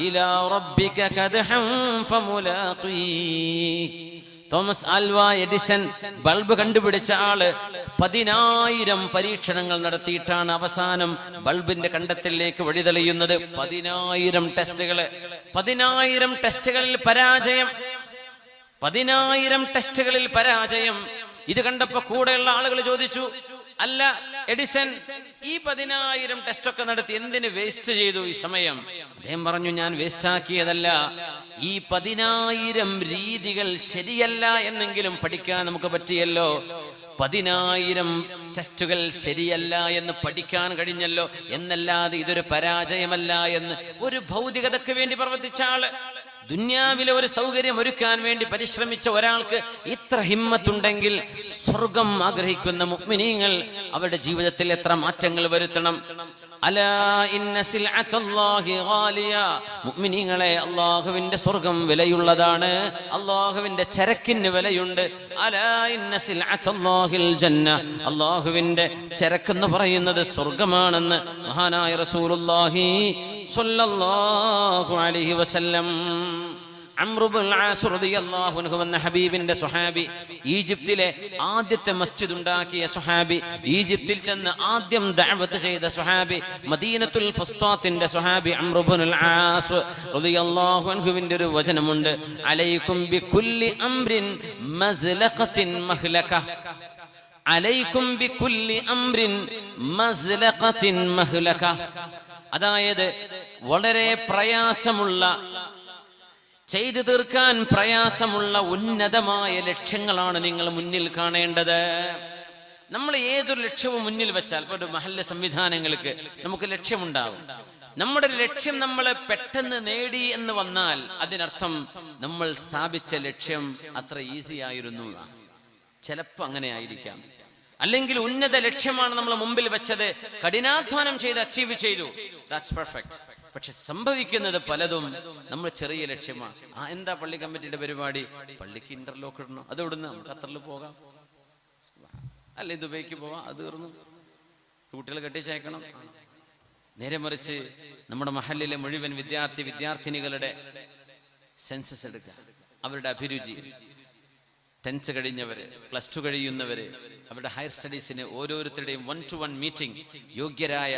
ഇലാ റബ്ബിക കദ്ഹൻ ഫമുലാഖീ. തോമസ് ആൽവ എഡിസൺ ബൾബ് കണ്ടുപിടിച്ച ആള് 10,000 പരീക്ഷണങ്ങൾ നടത്തിയിട്ടാണ് അവസാനം ബൾബിന്റെ കണ്ടെത്തലിലേക്ക് വഴിതെളിയുന്നത്. 10,000 ടെസ്റ്റുകള്, 10,000 ടെസ്റ്റുകളിൽ പരാജയം, 10,000 ടെസ്റ്റുകളിൽ പരാജയം. ഇത് കണ്ടപ്പോ കൂടെയുള്ള ആളുകൾ ചോദിച്ചു, അല്ല എഡിസൺ, ഈ 10,000 ടെസ്റ്റൊക്കെ നടത്തി എന്തിന് വേസ്റ്റ് ചെയ്തു ഈ സമയം? അദ്ദേഹം പറഞ്ഞു, ഞാൻ വേസ്റ്റ് ആക്കിയതല്ല, ഈ 10,000 രീതികൾ ശരിയല്ല എന്നെങ്കിലും പഠിക്കാൻ നമുക്ക് പറ്റിയല്ലോ. 10,000 ടെസ്റ്റുകൾ ശരിയല്ല എന്ന് പഠിക്കാൻ കഴിഞ്ഞല്ലോ എന്നല്ലാതെ ഇതൊരു പരാജയമല്ല എന്ന് ഒരു ഭൗതികതയ്ക്ക് വേണ്ടി പ്രവർത്തിച്ച ആള്, ദുന്യാവിലെ ഒരു സൗകര്യം ഒരുക്കാൻ വേണ്ടി പരിശ്രമിച്ച ഒരാൾക്ക് ഇത്ര ഹിമ്മത്തുണ്ടെങ്കിൽ സ്വർഗം ആഗ്രഹിക്കുന്ന മുഅ്മിനീങ്ങൾ അവരുടെ ജീവിതത്തിൽ എത്ര മാറ്റങ്ങൾ വരുത്തണം. അലാ ഇന്ന സിൽഅത്തല്ലാഹി ഗാലിയ. മുഅ്മിനീങ്ങളെ, അല്ലാഹുവിന്റെ സ്വർഗം വിലയുള്ളതാണ്, അല്ലാഹുവിന്റെ ചരക്കിന് വിലയുണ്ട്. അലാ ഇന്ന സിൽഅത്തല്ലാഹിൽ ജന്ന. അല്ലാഹുവിന്റെ ചരക്കെന്ന് പറയുന്നത് സ്വർഗമാണെന്ന് മഹാനായ റസൂലുള്ളാഹി സ്വല്ലല്ലാഹു അലൈഹി വസല്ലം. അംറു ഇബ്നുൽ ആസ് റളിയല്ലാഹു അൻഹു എന്ന ഹബീബിന്റെ സ്വഹാബി, ഈജിപ്തിലെ ആദ്യത്തെ മസ്ജിദ് ഉണ്ടാക്കിയ സ്വഹാബി, ഈജിപ്തിൽ ചെന്ന് ആദ്യം ദഅവത്ത് ചെയ്ത സ്വഹാബി, മദീനത്തുൽ ഫുസ്താത്തിന്റെ സ്വഹാബി അംറു ഇബ്നുൽ ആസ് റളിയല്ലാഹു അൻഹുവിന്റെ ഒരു വചനമുണ്ട്, അലൈക്കും ബികുല്ലി അംറിൻ മസ്ലഖത്തിൻ മഹ്ലക. അലൈക്കും ബികുല്ലി അംറിൻ മസ്ലഖത്തിൻ മഹ്ലക. അതായത് വളരെ പ്രയാസമുള്ള, ചെയ്തു തീർക്കാൻ പ്രയാസമുള്ള ഉന്നതമായ ലക്ഷ്യങ്ങളാണ് നിങ്ങൾ മുന്നിൽ കാണേണ്ടത്. നമ്മൾ ഏതൊരു ലക്ഷ്യവും മുന്നിൽ വെച്ചാൽ, ഇപ്പോൾ ഒരു മഹല്ല് സംവിധാനങ്ങൾക്ക് നമുക്ക് ലക്ഷ്യമുണ്ടാകും. നമ്മുടെ ലക്ഷ്യം നമ്മൾ പെട്ടെന്ന് നേടി എന്ന് വന്നാൽ അതിനർത്ഥം നമ്മൾ സ്ഥാപിച്ച ലക്ഷ്യം അത്ര ഈസി ആയിരുന്നു. ചിലപ്പോൾ അങ്ങനെ ആയിരിക്കാം. അല്ലെങ്കിൽ ഉന്നത ലക്ഷ്യമാണ് നമ്മൾ മുമ്പിൽ വെച്ചത്, കഠിനാധ്വാനം ചെയ്ത് അച്ചീവ് ചെയ്തു, ദാറ്റ്സ് പെർഫെക്റ്റ്. പക്ഷെ സംഭവിക്കുന്നത് പലതും നമ്മൾ ചെറിയ ലക്ഷ്യമാണ്. എന്താ പള്ളി കമ്മിറ്റിയുടെ പരിപാടി? പള്ളിക്ക് ഇന്റർലോക്ക് ഇടണം, അത് ഇവിടുന്ന് നമുക്ക് ഖത്തറിൽ പോകാം, അല്ലെ ദുബൈക്ക് പോവാം, അത് തീർന്നു. കുട്ടികൾ കെട്ടിച്ചയക്കണം. നേരെ മറിച്ച് നമ്മുടെ മഹല്ലിലെ മുഴുവൻ വിദ്യാർത്ഥിനികളുടെ സെൻസസ് എടുക്കുക, അവരുടെ അഭിരുചി, 10th കഴിഞ്ഞവര്, +2 കഴിയുന്നവര്, അവരുടെ ഹയർ സ്റ്റഡീസിന് ഓരോരുത്തരുടെയും 1-to-1 മീറ്റിംഗ്, യോഗ്യരായ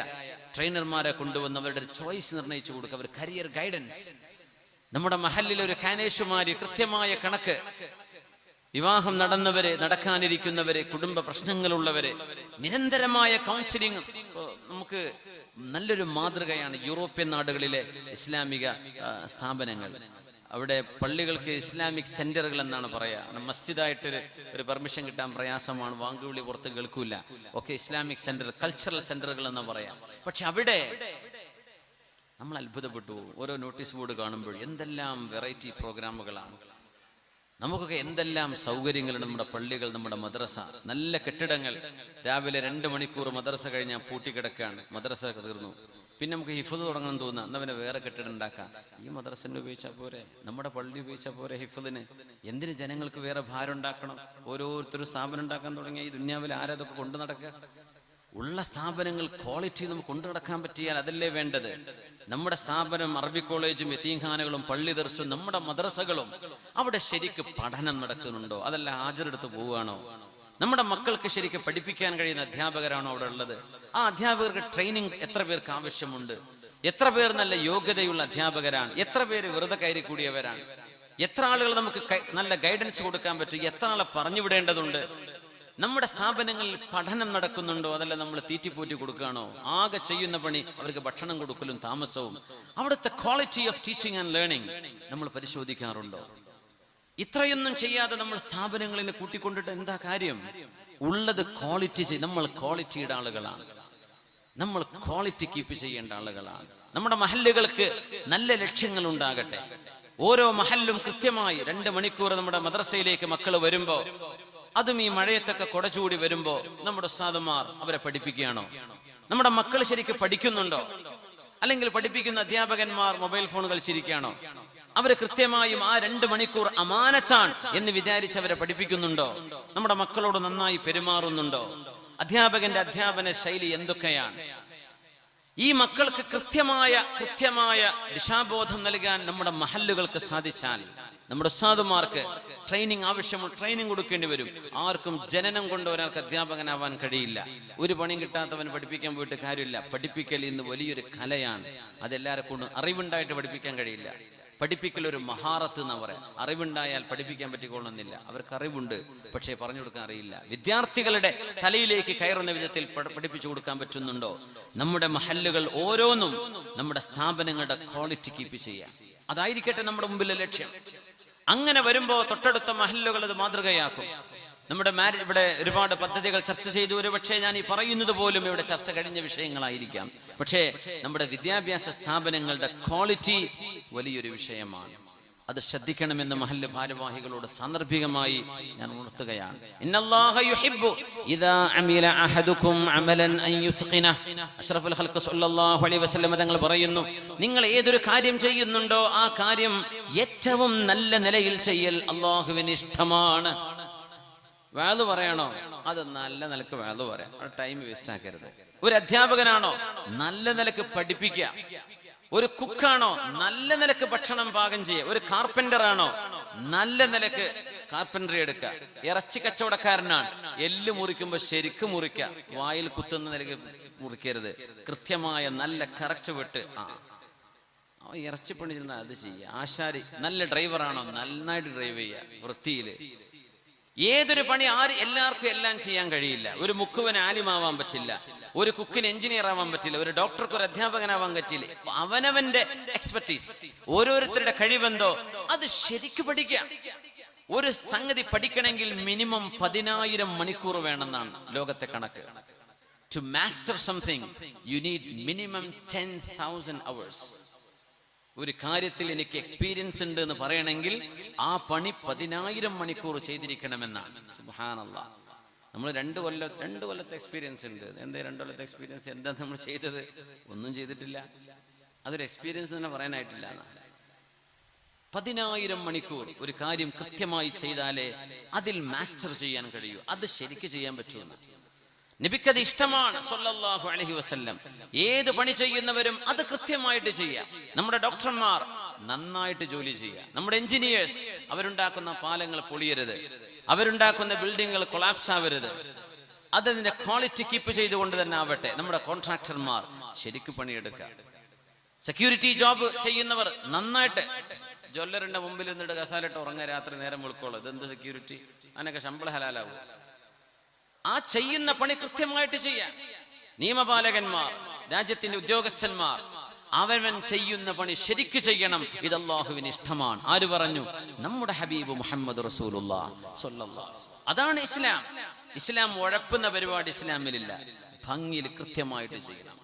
ട്രെയിനർമാരെ കൊണ്ടുവന്ന് അവരുടെ ചോയ്സ് നിർണ്ണയിച്ചു കൊടുക്കുക, അവർ കരിയർ ഗൈഡൻസ്. നമ്മുടെ മഹല്ലിൽ ഒരു കാനേഷുമാരി, കൃത്യമായ കണക്ക്, വിവാഹം നടന്നവര്, നടക്കാനിരിക്കുന്നവര്, കുടുംബ പ്രശ്നങ്ങളുള്ളവര്, നിരന്തരമായ കൗൺസിലിംഗ്. നമുക്ക് നല്ലൊരു മാതൃകയാണ് യൂറോപ്യൻ നാടുകളിലെ ഇസ്ലാമിക സ്ഥാപനങ്ങൾ. അവിടെ പള്ളികൾക്ക് ഇസ്ലാമിക് സെന്ററുകൾ എന്നാണ് പറയാ. മസ്ജിദായിട്ട് ഒരു പെർമിഷൻ കിട്ടാൻ പ്രയാസമാണ്, വാങ്കുവിളി പുറത്ത് കേൾക്കൂല, ഒക്കെ ഇസ്ലാമിക് സെന്റർ, കൾച്ചറൽ സെന്ററുകൾ എന്ന് പറയാം. പക്ഷെ അവിടെ നമ്മൾ അത്ഭുതപ്പെട്ടു. ഓരോ നോട്ടീസ് ബോർഡ് കാണുമ്പോൾ എന്തെല്ലാം വെറൈറ്റി പ്രോഗ്രാമുകളാണ്. നമുക്കൊക്കെ എന്തെല്ലാം സൗകര്യങ്ങളുണ്ട്. നമ്മുടെ പള്ളികൾ, നമ്മുടെ മദ്രസ, നല്ല കെട്ടിടങ്ങൾ. രാവിലെ 2 മണിക്കൂർ മദ്രസ കഴിഞ്ഞാൽ പൂട്ടിക്കിടക്കാണ്, മദ്രസ തീർന്നു. പിന്നെ നമുക്ക് ഹിഫ്ദ് തുടങ്ങണം തോന്നുക, എന്നാ പിന്നെ വേറെ കെട്ടിടം ഉണ്ടാക്കാം. ഈ മദ്രസനെ ഉപയോഗിച്ചാൽ പോരെ, നമ്മുടെ പള്ളി ഉപയോഗിച്ചാൽ പോരെ ഹിഫ്ദിന്? എന്തിന് ജനങ്ങൾക്ക് വേറെ ഭാരം ഉണ്ടാക്കണം? ഓരോരുത്തരും സ്ഥാപനം ഉണ്ടാക്കാൻ തുടങ്ങിയ ഈ ദുന്യാവിൽ ആരതൊക്കെ കൊണ്ടു നടക്കുക? ഉള്ള സ്ഥാപനങ്ങൾ ക്വാളിറ്റി നമുക്ക് കൊണ്ടു നടക്കാൻ പറ്റിയാൽ അതല്ലേ വേണ്ടത്. നമ്മുടെ സ്ഥാപനം അറബി കോളേജും യതീംഖാനകളും പള്ളി ദർസും നമ്മുടെ മദ്രസകളും, അവിടെ ശരിക്ക് പഠനം നടക്കുന്നുണ്ടോ? അതല്ല ഹാജരെടുത്ത് പോവുകയാണോ? നമ്മുടെ മക്കൾക്ക് ശരിക്കും പഠിപ്പിക്കാൻ കഴിയുന്ന അധ്യാപകരാണോ അവിടെ ഉള്ളത്? ആ അധ്യാപകർക്ക് ട്രെയിനിങ് എത്ര പേർക്ക് ആവശ്യമുണ്ട്? എത്ര പേർ നല്ല യോഗ്യതയുള്ള അധ്യാപകരാണ്? എത്ര പേര് വെറുതെ കയറി കൂടിയവരാണ്? എത്ര ആളുകൾ നമുക്ക് നല്ല ഗൈഡൻസ് കൊടുക്കാൻ പറ്റും? എത്ര ആളെ പറഞ്ഞു വിടേണ്ടതുണ്ട്? നമ്മുടെ സ്ഥാപനങ്ങളിൽ പഠനം നടക്കുന്നുണ്ടോ? അതല്ല നമ്മൾ തീറ്റിപ്പോറ്റി കൊടുക്കുകയാണോ? ആകെ ചെയ്യുന്ന പണി അവർക്ക് ഭക്ഷണം കൊടുക്കലും താമസവും. അവിടുത്തെ quality of teaching and learning നമ്മൾ പരിശോധിക്കാറുണ്ടോ? ഇത്രയൊന്നും ചെയ്യാതെ നമ്മൾ സ്ഥാപനങ്ങളിൽ കൂട്ടിക്കൊണ്ടിട്ട് എന്താ കാര്യം? ഉള്ളത് ക്വാളിറ്റി നമ്മൾ ക്വാളിറ്റിയുടെ ആളുകളാണ്, നമ്മൾ ക്വാളിറ്റി കീപ്പ് ചെയ്യേണ്ട ആളുകളാണ്. നമ്മുടെ മഹല്ലുകൾക്ക് നല്ല ലക്ഷ്യങ്ങൾ ഉണ്ടാകട്ടെ. ഓരോ മഹല്ലും കൃത്യമായി 2 മണിക്കൂർ നമ്മുടെ മദ്രസയിലേക്ക് മക്കൾ വരുമ്പോ അതും ഈ മഴയത്തൊക്കെ കുടചൂടി വരുമ്പോ നമ്മുടെ ഉസ്താദുമാർ അവരെ പഠിപ്പിക്കുകയാണോ? നമ്മുടെ മക്കൾ ശരിക്കും പഠിക്കുന്നുണ്ടോ? അല്ലെങ്കിൽ പഠിപ്പിക്കുന്ന അധ്യാപകന്മാർ മൊബൈൽ ഫോൺ കളിച്ചിരിക്കുകയാണോ? അവര് കൃത്യമായും ആ 2 മണിക്കൂർ അമാനത്താണ് എന്ന് വിചാരിച്ച് അവരെ പഠിപ്പിക്കുന്നുണ്ടോ? നമ്മുടെ മക്കളോട് നന്നായി പെരുമാറുന്നുണ്ടോ? അധ്യാപകന്റെ അധ്യാപന ശൈലി എന്തൊക്കെയാണ്? ഈ മക്കൾക്ക് കൃത്യമായ ദിശാബോധം നൽകാൻ നമ്മുടെ മഹല്ലുകൾക്ക് സാധിച്ചാൽ, നമ്മുടെ ഉസ്താദുമാർക്ക് ട്രെയിനിങ് കൊടുക്കേണ്ടി വരും. ആർക്കും ജനനം കൊണ്ട് ഒരാൾക്ക് അധ്യാപകനാവാൻ കഴിയില്ല. ഒരു പണിയും കിട്ടാത്തവൻ പഠിപ്പിക്കാൻ പോയിട്ട് കാര്യമില്ല. പഠിപ്പിക്കൽ ഇന്ന് വലിയൊരു കലയാണ്. അതെല്ലാവരെ കൊണ്ടും അറിവുണ്ടായിട്ട് പഠിപ്പിക്കാൻ കഴിയില്ല. പഠിപ്പിക്കൽ ഒരു മഹാറത്ത് എന്നാ പറയാം. അറിവുണ്ടായാൽ പഠിപ്പിക്കാൻ പറ്റിക്കൊള്ളുന്നില്ല. അവർക്ക് അറിവുണ്ട്, പക്ഷേ പറഞ്ഞു കൊടുക്കാൻ അറിയില്ല. വിദ്യാർത്ഥികളുടെ തലയിലേക്ക് കയറുന്ന വിധത്തിൽ പഠിപ്പിച്ചു കൊടുക്കാൻ പറ്റുന്നുണ്ടോ? നമ്മുടെ മഹല്ലുകൾ ഓരോന്നും നമ്മുടെ സ്ഥാപനങ്ങളുടെ ക്വാളിറ്റി കീപ്പ് ചെയ്യാം. അതായിരിക്കട്ടെ നമ്മുടെ മുമ്പിലെ ലക്ഷ്യം. അങ്ങനെ വരുമ്പോ തൊട്ടടുത്ത മഹല്ലുകൾ അത് മാതൃകയാക്കും. നമ്മുടെ ഇവിടെ ഒരുപാട് പദ്ധതികൾ ചർച്ച ചെയ്തു. ഒരു പക്ഷേ ഞാൻ ഈ പറയുന്നത് പോലും ഇവിടെ ചർച്ച കഴിഞ്ഞ വിഷയങ്ങളായിരിക്കാം. പക്ഷേ നമ്മുടെ വിദ്യാഭ്യാസ സ്ഥാപനങ്ങളുടെ ക്വാളിറ്റി വലിയൊരു വിഷയമാണ്. അത് ശ്രദ്ധിക്കണമെന്ന് മഹല്ല് ഭാരവാഹികളോട് സാന്ദർഭികമായി ഞാൻ ഉണർത്തുകയാണ്. ഇന്നല്ലാഹ യുഹിബ്ബു ഇദാ അമില അഹദുകും അമലൻ അൻ യുത്ഖിനഹു. അഷ്റഫുൽ ഖൽഖ് സ്വല്ലല്ലാഹു അലൈഹി വസല്ലം തങ്ങൾ പറയുന്നു, നിങ്ങൾ ഏതൊരു കാര്യം ചെയ്യുന്നുണ്ടോ ആ കാര്യം ഏറ്റവും നല്ല നിലയിൽ ചെയ്യൽ അല്ലാഹുവിന് ഇഷ്ടമാണ്. വാള് പറയണോ? അത് നല്ല നിലക്ക് വാള് പറയാം. ടൈം വേസ്റ്റ് ആക്കരുത്. ഒരു അധ്യാപകനാണോ? നല്ല നിലക്ക് പഠിപ്പിക്കുക. ഒരു കുക്കാണോ? നല്ല നിലക്ക് ഭക്ഷണം പാകം ചെയ്യുക. ഒരു കാർപ്പന്റർ ആണോ? നല്ല നിലക്ക് കാർപ്പൻട്രി എടുക്കുക. ഇറച്ചി കച്ചവടക്കാരനാണ്, എല്ല് മുറിക്കുമ്പോ ശരിക്കും മുറിക്കുക. വായിൽ കുത്തുന്ന നിലക്ക് മുറിക്കരുത്. കൃത്യമായ നല്ല കറക്റ്റ് വിട്ട് ഇറച്ചി പണി ചെന്നാൽ അത് ചെയ്യുക. ആശാരി നല്ല ഡ്രൈവറാണോ? നന്നായിട്ട് ഡ്രൈവ് ചെയ്യുക വൃത്തിയില്. ഏതൊരു പണി എല്ലാവർക്കും എല്ലാം ചെയ്യാൻ കഴിയില്ല. ഒരു മുക്കുവന് ആലിമാവാൻ പറ്റില്ല, ഒരു കുക്കിന് എഞ്ചിനീയർ ആവാൻ പറ്റില്ല, ഒരു ഡോക്ടർക്ക് ഒരു അധ്യാപകനാവാൻ പറ്റില്ല. അവനവന്റെ എക്സ്പെർട്ടീസ്, ഓരോരുത്തരുടെ കഴിവെന്തോ അത് ശരിക്കും പഠിക്കാം. ഒരു സംഗതി പഠിക്കണമെങ്കിൽ മിനിമം 10,000 മണിക്കൂർ വേണമെന്നാണ് ലോകത്തെ കണക്ക്. To master something you need minimum 10,000 hours. ഒരു കാര്യത്തിൽ എനിക്ക് എക്സ്പീരിയൻസ് ഉണ്ട് എന്ന് പറയണമെങ്കിൽ ആ പണി 10,000 മണിക്കൂർ ചെയ്തിരിക്കണമെന്നാണ്. സുബ്ഹാനല്ലാഹ്. നമ്മൾ 2 കൊല്ലത്തെ എക്സ്പീരിയൻസ് ഉണ്ട്. എന്താ 2 കൊല്ലത്തെ എക്സ്പീരിയൻസ്? എന്താ നമ്മൾ ചെയ്തത്? ഒന്നും ചെയ്തിട്ടില്ല. അതൊരു എക്സ്പീരിയൻസ് തന്നെ പറയാനായിട്ടില്ല. 10,000 മണിക്കൂർ ഒരു കാര്യം കൃത്യമായി ചെയ്താലേ അതിൽ മാസ്റ്റർ ചെയ്യാൻ കഴിയൂ. അത് ശരിക്ക് ചെയ്യാൻ പറ്റുമെന്ന് നബിക്കത് ഇഷ്ടമാണ് സല്ലല്ലാഹു അലൈഹി വസല്ലം. ഏത് പണി ചെയ്യുന്നവരും അത് കൃത്യമായിട്ട് ചെയ്യാം. നമ്മുടെ ഡോക്ടർമാർ നന്നായിട്ട് ജോലി ചെയ്യാം. നമ്മുടെ എഞ്ചിനീയേഴ്സ് അവരുണ്ടാക്കുന്ന പാലങ്ങൾ പൊളിയരുത്, അവരുണ്ടാക്കുന്ന ബിൽഡിങ്ങുകൾ കൊളാപ്സ് ആവരുത്. അതിന്റെ ക്വാളിറ്റി കീപ്പ് ചെയ്തുകൊണ്ട് തന്നെ ആവട്ടെ. നമ്മുടെ കോൺട്രാക്ടർമാർ ശരിക്കും പണിയെടുക്കുക. സെക്യൂരിറ്റി ജോബ് ചെയ്യുന്നവർ നന്നായിട്ട് ജ്വല്ലറിന്റെ മുമ്പിൽ നിന്നിട്ട് കസാലിട്ട് ഉറങ്ങാൻ രാത്രി നേരം വിളിക്കോളൂ. ഇതെന്ത് സെക്യൂരിറ്റി? അതിനൊക്കെ ശമ്പളം ഹലാലാവും. ആ ചെയ്യുന്ന പണി കൃത്യമായിട്ട് ചെയ്യാം. നിയമപാലകന്മാർ, രാജ്യത്തിന്റെ ഉദ്യോഗസ്ഥന്മാർ അവൻ ചെയ്യുന്ന പണി ശരിക്ക് ചെയ്യണം. ഇത് അല്ലാഹുവിന് ഇഷ്ടമാണ്. ആര് പറഞ്ഞു? നമ്മുടെ ഹബീബ് മുഹമ്മദ് റസൂലുള്ളാഹി സ്വല്ലല്ലാഹു അലൈഹി വസല്ലം. അതാണ് ഇസ്ലാം. ഇസ്ലാം ഉഴപ്പുന്ന പരിപാടി ഇസ്ലാമിലില്ല. ഭംഗിയിൽ കൃത്യമായിട്ട് ചെയ്യണം.